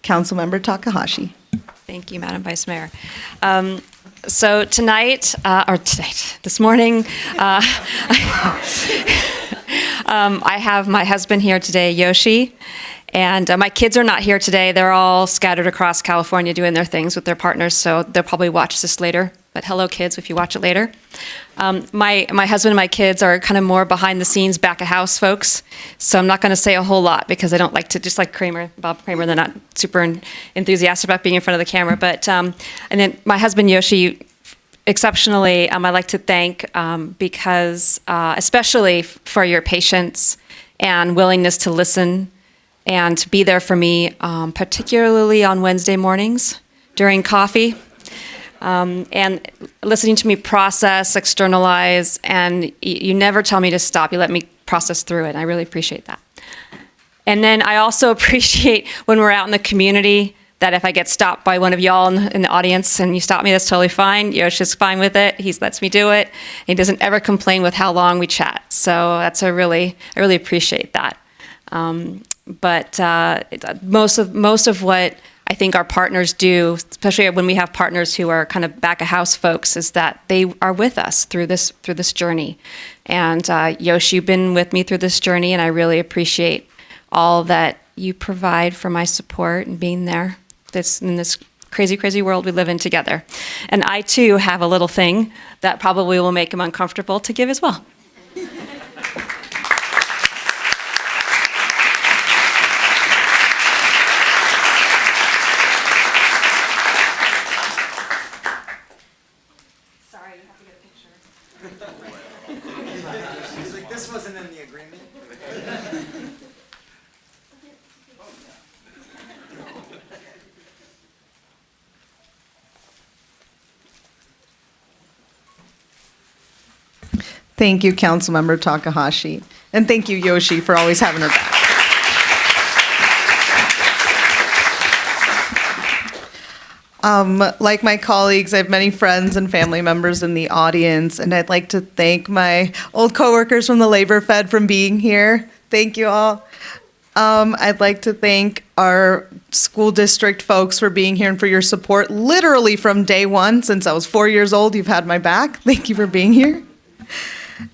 Councilmember Takahashi. Thank you, Madam Vice Mayor. So this morning, I have my husband here today, Yoshi, and my kids are not here today. They're all scattered across California doing their things with their partners, so they'll probably watch this later. But hello, kids, if you watch it later. My husband and my kids are kind of more behind the scenes, back of house folks. So I'm not going to say a whole lot because I don't like to, just like Bob Kramer, they're not super enthusiastic about being in front of the camera. But, and then my husband, Yoshi, exceptionally, I'd like to thank because, especially for your patience and willingness to listen and to be there for me, particularly on Wednesday mornings during coffee. And listening to me process, externalize, and you never tell me to stop. You let me process through it, and I really appreciate that. And then I also appreciate when we're out in the community that if I get stopped by one of y'all in the audience and you stop me, that's totally fine. Yoshi's fine with it. He lets me do it. He doesn't ever complain with how long we chat. So I really appreciate that. But most of what I think our partners do, especially when we have partners who are kind of back of house folks, is that they are with us through this journey. And Yoshi, you've been with me through this journey, and I really appreciate all that you provide for my support and being there in this crazy, crazy world we live in together. And I too have a little thing that probably will make him uncomfortable to give as well. He's like, this wasn't in the agreement. Thank you, Councilmember Takahashi. And thank you, Yoshi, for always having her back. Like my colleagues, I have many friends and family members in the audience, and I'd like to thank my old coworkers from the Labor Fed for being here. Thank you all. I'd like to thank our school district folks for being here and for your support literally from day one. Since I was 4 years old, you've had my back. Thank you for being here.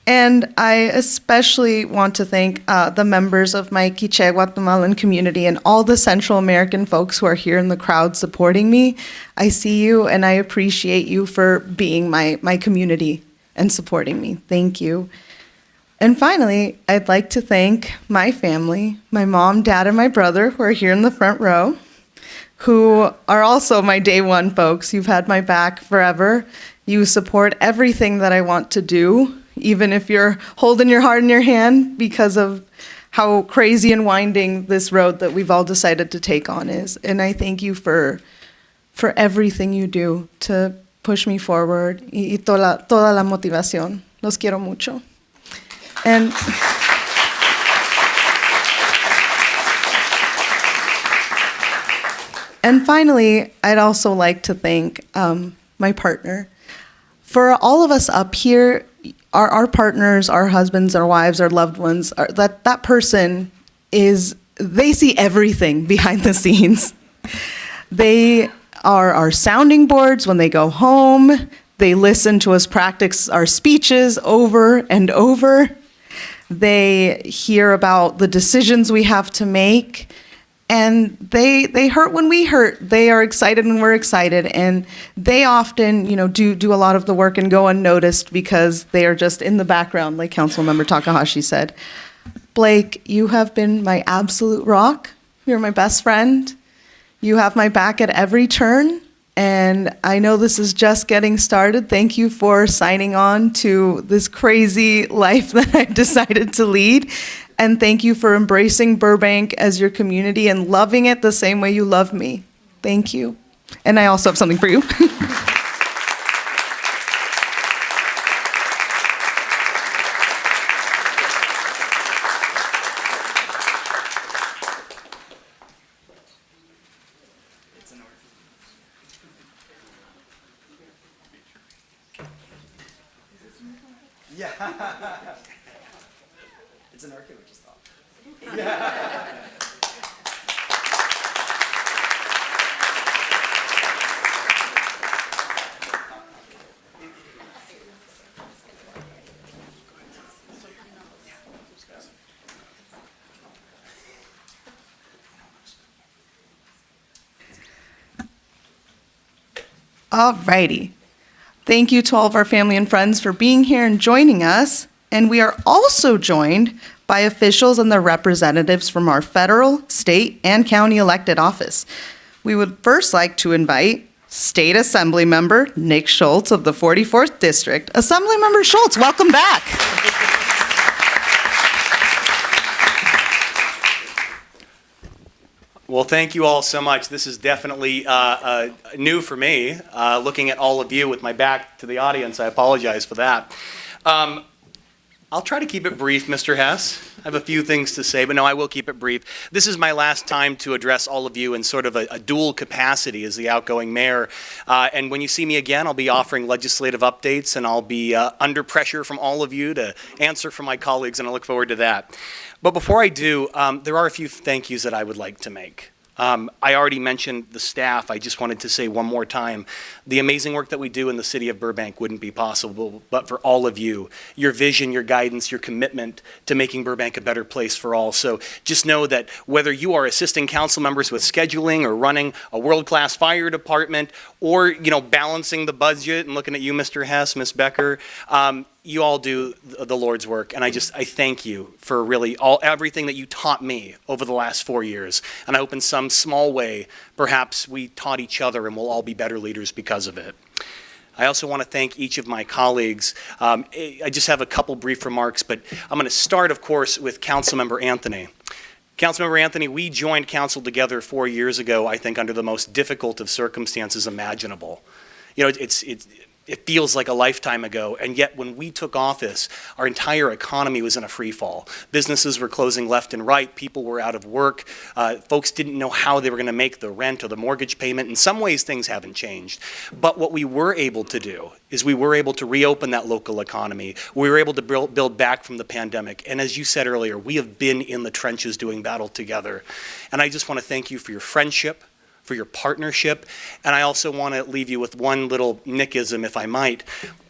And I especially want to thank the members of my Quiché Guatemalan community and all the Central American folks who are here in the crowd supporting me. I see you and I appreciate you for being my community and supporting me. Thank you. And finally, I'd like to thank my family, my mom, dad, and my brother who are here in the front row, who are also my day one folks. You've had my back forever. You support everything that I want to do, even if you're holding your heart in your hand because of how crazy and winding this road that we've all decided to take on is. And I thank you for everything you do to push me forward. Y toda la motivación. Los quiero mucho. And finally, I'd also like to thank my partner. For all of us up here, our partners, our husbands, our wives, our loved ones, that person they see everything behind the scenes. They are our sounding boards when they go home. They listen to us practice our speeches over and over. They hear about the decisions we have to make. And they hurt when we hurt. They are excited when we're excited. And they often, do a lot of the work and go unnoticed because they are just in the background, like Councilmember Takahashi said. Blake, you have been my absolute rock. You're my best friend. You have my back at every turn. And I know this is just getting started. Thank you for signing on to this crazy life that I've decided to lead. And thank you for embracing Burbank as your community and loving it the same way you love me. Thank you. And I also have something for you. It's an archaeologist thought. All righty. Thank you to all of our family and friends for being here and joining us. And we are also joined by officials and their representatives from our federal, state, and county elected office. We would first like to invite State Assembly Member Nick Schultz of the 44th District. Assemblymember Schultz, welcome back. Well, thank you all so much. This is definitely new for me, looking at all of you with my back to the audience. I apologize for that. I'll try to keep it brief, Mr. Hess. I have a few things to say, but no, I will keep it brief. This is my last time to address all of you in sort of a dual capacity as the outgoing mayor. And when you see me again, I'll be offering legislative updates, and I'll be under pressure from all of you to answer from my colleagues, and I look forward to that. But before I do, there are a few thank yous that I would like to make. I already mentioned the staff. I just wanted to say one more time, the amazing work that we do in the city of Burbank wouldn't be possible but for all of you, your vision, your guidance, your commitment to making Burbank a better place for all. So just know that whether you are assisting council members with scheduling or running a world-class fire department or, balancing the budget and looking at you, Mr. Hess, Ms. Becker, you all do the Lord's work, and I thank you for really everything that you taught me over the last 4 years. And I hope in some small way, perhaps we taught each other and we'll all be better leaders because of it. I also want to thank each of my colleagues. I just have a couple brief remarks, but I'm going to start, of course, with Councilmember Anthony. Councilmember Anthony, we joined council together 4 years ago, I think, under the most difficult of circumstances imaginable. It feels like a lifetime ago, and yet when we took office, our entire economy was in a free fall. Businesses were closing left and right, people were out of work, folks didn't know how they were going to make the rent or the mortgage payment. In some ways, things haven't changed. But what we were able to do is we were able to reopen that local economy. We were able to build back from the pandemic. And as you said earlier, we have been in the trenches doing battle together. And I just want to thank you for your friendship, for your partnership, and I also want to leave you with one little Nickism, if I might.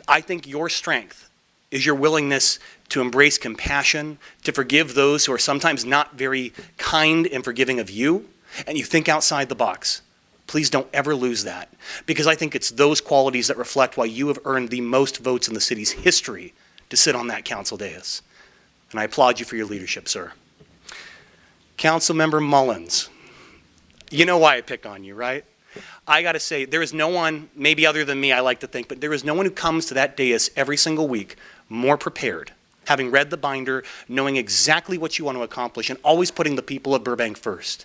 I think your strength is your willingness to embrace compassion, to forgive those who are sometimes not very kind and forgiving of you, and you think outside the box. Please don't ever lose that, because I think it's those qualities that reflect why you have earned the most votes in the city's history to sit on that council dais. And I applaud you for your leadership, sir. Councilmember Mullins. You know why I pick on you, right? I got to say, there is no one, maybe other than me, I like to think, but there is no one who comes to that dais every single week more prepared, having read the binder, knowing exactly what you want to accomplish, and always putting the people of Burbank first.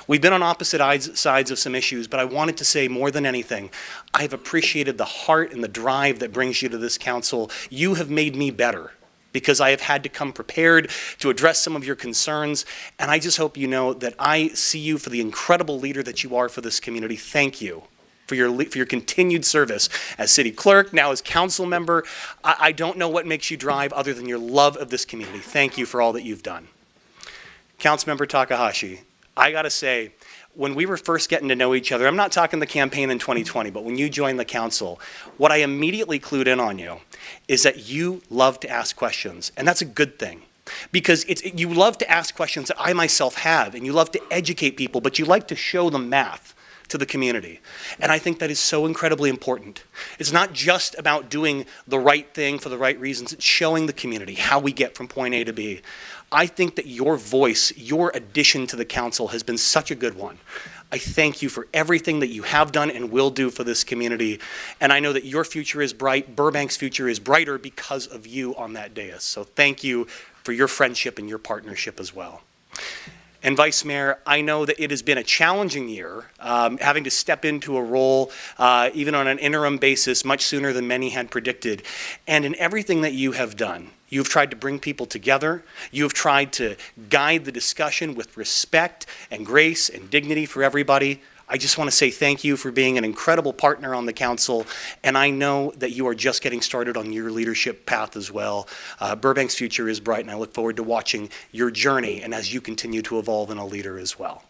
We've been on opposite sides of some issues, but I wanted to say more than anything, I've appreciated the heart and the drive that brings you to this council. You have made me better, because I have had to come prepared to address some of your concerns. And I just hope you know that I see you for the incredible leader that you are for this community. Thank you for your continued service as city clerk, now as council member. I don't know what makes you drive other than your love of this community. Thank you for all that you've done. Councilmember Takahashi, I gotta say, when we were first getting to know each other, I'm not talking the campaign in 2020, but when you joined the council, what I immediately clued in on you is that you love to ask questions, and that's a good thing. because you love to ask questions that I myself have, and you love to educate people, but you like to show them math to the community. And I think that is so incredibly important. It's not just about doing the right thing for the right reasons, it's showing the community how we get from point A to B. I think that your voice, your addition to the council has been such a good one. I thank you for everything that you have done and will do for this community. And I know that your future is bright. Burbank's future is brighter because of you on that dais. So thank you for your friendship and your partnership as well. And Vice Mayor, I know that it has been a challenging year, having to step into a role, even on an interim basis, much sooner than many had predicted. And in everything that you have done, you've tried to bring people together. You've tried to guide the discussion with respect and grace and dignity for everybody. I just want to say thank you for being an incredible partner on the council, and I know that you are just getting started on your leadership path as well. Burbank's future is bright, and I look forward to watching your journey and as you continue to evolve in a leader as well.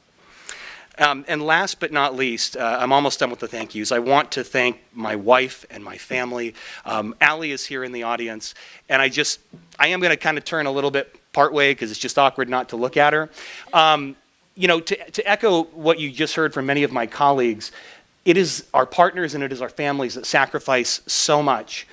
And last but not least, I'm almost done with the thank yous. I want to thank my wife and my family. Allie is here in the audience, and I am going to kind of turn a little bit part way because it's just awkward not to look at her. You know, to echo what you just heard from many of my colleagues, it is our partners and it is our families that sacrifice so much.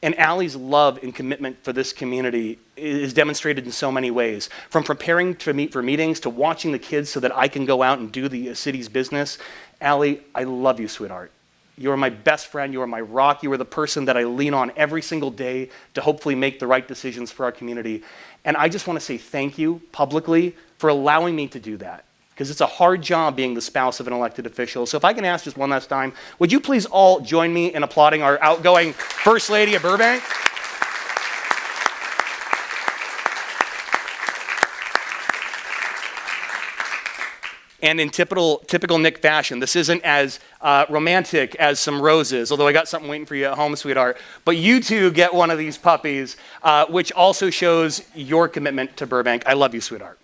And Allie's love and commitment for this community is demonstrated in so many ways. From preparing to meet for meetings to watching the kids so that I can go out and do the city's business. Allie, I love you, sweetheart. You are my best friend. You are my rock. You are the person that I lean on every single day to hopefully make the right decisions for our community. And I just want to say thank you publicly for allowing me to do that, because it's a hard job being the spouse of an elected official. So if I can ask just one last time, would you please all join me in applauding our outgoing First Lady of Burbank? And in typical Nick fashion, this isn't as romantic as some roses, although I got something waiting for you at home, sweetheart. But you two get one of these puppies, which also shows your commitment to Burbank. I love you, sweetheart.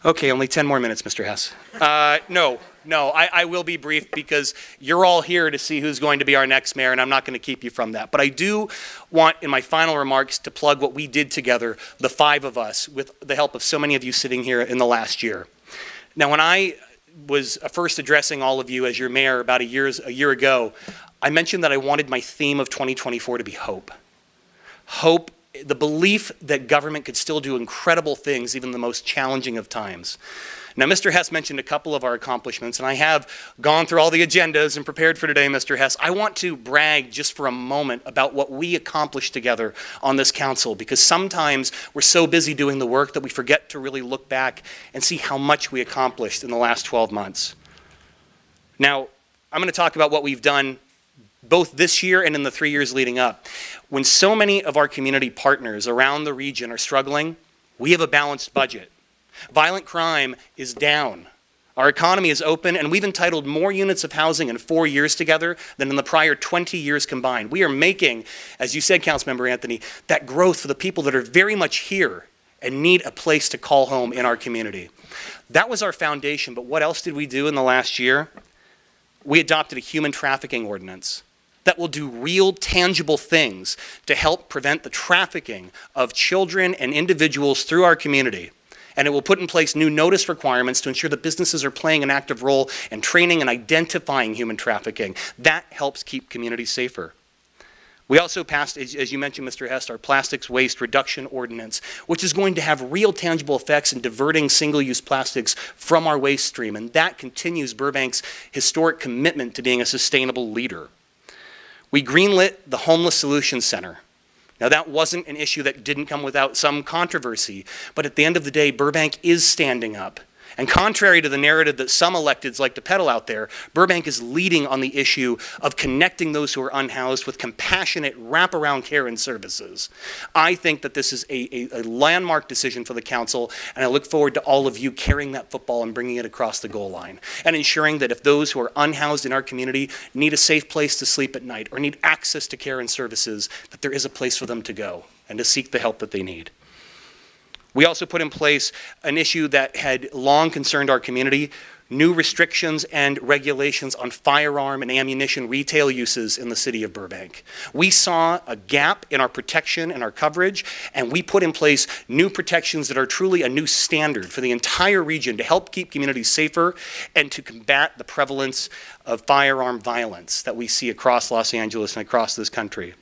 Okay, only 10 more minutes, Mr. Hess. No, I will be brief because you're all here to see who's going to be our next mayor, and I'm not going to keep you from that. But I do want, in my final remarks, to plug what we did together, the five of us, with the help of so many of you sitting here in the last year. Now, when I was first addressing all of you as your mayor about a year ago, I mentioned that I wanted my theme of 2024 to be hope. Hope, the belief that government could still do incredible things, even in the most challenging of times. Now, Mr. Hess mentioned a couple of our accomplishments, and I have gone through all the agendas and prepared for today, Mr. Hess. I want to brag just for a moment about what we accomplished together on this council, because sometimes we're so busy doing the work that we forget to really look back and see how much we accomplished in the last 12 months. Now, I'm going to talk about what we've done both this year and in the 3 years leading up. When so many of our community partners around the region are struggling, we have a balanced budget. Violent crime is down. Our economy is open, and we've entitled more units of housing in 4 years together than in the prior 20 years combined. We are making, as you said, Councilmember Anthony, that growth for the people that are very much here and need a place to call home in our community. That was our foundation, but what else did we do in the last year? We adopted a human trafficking ordinance that will do real, tangible things to help prevent the trafficking of children and individuals through our community. And it will put in place new notice requirements to ensure that businesses are playing an active role in training and identifying human trafficking. That helps keep communities safer. We also passed, as you mentioned, Mr. Hest, our plastics waste reduction ordinance, which is going to have real tangible effects in diverting single-use plastics from our waste stream. And that continues Burbank's historic commitment to being a sustainable leader. We greenlit the Homeless Solutions Center. Now, that wasn't an issue that didn't come without some controversy, but at the end of the day, Burbank is standing up. And contrary to the narrative that some electeds like to peddle out there, Burbank is leading on the issue of connecting those who are unhoused with compassionate wraparound care and services. I think that this is a landmark decision for the council, and I look forward to all of you carrying that football and bringing it across the goal line, and ensuring that if those who are unhoused in our community need a safe place to sleep at night or need access to care and services, that there is a place for them to go and to seek the help that they need. We also put in place an issue that had long concerned our community, new restrictions and regulations on firearm and ammunition retail uses in the city of Burbank. We saw a gap in our protection and our coverage, and we put in place new protections that are truly a new standard for the entire region to help keep communities safer and to combat the prevalence of firearm violence that we see across Los Angeles and across this country.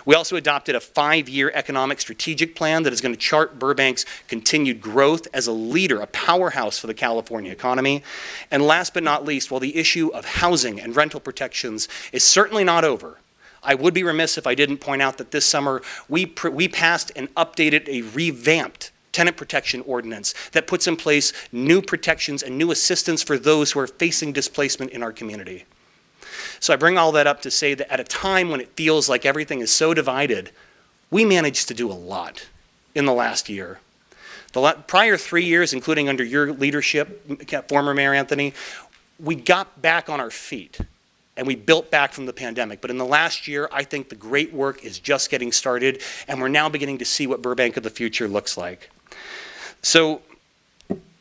We also adopted a 5-year economic strategic plan that is going to chart Burbank's continued growth as a leader, a powerhouse for the California economy. And last but not least, while the issue of housing and rental protections is certainly not over, I would be remiss if I didn't point out that this summer we passed and updated a revamped tenant protection ordinance that puts in place new protections and new assistance for those who are facing displacement in our community. So I bring all that up to say that at a time when it feels like everything is so divided, we managed to do a lot in the last year. The prior 3 years, including under your leadership, former Mayor Anthony, we got back on our feet and we built back from the pandemic. But in the last year, I think the great work is just getting started, and we're now beginning to see what Burbank of the future looks like. So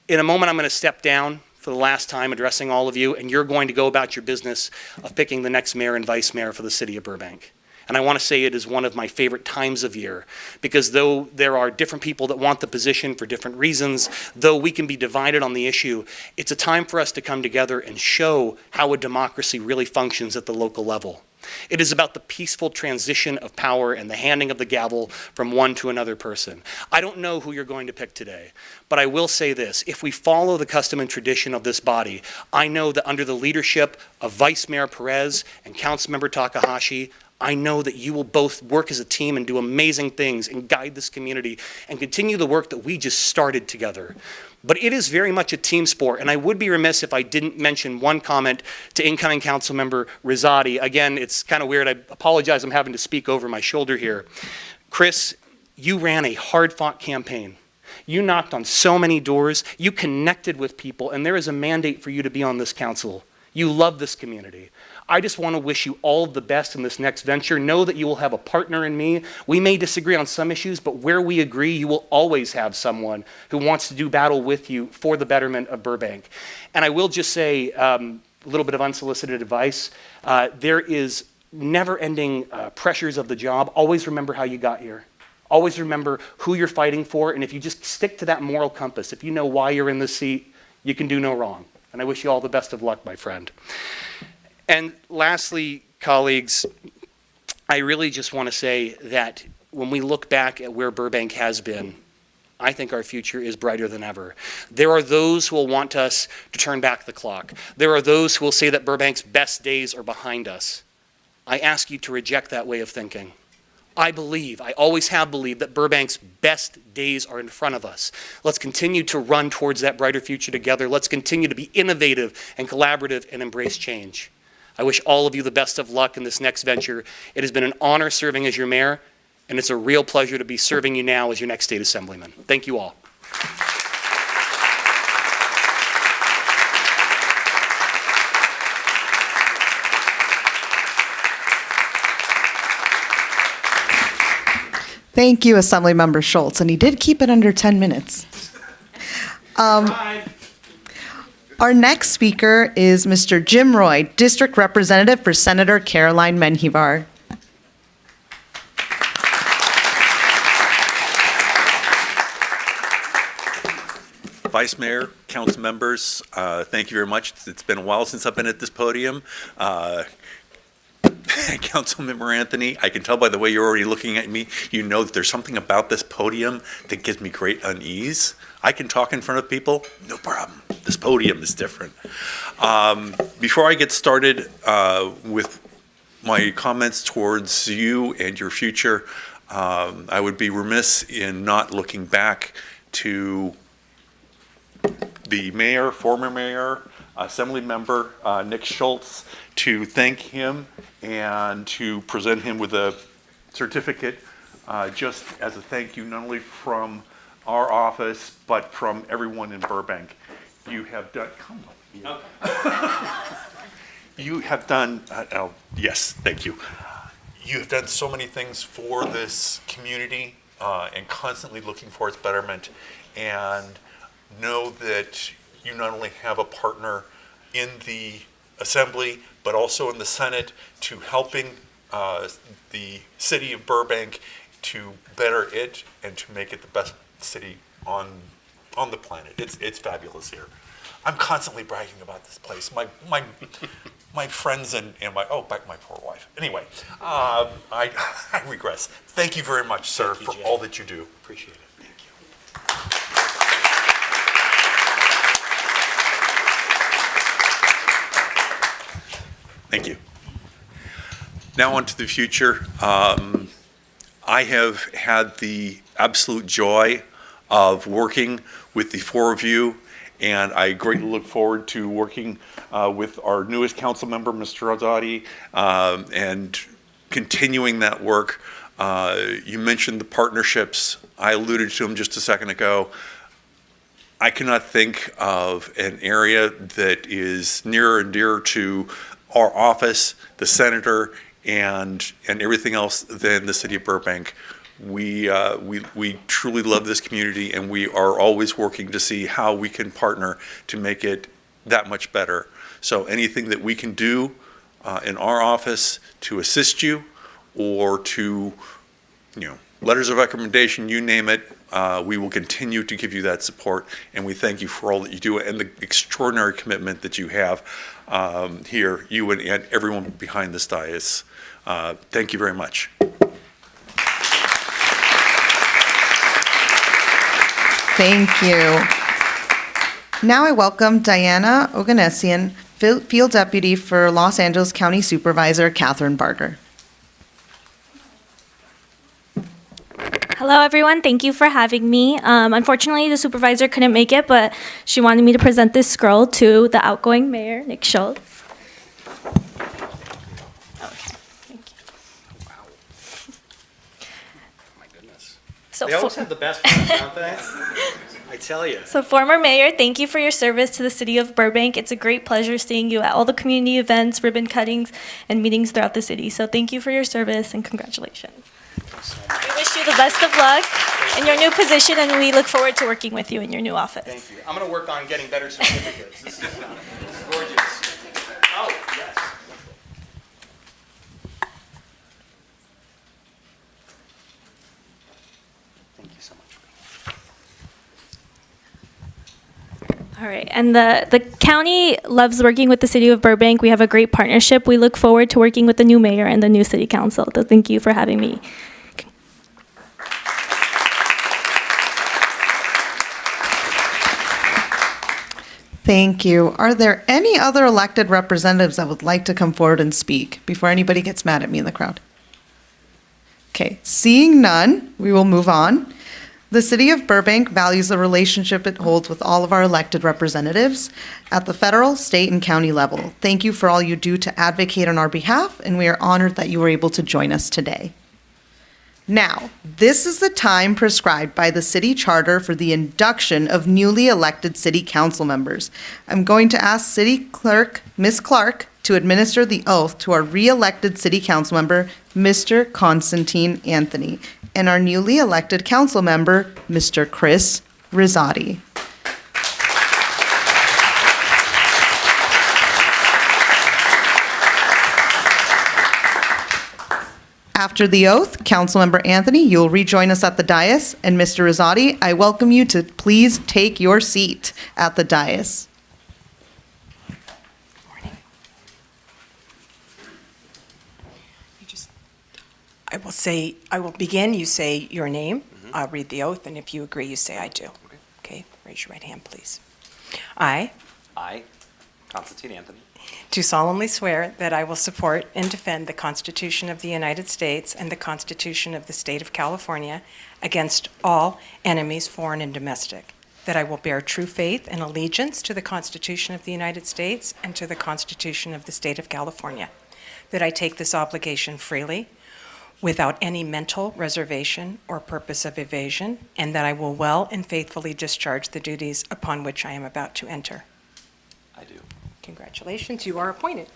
in a moment, I'm going to step down for the last time addressing all of you, and you're going to go about your business of picking the next mayor and vice mayor for the city of Burbank. And I want to say it is one of my favorite times of year, because though there are different people that want the position for different reasons, though we can be divided on the issue, it's a time for us to come together and show how a democracy really functions at the local level. It is about the peaceful transition of power and the handing of the gavel from one to another person. I don't know who you're going to pick today, but I will say this. If we follow the custom and tradition of this body, I know that under the leadership of Vice Mayor Perez and Councilmember Takahashi, I know that you will both work as a team and do amazing things and guide this community and continue the work that we just started together. But it is very much a team sport, and I would be remiss if I didn't mention one comment to incoming Councilmember Rizzotti. Again, it's kind of weird. I apologize, I'm having to speak over my shoulder here. Chris, you ran a hard-fought campaign. You knocked on so many doors. You connected with people, and there is a mandate for you to be on this council. You love this community. I just want to wish you all the best in this next venture. Know that you will have a partner in me. We may disagree on some issues, but where we agree, you will always have someone who wants to do battle with you for the betterment of Burbank. And I will just say a little bit of unsolicited advice. There is never-ending pressures of the job. Always remember how you got here. Always remember who you're fighting for. And if you just stick to that moral compass, if you know why you're in this seat, you can do no wrong. And I wish you all the best of luck, my friend. And lastly, colleagues, I really just want to say that when we look back at where Burbank has been, I think our future is brighter than ever. There are those who will want us to turn back the clock. There are those who will say that Burbank's best days are behind us. I ask you to reject that way of thinking. I always have believed that Burbank's best days are in front of us. Let's continue to run towards that brighter future together. Let's continue to be innovative and collaborative and embrace change. I wish all of you the best of luck in this next venture. It has been an honor serving as your mayor, and it's a real pleasure to be serving you now as your next state assemblyman. Thank you all. Thank you, Assemblymember Schultz, and he did keep it under 10 minutes. Our next speaker is Mr. Jim Roy, District Representative for Senator Caroline Menjivar. Vice Mayor, council members, thank you very much. It's been a while since I've been at this podium. Councilmember Anthony, I can tell by the way you're already looking at me, you know that there's something about this podium that gives me great unease. I can talk in front of people, no problem. This podium is different. Before I get started with my comments towards you and your future, I would be remiss in not looking back to the mayor, former mayor, assembly member, Nick Schultz, to thank him and to present him with a certificate just as a thank you, not only from our office, but from everyone in Burbank. You have done, come on. You have done, yes, thank you. You have done so many things for this community and constantly looking for its betterment, and know that you not only have a partner in the Assembly, but also in the Senate, to helping the city of Burbank to better it and to make it the best city on the planet. It's fabulous here. I'm constantly bragging about this place. My friends and my poor wife. Anyway, I regress. Thank you very much, sir, for all that you do. Appreciate it. Thank you. Now on to the future. I have had the absolute joy of working with the four of you, and I greatly look forward to working with our newest council member, Mr. Azadi, and continuing that work. You mentioned the partnerships. I alluded to them just a second ago. I cannot think of an area that is nearer and dearer to our office, the senator, and everything else than the city of Burbank. We truly love this community, and we are always working to see how we can partner to make it that much better. So anything that we can do in our office to assist you, or to, letters of recommendation, you name it, we will continue to give you that support, and we thank you for all that you do and the extraordinary commitment that you have here, you and everyone behind this dais. Thank you very much. Thank you. Now I welcome Diana Oganessian, Field Deputy for Los Angeles County Supervisor Catherine Barger. Hello, everyone. Thank you for having me. Unfortunately, the supervisor couldn't make it, but she wanted me to present this scroll to the outgoing mayor, Nick Schultz. So they always have the best ones, don't they? I tell you. So former mayor, thank you for your service to the city of Burbank. It's a great pleasure seeing you at all the community events, ribbon cuttings, and meetings throughout the city. So thank you for your service and congratulations. We wish you the best of luck in your new position, and we look forward to working with you in your new office. Thank you. I'm going to work on getting better certificates. This is gorgeous. Oh, yes. Thank you so much. All right, and the county loves working with the city of Burbank. We have a great partnership. We look forward to working with the new mayor and the new city council. So thank you for having me. Thank you. Are there any other elected representatives that would like to come forward and speak before anybody gets mad at me in the crowd? Okay, seeing none, we will move on. The City of Burbank values the relationship it holds with all of our elected representatives at the federal, state, and county level. Thank you for all you do to advocate on our behalf, and we are honored that you were able to join us today. Now, this is the time prescribed by the city charter for the induction of newly elected city council members. I'm going to ask City Clerk, Ms. Clark, to administer the oath to our re-elected city council member, Mr. Constantine Anthony, and our newly elected council member, Mr. Chris Rizzotti. After the oath, Councilmember Anthony, you'll rejoin us at the dais, and Mr. Rizzotti, I welcome you to please take your seat at the dais. I will begin, you say your name, I'll read the oath, and if you agree, you say I do. Okay, raise your right hand, please. I Constantine Anthony, do solemnly swear that I will support and defend the Constitution of the United States and the Constitution of the State of California against all enemies, foreign and domestic, that I will bear true faith and allegiance to the Constitution of the United States and to the Constitution of the State of California, that I take this obligation freely, without any mental reservation or purpose of evasion, and that I will well and faithfully discharge the duties upon which I am about to enter. I do. Congratulations, you are appointed.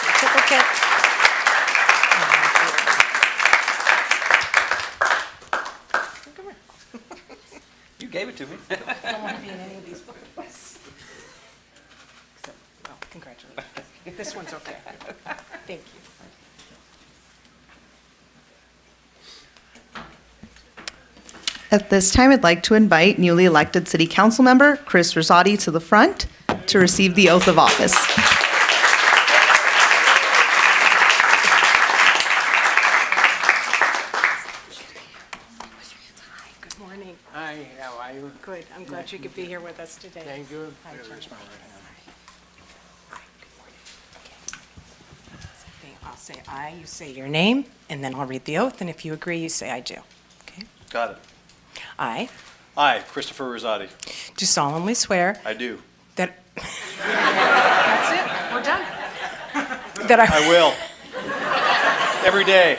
Certificate. You gave it to me. I don't want to be in any of these photos. Well, congratulations. This one's okay. Thank you. At this time, I'd like to invite newly elected City Council member Chris Rosati to the front to receive the oath of office. Good morning. Hi, how are you? Good. I'm glad you could be here with us today. Thank you. Hi, John. Raise my right hand. I'll say I, you say your name, and then I'll read the oath, and if you agree, you say I do. Got it. I I, Christopher Rosati. do solemnly swear I do. that. That's it. We're done. That I will. Every day.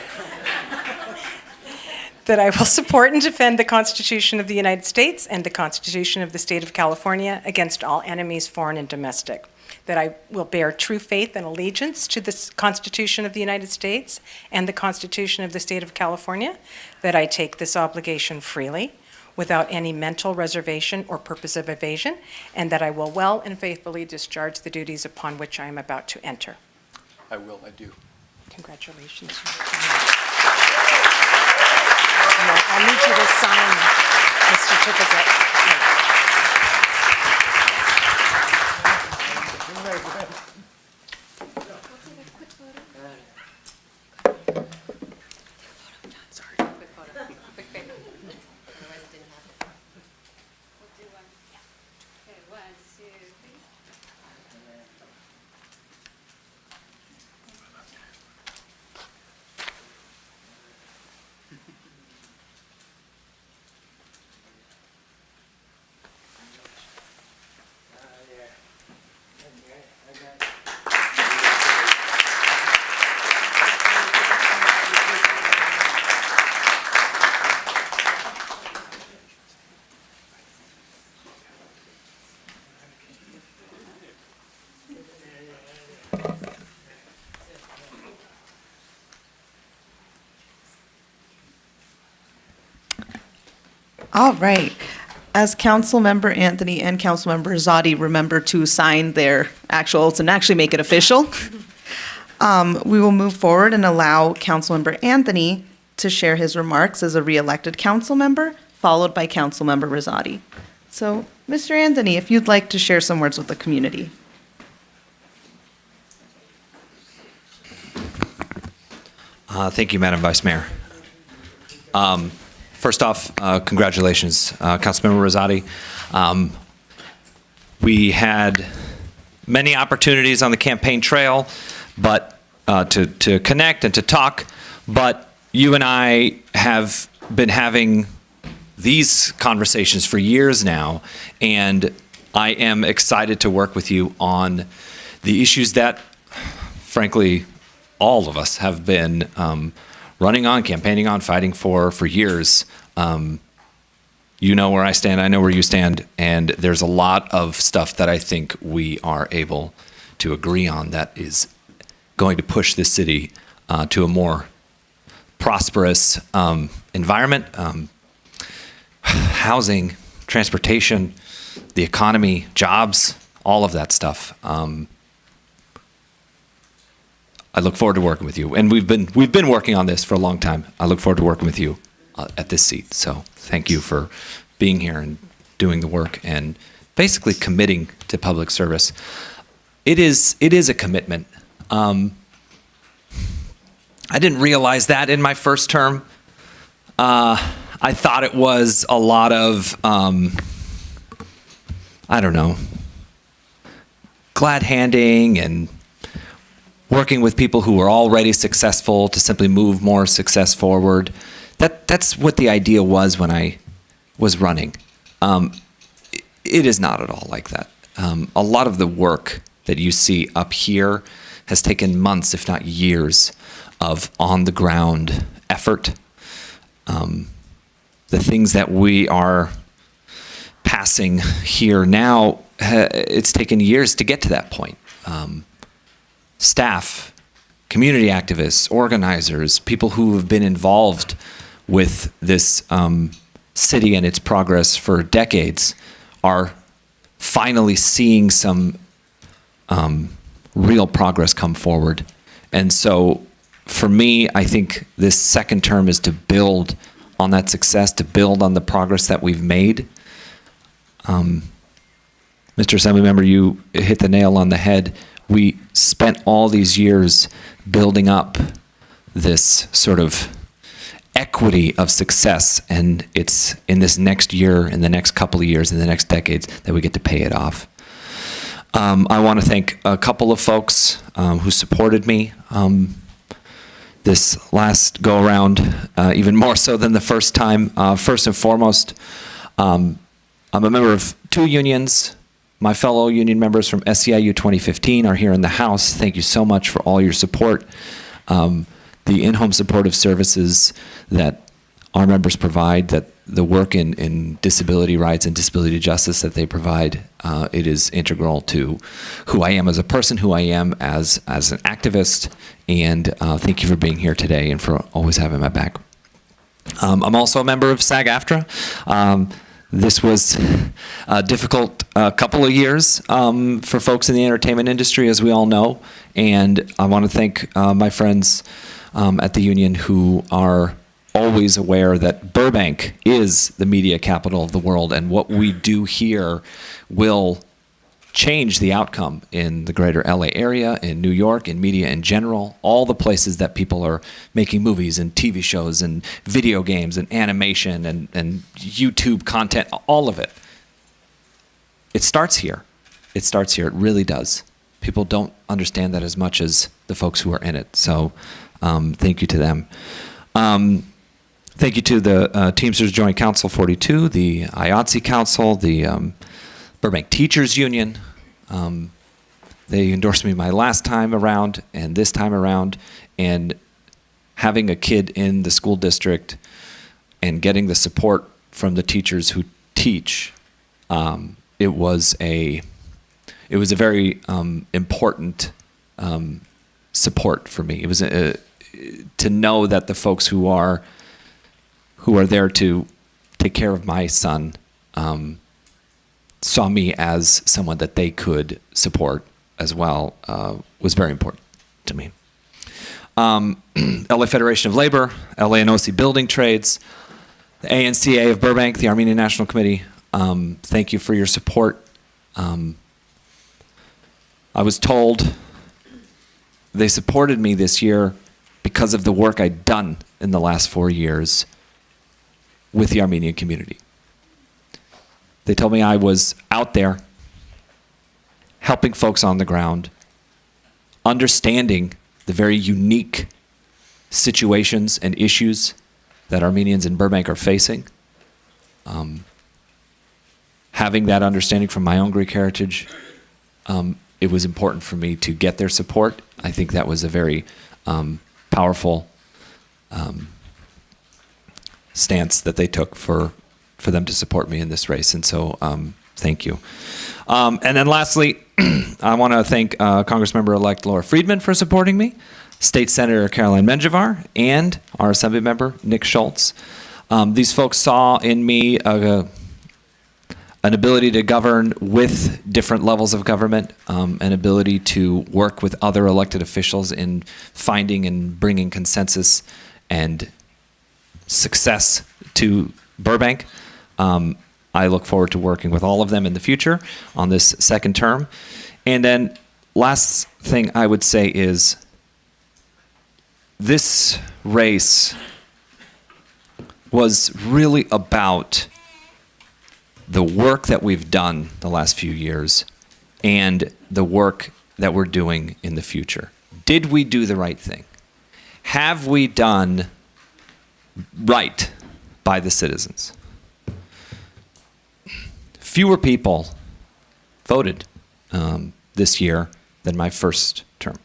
That I will support and defend the Constitution of the United States and the Constitution of the State of California against all enemies, foreign and domestic. That I will bear true faith and allegiance to the Constitution of the United States and the Constitution of the State of California. That I take this obligation freely, without any mental reservation or purpose of evasion, and that I will well and faithfully discharge the duties upon which I am about to enter. I will, I do. Congratulations. I'll need you to sign the certificate. All right. As Councilmember Anthony and Councilmember Zadi remember to sign their actual oaths and actually make it official, we will move forward and allow Councilmember Anthony to share his remarks as a re-elected council member, followed by Councilmember Rosati. So, Mr. Anthony, if you'd like to share some words with the community. Thank you, Madam Vice Mayor. First off, congratulations, Councilmember Rosati. We had many opportunities on the campaign trail, but to connect and to talk. But you and I have been having these conversations for years now, and I am excited to work with you on the issues that, frankly, all of us have been running on, campaigning on, fighting for years. You know where I stand, I know where you stand, and there's a lot of stuff that I think we are able to agree on that is going to push this city to a more prosperous environment, housing, transportation, the economy, jobs, all of that stuff. I look forward to working with you, and we've been working on this for a long time. I look forward to working with you at this seat. So thank you for being here and doing the work and basically committing to public service. It is a commitment. I didn't realize that in my first term. I thought it was a lot of I don't know, glad handing and working with people who were already successful to simply move more success forward. That's what the idea was when I was running. It is not at all like that. A lot of the work that you see up here has taken months, if not years, of on-the-ground effort. The things that we are passing here now, it's taken years to get to that point. Staff, community activists, organizers, people who have been involved with this city and its progress for decades are finally seeing some real progress come forward. And so for me, I think this second term is to build on that success, to build on the progress that we've made. Mr. Assemblymember, you hit the nail on the head. We spent all these years building up this sort of equity of success, and it's in this next year, in the next couple of years, in the next decades that we get to pay it off. I want to thank a couple of folks who supported me this last go-around, even more so than the first time. First and foremost, I'm a member of 2 unions. My fellow union members from SEIU 2015 are here in the House. Thank you so much for all your support. The in-home supportive services that our members provide, that the work in disability rights and disability justice that they provide, it is integral to who I am as a person, who I am as an activist, and thank you for being here today and for always having my back. I'm also a member of SAG-AFTRA. This was a difficult couple of years for folks in the entertainment industry, as we all know, and I want to thank my friends at the union who are always aware that Burbank is the media capital of the world, and what we do here will change the outcome in the greater LA area, in New York, in media in general, all the places that people are making movies and TV shows and video games and animation and YouTube content, all of it. It starts here. It starts here. It really does. People don't understand that as much as the folks who are in it. So thank you to them. Thank you to the Teamsters Joint Council 42, the IATSE Council, the Burbank Teachers Union. They endorsed me my last time around and this time around, and having a kid in the school district and getting the support from the teachers who teach, it was a very important support for me. It was to know that the folks who are there to take care of my son saw me as someone that they could support as well, was very important to me. LA Federation of Labor, LA and OC Building Trades, the ANCA of Burbank, the Armenian National Committee, thank you for your support. I was told they supported me this year because of the work I'd done in the last 4 years with the Armenian community. They told me I was out there helping folks on the ground, understanding the very unique situations and issues that Armenians in Burbank are facing. Having that understanding from my own Greek heritage, it was important for me to get their support. I think that was a very powerful stance that they took for them to support me in this race, and so thank you. And then lastly, I want to thank Congressmember-elect Laura Friedman for supporting me, State Senator Caroline Menjivar, and our Assembly Member Nick Schultz. These folks saw in me an ability to govern with different levels of government, an ability to work with other elected officials in finding and bringing consensus and success to Burbank. I look forward to working with all of them in the future on this second term. And then last thing I would say is this race was really about the work that we've done the last few years and the work that we're doing in the future. Did we do the right thing? Have we done right by the citizens? Fewer people voted this year than my first term.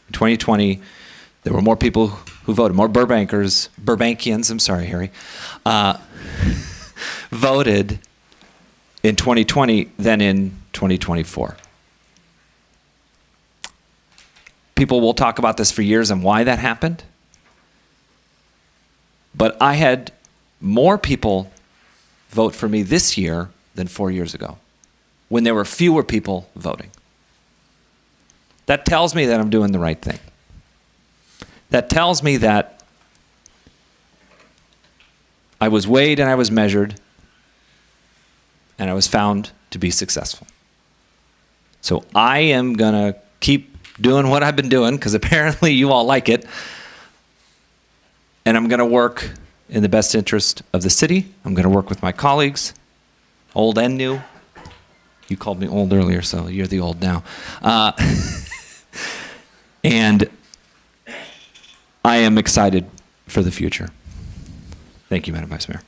In 2020, there were more people who voted, more Burbankians, I'm sorry, Harry, voted in 2020 than in 2024. People will talk about this for years and why that happened. But I had more people vote for me this year than 4 years ago, when there were fewer people voting. That tells me that I'm doing the right thing. That tells me that I was weighed and I was measured, and I was found to be successful. So I am going to keep doing what I've been doing, because apparently you all like it. And I'm going to work in the best interest of the city. I'm going to work with my colleagues, old and new. You called me old earlier, so you're the old now. And I am excited for the future. Thank you, Madam Vice Mayor.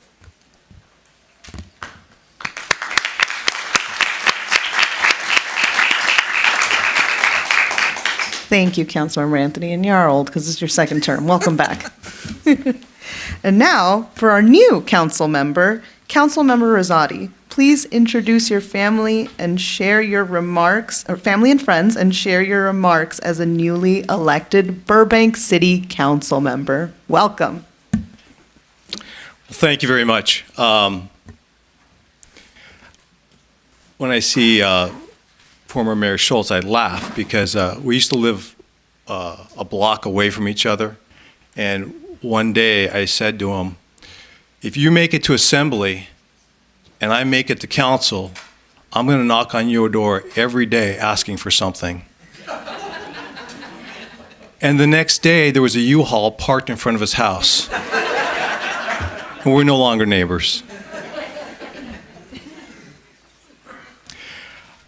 Thank you, Councilmember Anthony, and you're old because it's your second term. Welcome back. And now, for our new council member, Councilmember Rosati. Please introduce your family and share your remarks, or family and friends, and share your remarks as a newly elected Burbank City Council member. Welcome. Thank you very much. When I see former Mayor Schultz, I laugh because we used to live a block away from each other. And one day I said to him, if you make it to Assembly and I make it to Council, I'm going to knock on your door every day asking for something. And the next day there was a U-Haul parked in front of his house. And we're no longer neighbors.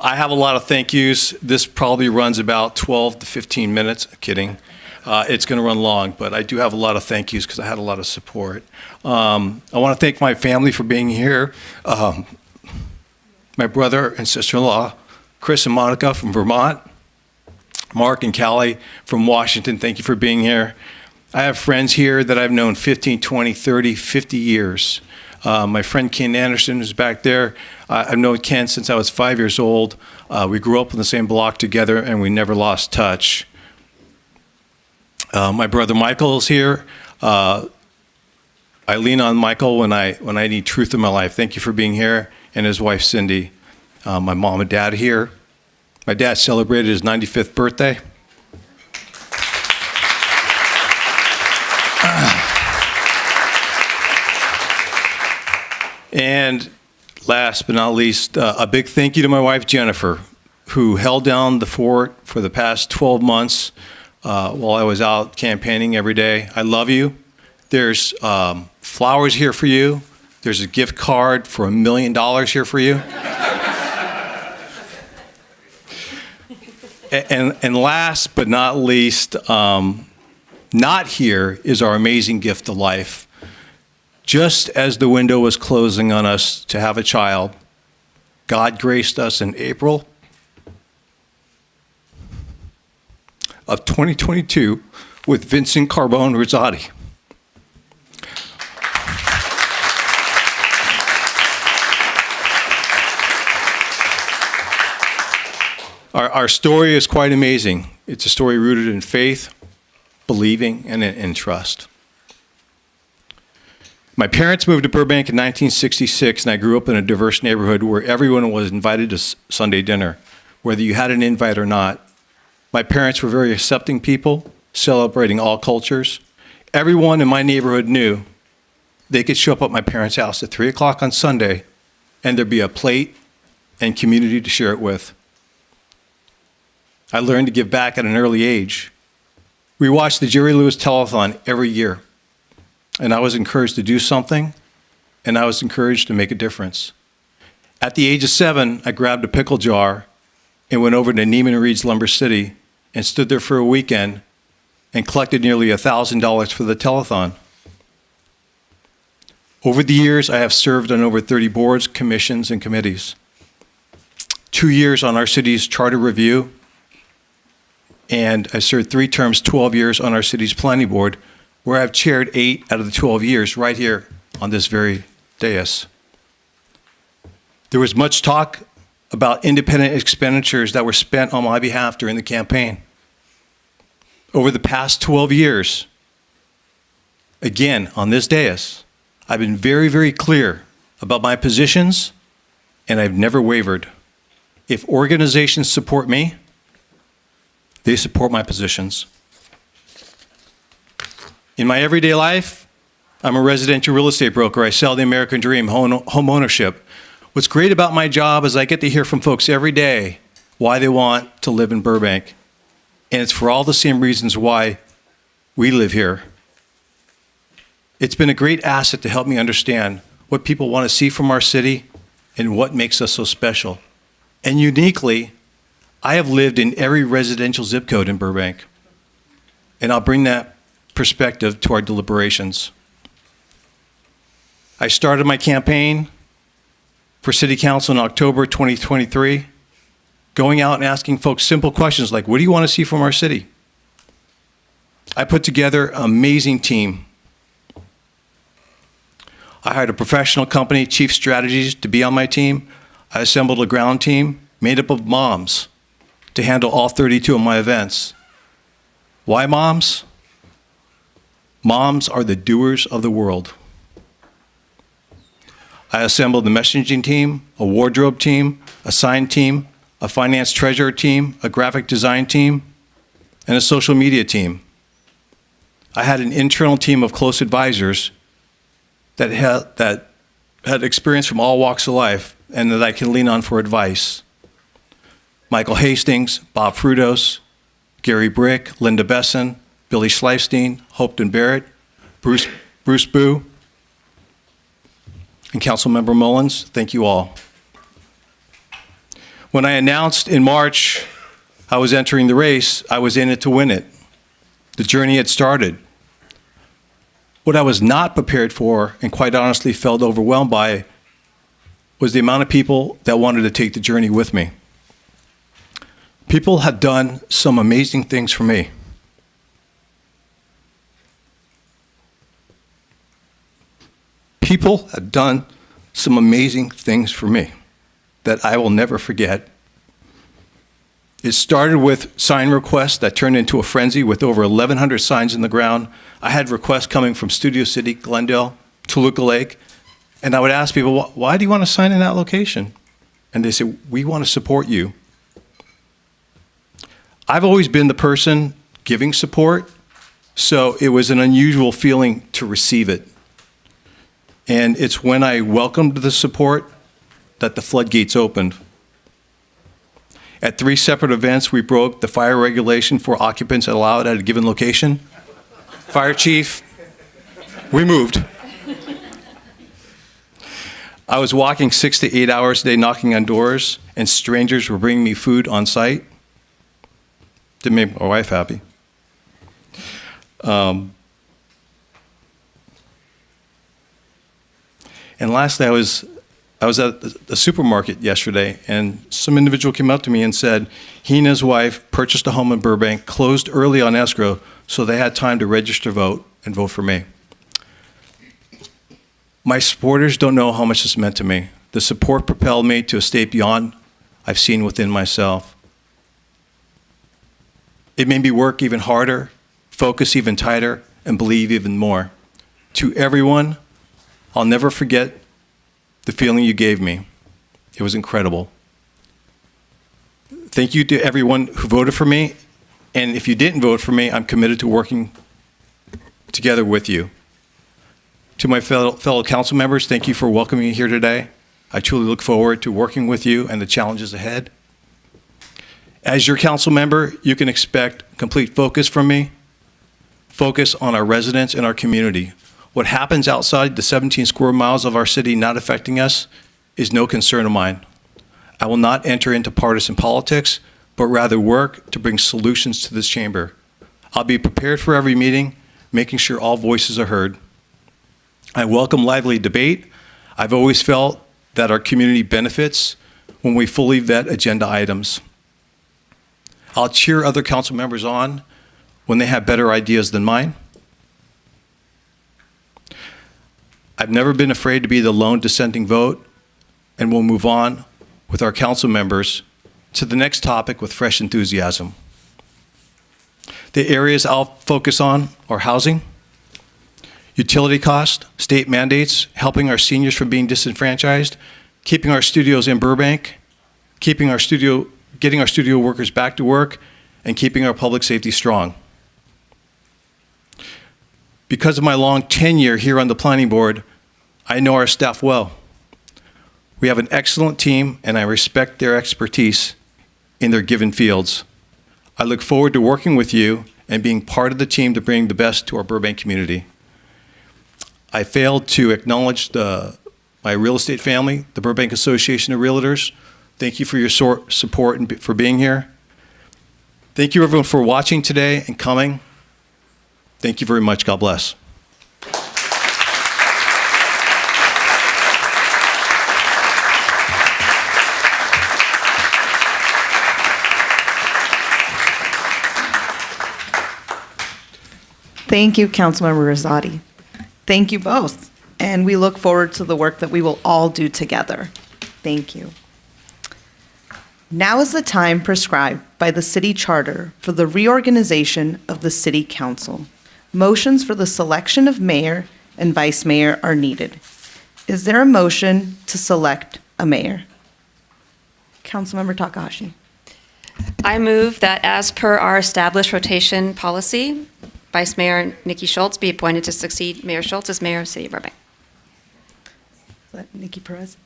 I have a lot of thank yous. This probably runs about 12 to 15 minutes. Kidding. It's going to run long, but I do have a lot of thank yous because I had a lot of support. I want to thank my family for being here. My brother and sister-in-law, Chris and Monica from Vermont, Mark and Callie from Washington, thank you for being here. I have friends here that I've known 15, 20, 30, 50 years. My friend Ken Anderson is back there. I've known Ken since I was 5 years old. We grew up in the same block together, and we never lost touch. My brother Michael is here. I lean on Michael when I need truth in my life. Thank you for being here. And his wife Cindy. My mom and dad here. My dad celebrated his 95th birthday. And last but not least, a big thank you to my wife, Jennifer, who held down the fort for the past 12 months while I was out campaigning every day. I love you. There's flowers here for you. There's a gift card for $1 million here for you. And last but not least, not here is our amazing gift of life. Just as the window was closing on us to have a child, God graced us in April of 2022 with Vincent Carbone Rosati. Our story is quite amazing. It's a story rooted in faith, believing, and in trust. My parents moved to Burbank in 1966, and I grew up in a diverse neighborhood where everyone was invited to Sunday dinner, whether you had an invite or not. My parents were very accepting people, celebrating all cultures. Everyone in my neighborhood knew they could show up at my parents' house at 3 o'clock on Sunday, and there'd be a plate and community to share it with. I learned to give back at an early age. We watched the Jerry Lewis telethon every year, and I was encouraged to do something, and I was encouraged to make a difference. At the age of 7, I grabbed a pickle jar and went over to Neiman Reed's Lumber City and stood there for a weekend and collected nearly $1,000 for the telethon. Over the years, I have served on over 30 boards, commissions, and committees. 2 years on our city's charter review, and I served 3 terms, 12 years on our city's planning board, where I've chaired 8 out of the 12 years right here on this very dais. There was much talk about independent expenditures that were spent on my behalf during the campaign. Over the past 12 years, again, on this dais, I've been very, very clear about my positions, and I've never wavered. If organizations support me, they support my positions. In my everyday life, I'm a residential real estate broker. I sell the American dream, home ownership. What's great about my job is I get to hear from folks every day why they want to live in Burbank. And it's for all the same reasons why we live here. It's been a great asset to help me understand what people want to see from our city and what makes us so special. And uniquely, I have lived in every residential zip code in Burbank. And I'll bring that perspective to our deliberations. I started my campaign for City Council in October 2023, going out and asking folks simple questions like, what do you want to see from our city? I put together an amazing team. I hired a professional company, Chief Strategies, to be on my team. I assembled a ground team made up of moms to handle all 32 of my events. Why moms? Moms are the doers of the world. I assembled the messaging team, a wardrobe team, a sign team, a finance treasurer team, a graphic design team, and a social media team. I had an internal team of close advisors that had experience from all walks of life and that I can lean on for advice. Michael Hastings, Bob Frutos, Gary Brick, Linda Besson, Billy Schleifstein, Hopeton Barrett, Bruce Boo, and Councilmember Mullins. Thank you all. When I announced in March I was entering the race, I was in it to win it. The journey had started. What I was not prepared for, and quite honestly felt overwhelmed by, was the amount of people that wanted to take the journey with me. People have done some amazing things for me. People have done some amazing things for me that I will never forget. It started with sign requests that turned into a frenzy with over 1,100 signs in the ground. I had requests coming from Studio City, Glendale, Toluca Lake, and I would ask people, why do you want to sign in that location? And they said, we want to support you. I've always been the person giving support, so it was an unusual feeling to receive it. And it's when I welcomed the support that the floodgates opened. At 3 separate events, we broke the fire regulation for occupants allowed at a given location. Fire chief, we moved. I was walking 6 to 8 hours a day knocking on doors, and strangers were bringing me food on site. Didn't make my wife happy. And lastly, I was at the supermarket yesterday, and some individual came up to me and said he and his wife purchased a home in Burbank, closed early on escrow, so they had time to register vote and vote for me. My supporters don't know how much this meant to me. The support propelled me to a state beyond I've seen within myself. It made me work even harder, focus even tighter, and believe even more. To everyone, I'll never forget the feeling you gave me. It was incredible. Thank you to everyone who voted for me. And if you didn't vote for me, I'm committed to working together with you. To my fellow council members, thank you for welcoming me here today. I truly look forward to working with you and the challenges ahead. As your council member, you can expect complete focus from me, focus on our residents and our community. What happens outside the 17 square miles of our city not affecting us is no concern of mine. I will not enter into partisan politics, but rather work to bring solutions to this chamber. I'll be prepared for every meeting, making sure all voices are heard. I welcome lively debate. I've always felt that our community benefits when we fully vet agenda items. I'll cheer other council members on when they have better ideas than mine. I've never been afraid to be the lone dissenting vote, and we'll move on with our council members to the next topic with fresh enthusiasm. The areas I'll focus on are housing. utility cost, state mandates, helping our seniors from being disenfranchised, keeping our studios in Burbank, getting our studio workers back to work, and keeping our public safety strong. Because of my long tenure here on the planning board, I know our staff well. We have an excellent team, and I respect their expertise in their given fields. I look forward to working with you and being part of the team to bring the best to our Burbank community. I failed to acknowledge my real estate family, the Burbank Association of Realtors. Thank you for your support and for being here. Thank you everyone for watching today and coming. Thank you very much. God bless. Thank you, Councilmember Rosati. Thank you both. And we look forward to the work that we will all do together. Thank you. Now is the time prescribed by the city charter for the reorganization of the city council. Motions for the selection of mayor and vice mayor are needed. Is there a motion to select a mayor? Councilmember Takahashi. I move that as per our established rotation policy, Vice Mayor Nikki Schultz be appointed to succeed Mayor Schultz as mayor of the city of Burbank. Is that Nikki Perez?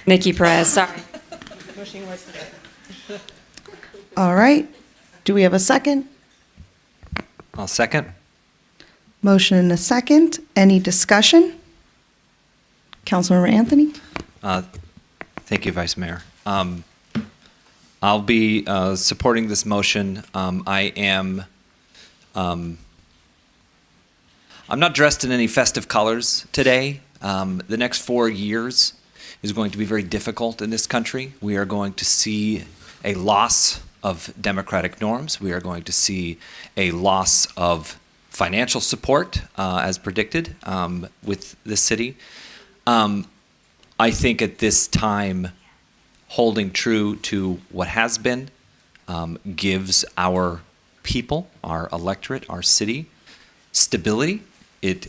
Nikki Perez, sorry. All right. Do we have a second? I'll second. Motion and a second. Any discussion? Councilmember Anthony? Thank you, Vice Mayor. I'll be supporting this motion. I'm not dressed in any festive colors today. The next 4 years is going to be very difficult in this country. We are going to see a loss of democratic norms. We are going to see a loss of financial support, as predicted, with this city. I think at this time, holding true to what has been gives our people, our electorate, our city, stability. It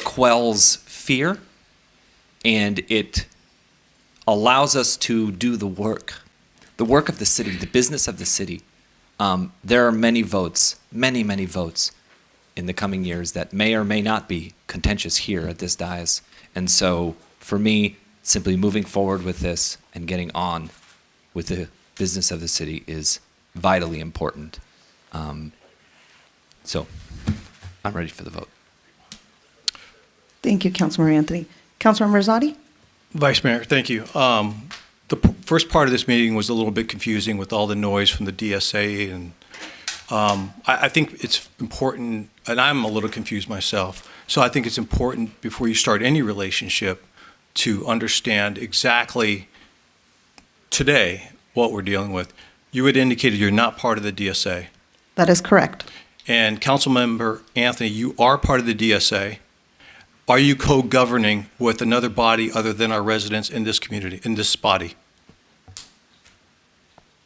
quells fear, and it allows us to do the work of the city, the business of the city. There are many votes, many votes in the coming years that may or may not be contentious here at this dais. And so for me, simply moving forward with this and getting on with the business of the city is vitally important. So I'm ready for the vote. Thank you, Councilmember Anthony. Councilmember Rosati? Vice Mayor, thank you. The first part of this meeting was a little bit confusing with all the noise from the DSA, and I think it's important, and I'm a little confused myself, so I think it's important before you start any relationship to understand exactly today what we're dealing with. You had indicated you're not part of the DSA. That is correct. And Councilmember Anthony, you are part of the DSA. Are you co-governing with another body other than our residents in this community, in this body?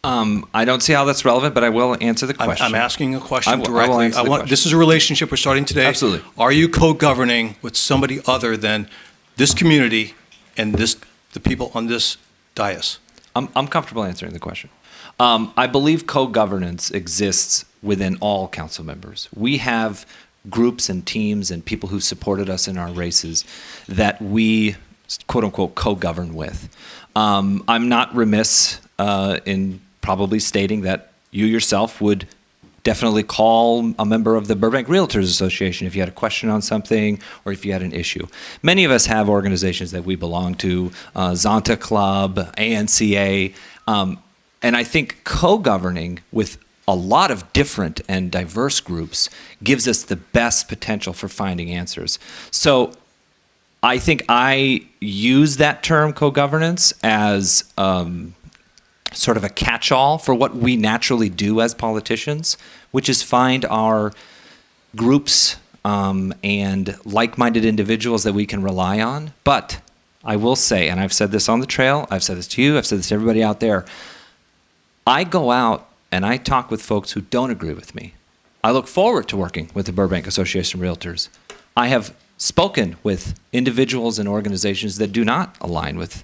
I don't see how that's relevant, but I will answer the question. I'm asking a question directly. I will answer the question. This is a relationship we're starting today. Absolutely. Are you co-governing with somebody other than this community and the people on this dais? I'm comfortable answering the question. I believe co-governance exists within all council members. We have groups and teams and people who supported us in our races that we, quote unquote, co-govern with. I'm not remiss in probably stating that you yourself would definitely call a member of the Burbank Realtors Association if you had a question on something or if you had an issue. Many of us have organizations that we belong to, Zonta Club, ANCA, and I think co-governing with a lot of different and diverse groups gives us the best potential for finding answers. So I think I use that term co-governance as sort of a catch-all for what we naturally do as politicians, which is find our groups and like-minded individuals that we can rely on. But I will say, and I've said this on the trail, I've said this to you, I've said this to everybody out there, I go out and I talk with folks who don't agree with me. I look forward to working with the Burbank Association of Realtors. I have spoken with individuals and organizations that do not align with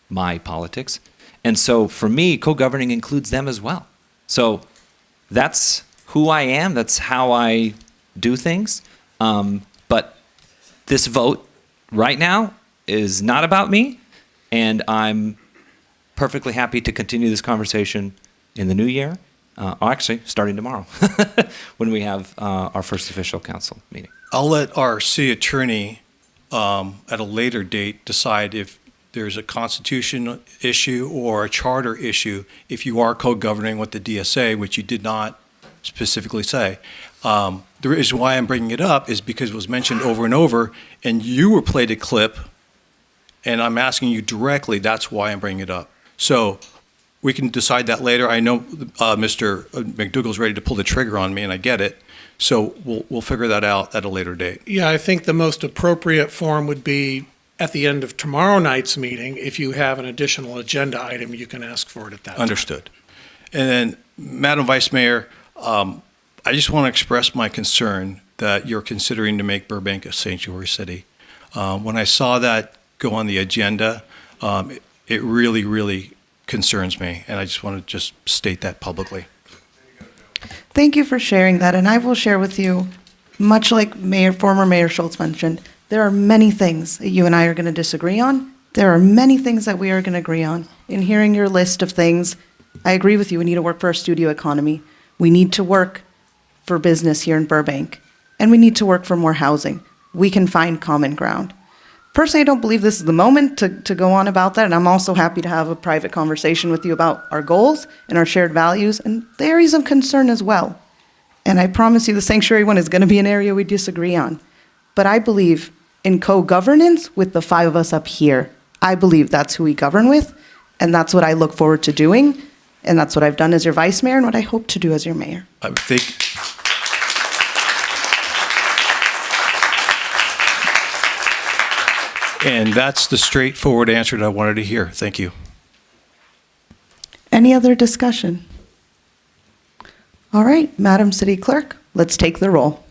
my politics. And so for me, co-governing includes them as well. So that's who I am. That's how I do things. But this vote right now is not about me. And I'm perfectly happy to continue this conversation in the new year. Actually, starting tomorrow when we have our first official council meeting. I'll let our city attorney at a later date decide if there's a constitutional issue or a charter issue if you are co-governing with the DSA, which you did not specifically say. The reason why I'm bringing it up is because it was mentioned over and over, and you were played a clip, and I'm asking you directly, that's why I'm bringing it up. So we can decide that later. I know Mr. McDougall's ready to pull the trigger on me, and I get it. So we'll figure that out at a later date. Yeah, I think the most appropriate form would be at the end of tomorrow night's meeting. If you have an additional agenda item, you can ask for it at that time. Understood. And then, Madam Vice Mayor, I just want to express my concern that you're considering to make Burbank a sanctuary city. When I saw that go on the agenda, it really, really concerns me, and I just want to just state that publicly. Thank you for sharing that, and I will share with you, much like former Mayor Schultz mentioned, there are many things that you and I are going to disagree on. There are many things that we are going to agree on. In hearing your list of things, I agree with you. We need to work for our studio economy. We need to work for business here in Burbank, and we need to work for more housing. We can find common ground. Personally, I don't believe this is the moment to go on about that, and I'm also happy to have a private conversation with you about our goals and our shared values and the areas of concern as well. And I promise you the sanctuary one is going to be an area we disagree on. But I believe in co-governance with the five of us up here. I believe that's who we govern with, and that's what I look forward to doing, and that's what I've done as your vice mayor and what I hope to do as your mayor. I think and that's the straightforward answer that I wanted to hear. Thank you. Any other discussion? All right, Madam City Clerk, let's take the roll.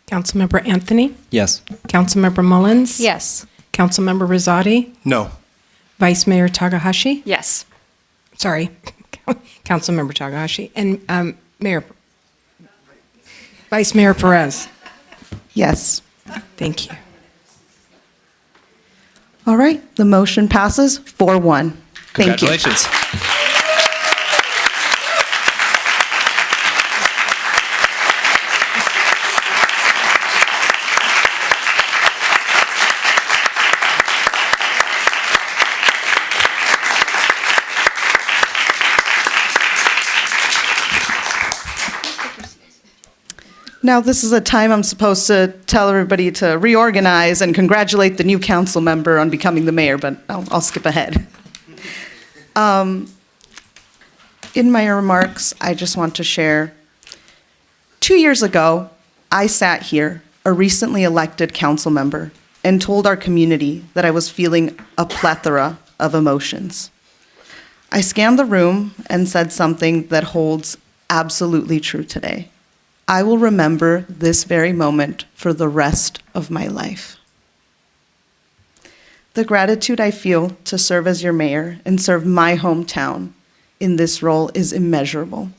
Councilmember Anthony? Yes. Councilmember Mullins? Yes. Councilmember Rosati? No. Vice Mayor Takahashi? Yes. Sorry, Councilmember Takahashi. And Vice Mayor Perez? Yes. Thank you. All right, the motion passes 4-1. Thank you. Congratulations. Now, this is a time I'm supposed to tell everybody to reorganize and congratulate the new council member on becoming the mayor, but I'll skip ahead. In my remarks, I just want to share, 2 years ago, I sat here, a recently elected council member, and told our community that I was feeling a plethora of emotions. I scanned the room and said something that holds absolutely true today. I will remember this very moment for the rest of my life. The gratitude I feel to serve as your mayor and serve my hometown in this role is immeasurable.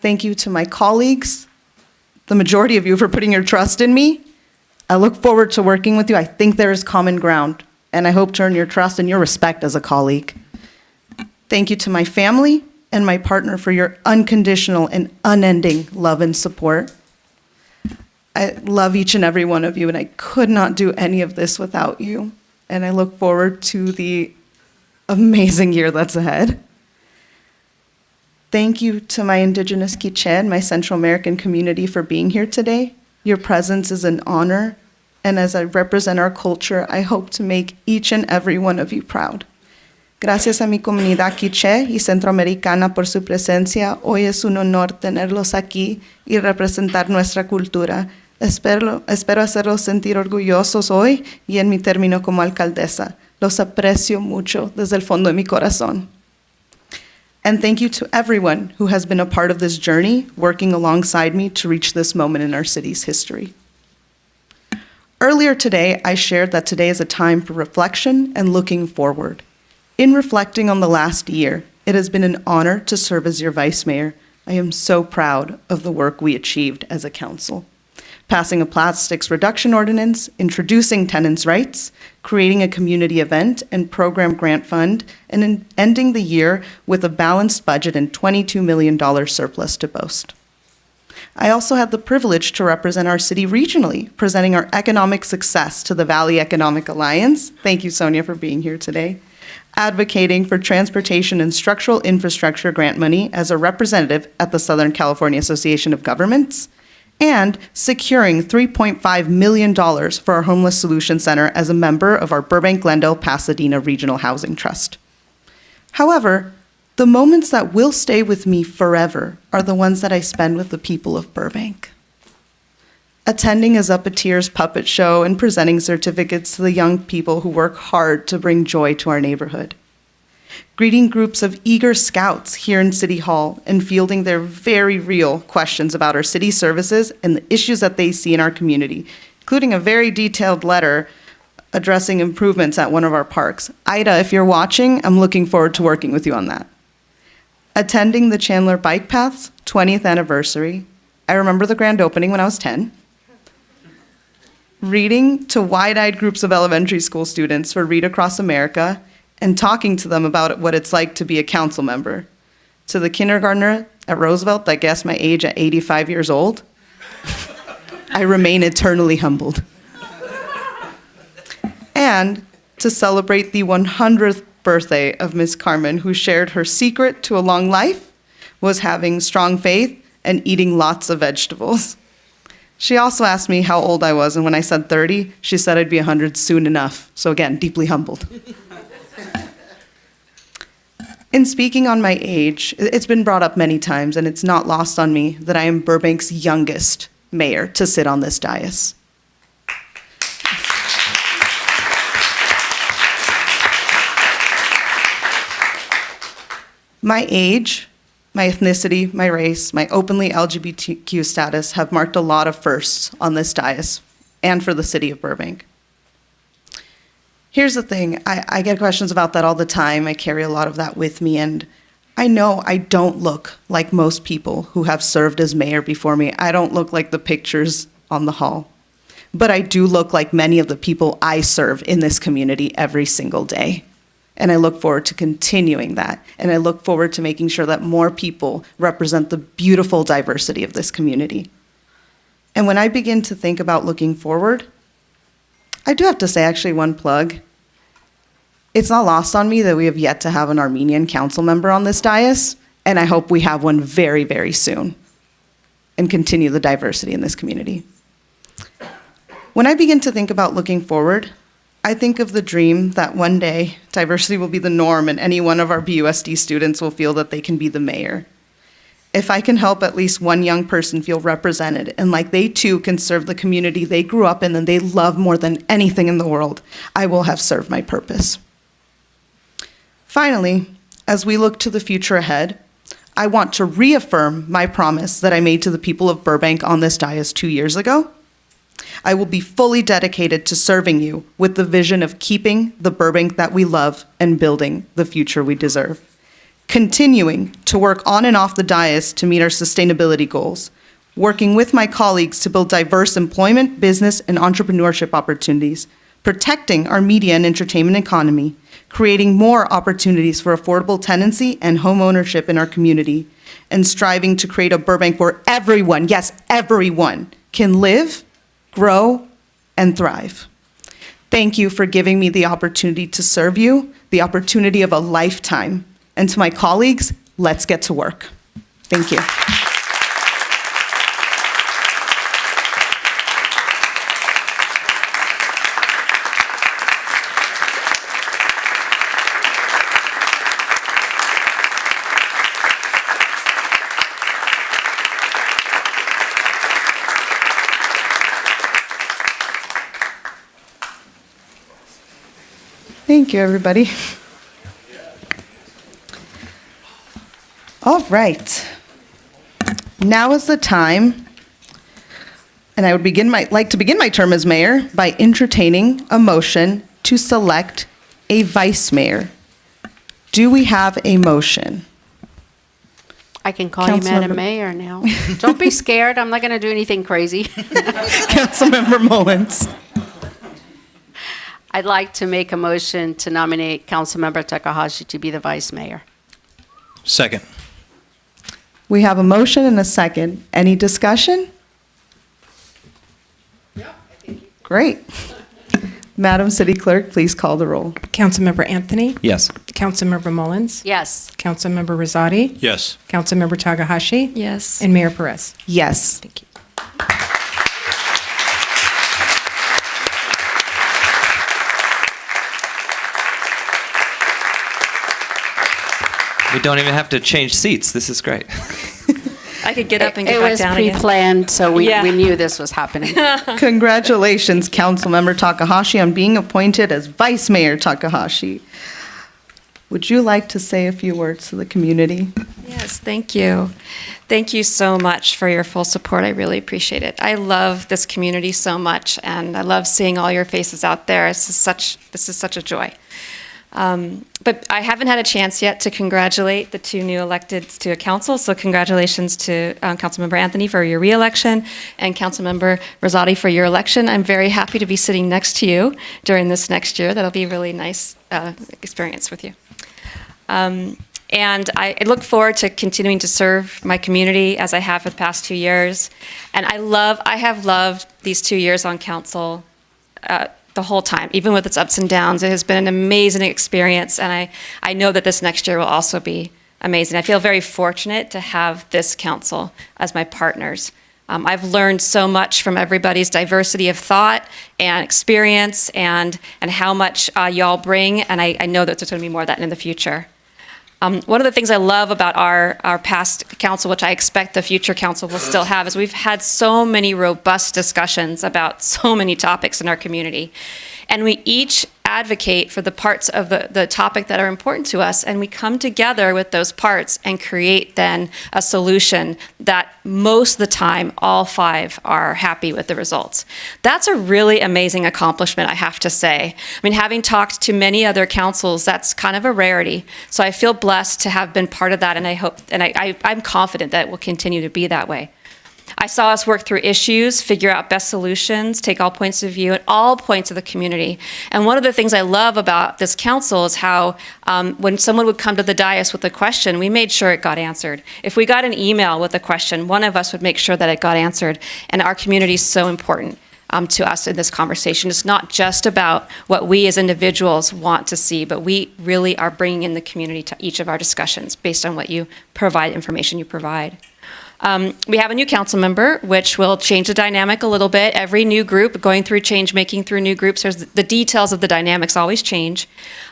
Thank you to my colleagues, the majority of you, for putting your trust in me. I look forward to working with you. I think there is common ground, and I hope to earn your trust and your respect as a colleague. Thank you to my family and my partner for your unconditional and unending love and support. I love each and every one of you, and I could not do any of this without you. And I look forward to the amazing year that's ahead. Thank you to my Indigenous Quiche and my Central American community for being here today. Your presence is an honor, and as I represent our culture, I hope to make each and every one of you proud. Gracias a mi comunidad quiche y centroamericana por su presencia. Hoy es un honor tenerlos aquí y representar nuestra cultura. Espero hacerlos sentir orgullosos hoy y en mi término como alcaldesa. Los aprecio mucho desde el fondo de mi corazón. And thank you to everyone who has been a part of this journey, working alongside me to reach this moment in our city's history. Earlier today, I shared that today is a time for reflection and looking forward. In reflecting on the last year, it has been an honor to serve as your vice mayor. I am so proud of the work we achieved as a council. Passing a plastics reduction ordinance, introducing tenants' rights, creating a community event and program grant fund, and ending the year with a balanced budget and $22 million surplus to boast. I also had the privilege to represent our city regionally, presenting our economic success to the Valley Economic Alliance. Thank you, Sonia, for being here today. Advocating for transportation and structural infrastructure grant money as a representative at the Southern California Association of Governments, and securing $3.5 million for our Homeless Solution Center as a member of our Burbank-Glendale-Pasadena Regional Housing Trust. However, the moments that will stay with me forever are the ones that I spend with the people of Burbank. Attending a Uppeteers puppet show and presenting certificates to the young people who work hard to bring joy to our neighborhood. Greeting groups of eager scouts here in City Hall and fielding their very real questions about our city services and the issues that they see in our community, including a very detailed letter addressing improvements at one of our parks. Ida, if you're watching, I'm looking forward to working with you on that. Attending the Chandler Bike Path's 20th anniversary. I remember the grand opening when I was 10. Reading to wide-eyed groups of elementary school students for Read Across America and talking to them about what it's like to be a council member. To the kindergartner at Roosevelt that guessed my age at 85 years old, I remain eternally humbled. And to celebrate the 100th birthday of Miss Carmen, who shared her secret to a long life was having strong faith and eating lots of vegetables. She also asked me how old I was, and when I said 30, she said I'd be 100 soon enough. So again, deeply humbled. In speaking on my age, it's been brought up many times, and it's not lost on me that I am Burbank's youngest mayor to sit on this dais. My age, my ethnicity, my race, my openly LGBTQ status have marked a lot of firsts on this dais and for the city of Burbank. Here's the thing, I get questions about that all the time. I carry a lot of that with me, and I know I don't look like most people who have served as mayor before me. I don't look like the pictures on the hall, but I do look like many of the people I serve in this community every single day. And I look forward to continuing that, and I look forward to making sure that more people represent the beautiful diversity of this community. And when I begin to think about looking forward, I do have to say actually one plug. It's not lost on me that we have yet to have an Armenian council member on this dais, and I hope we have one very, very soon and continue the diversity in this community. When I begin to think about looking forward, I think of the dream that one day diversity will be the norm and any one of our BUSD students will feel that they can be the mayor. If I can help at least one young person feel represented and like they too can serve the community they grew up in and they love more than anything in the world, I will have served my purpose. Finally, as we look to the future ahead, I want to reaffirm my promise that I made to the people of Burbank on this dais 2 years ago. I will be fully dedicated to serving you with the vision of keeping the Burbank that we love and building the future we deserve. Continuing to work on and off the dais to meet our sustainability goals, working with my colleagues to build diverse employment, business, and entrepreneurship opportunities, protecting our media and entertainment economy, creating more opportunities for affordable tenancy and home ownership in our community, and striving to create a Burbank where everyone, yes, everyone, can live, grow, and thrive. Thank you for giving me the opportunity to serve you, the opportunity of a lifetime. And to my colleagues, let's get to work. Thank you. Thank you, everybody. right. Now is the time, and I would like to begin my term as mayor by entertaining a motion to select a vice mayor. Do we have a motion? I can call you Madam Councilmember- Mayor now. Don't be scared. I'm not going to do anything crazy. Councilmember Mullins. I'd like to make a motion to nominate Councilmember Takahashi to be the vice mayor. Second. We have a motion and a second. Any discussion? Great. Madam City Clerk, please call the roll. Councilmember Anthony? Yes. Councilmember Mullins? Yes. Councilmember Rosati? Yes. Councilmember Takahashi? Yes. And Mayor Perez? Yes. Thank you. We don't even have to change seats. This is great. I could get up and get It back was down again. pre-planned, so we Yeah. knew this was happening. Congratulations, Councilmember Takahashi, on being appointed as Vice Mayor Takahashi. Would you like to say a few words to the community? Yes, thank you. Thank you so much for your full support. I really appreciate it. I love this community so much, and I love seeing all your faces out there. This is such a joy. But I haven't had a chance yet to congratulate the two new electeds to a council. So congratulations to Councilmember Anthony for your reelection and Councilmember Rosati for your election. I'm very happy to be sitting next to you during this next year. That'll be a really nice experience with you. And I look forward to continuing to serve my community as I have for the past 2 years. And I have loved these 2 years on council the whole time, even with its ups and downs. It has been an amazing experience, and I know that this next year will also be amazing. I feel very fortunate to have this council as my partners. I've learned so much from everybody's diversity of thought and experience and how much y'all bring, and I know that there's going to be more of that in the future. One of the things I love about our past council, which I expect the future council will still have, is we've had so many robust discussions about so many topics in our community. And we each advocate for the parts of the topic that are important to us, and we come together with those parts and create then a solution that most of the time all five are happy with the results. That's a really amazing accomplishment, I have to say. I mean, having talked to many other councils, that's kind of a rarity. So I feel blessed to have been part of that, and I'm confident that it will continue to be that way. I saw us work through issues, figure out best solutions, take all points of view at all points of the community. And one of the things I love about this council is how when someone would come to the dais with a question, we made sure it got answered. If we got an email with a question, one of us would make sure that it got answered. And our community is so important to us in this conversation. It's not just about what we as individuals want to see, but we really are bringing in the community to each of our discussions based on what you provide, information you provide. We have a new council member, which will change the dynamic a little bit. Every new group, going through change making through new groups, the details of the dynamics always change.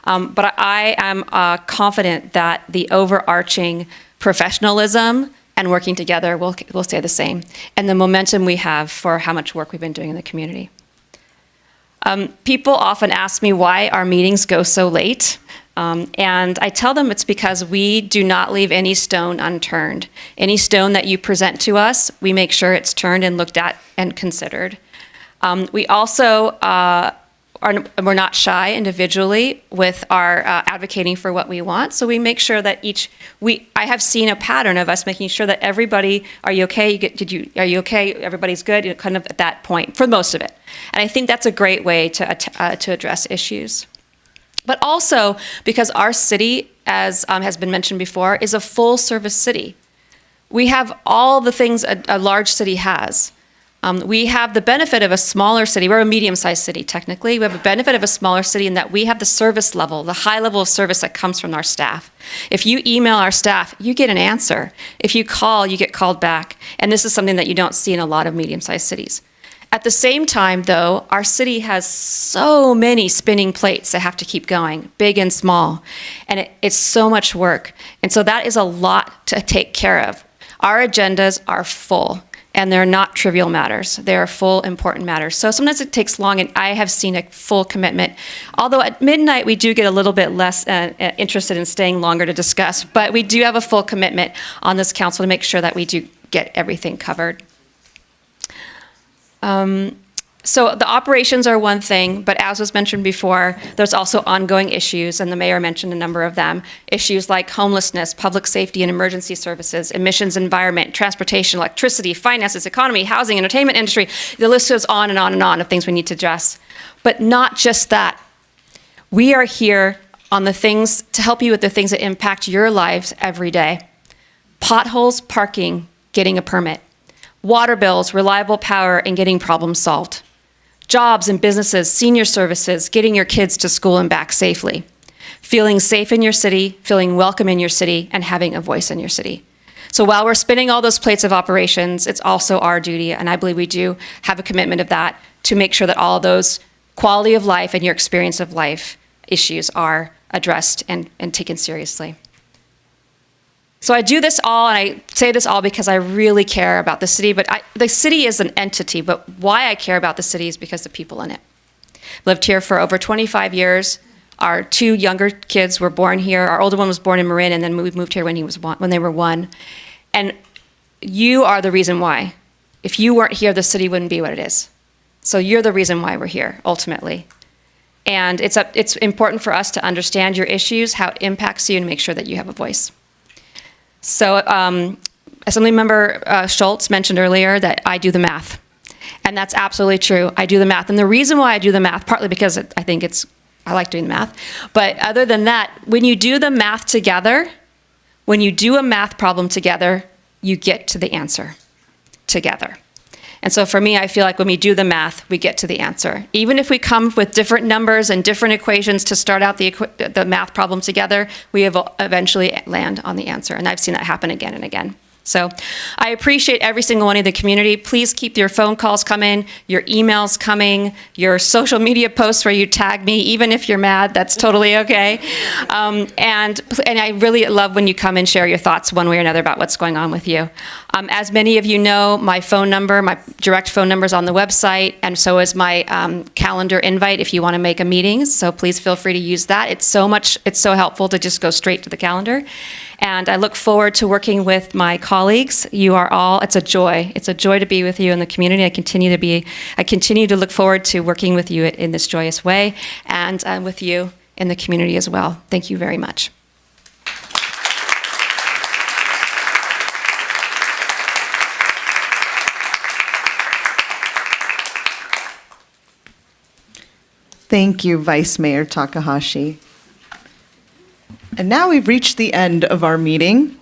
But I am confident that the overarching professionalism and working together will stay the same, and the momentum we have for how much work we've been doing in the community. People often ask me why our meetings go so late. And I tell them it's because we do not leave any stone unturned. Any stone that you present to us, we make sure it's turned and looked at and considered. We also we're not shy individually with our advocating for what we want. So we make sure that I have seen a pattern of us making sure that everybody, are you okay? Are you okay? Everybody's good. Kind of at that point for most of it. And I think that's a great way to address issues. But also because our city, as has been mentioned before, is a full-service city. We have all the things a large city has. We have the benefit of a smaller city. We're a medium-sized city, technically. We have a benefit of a smaller city in that we have the service level, the high level of service that comes from our staff. If you email our staff, you get an answer. If you call, you get called back. And this is something that you don't see in a lot of medium-sized cities. At the same time, though, our city has so many spinning plates that have to keep going, big and small, and it's so much work. And so that is a lot to take care of. Our agendas are full, And they're not trivial matters. They are full, important matters. So sometimes it takes long, and I have seen a full commitment. Although at midnight, we do get a little bit less interested in staying longer to discuss, but we do have a full commitment on this council to make sure that we do get everything covered. So the operations are one thing, but as was mentioned before, there's also ongoing issues, and the mayor mentioned a number of them. Issues like homelessness, public safety and emergency services, emissions, environment, transportation, electricity, finances, economy, housing, entertainment industry. The list goes on and on and on of things we need to address. But not just that. We are here on the things to help you with the things that impact your lives every day. Potholes, parking, getting a permit. Water bills, reliable power, and getting problems solved. Jobs and businesses, senior services, getting your kids to school and back safely. Feeling safe in your city, feeling welcome in your city, and having a voice in your city. So while we're spinning all those plates of operations, it's also our duty, and I believe we do have a commitment of that, to make sure that all those quality of life and your experience of life issues are addressed and taken seriously. So I do this all, and I say this all because I really care about the city, but the city is an entity, but why I care about the city is because of the people in it. Lived here for over 25 years. Our two younger kids were born here. Our older one was born in Marin, and then we moved here when they were one. And you are the reason why. If you weren't here, the city wouldn't be what it is. So you're the reason why we're here, ultimately. And it's important for us to understand your issues, how it impacts you, and make sure that you have a voice. So Assemblymember Schultz mentioned earlier that I do the math. And that's absolutely true. I do the math. And the reason why I do the math, partly because I think I like doing the math, but other than that, when you do the math together, when you do a math problem together, you get to the answer together. And so for me, I feel like when we do the math, we get to the answer. Even if we come with different numbers and different equations to start out the math problem together, we eventually land on the answer. And I've seen that happen again and again. So I appreciate every single one in the community. Please keep your phone calls coming, your emails coming, your social media posts where you tag me, even if you're mad, that's totally okay. And I really love when you come and share your thoughts one way or another about what's going on with you. As many of you know, my phone number, my direct phone number is on the website, and so is my calendar invite if you want to make a meeting. So please feel free to use that. It's so helpful to just go straight to the calendar. And I look forward to working with my colleagues. You are all, it's a joy. It's a joy to be with you in the community. I continue to look forward to working with you in this joyous way, and with you in the community as well. Thank you very much. Thank you, Vice Mayor Takahashi. And now we've reached the end of our meeting.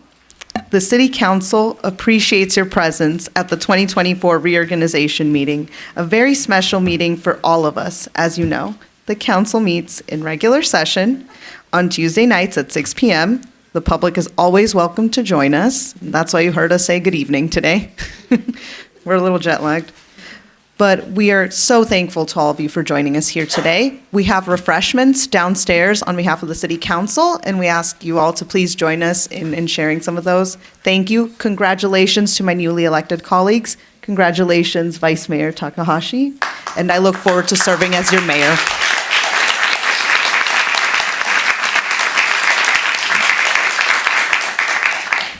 The City Council appreciates your presence at the 2024 Reorganization meeting, a very special meeting for all of us. As you know, the Council meets in regular session on Tuesday nights at 6 p.m. The public is always welcome to join us. That's why you heard us say good evening today. We're a little jet lagged. But we are so thankful to all of you for joining us here today. We have refreshments downstairs on behalf of the City Council, and we ask you all to please join us in sharing some of those. Thank you. Congratulations to my newly elected colleagues. Congratulations, Vice Mayor Takahashi. And I look forward to serving as your mayor.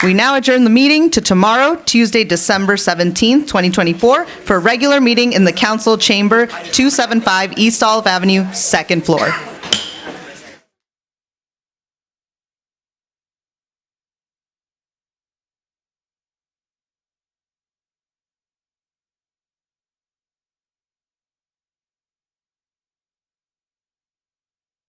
We now adjourn the meeting to tomorrow, Tuesday, December 17th, 2024, for a regular meeting in the Council Chamber, 275 East Olive Avenue, second floor.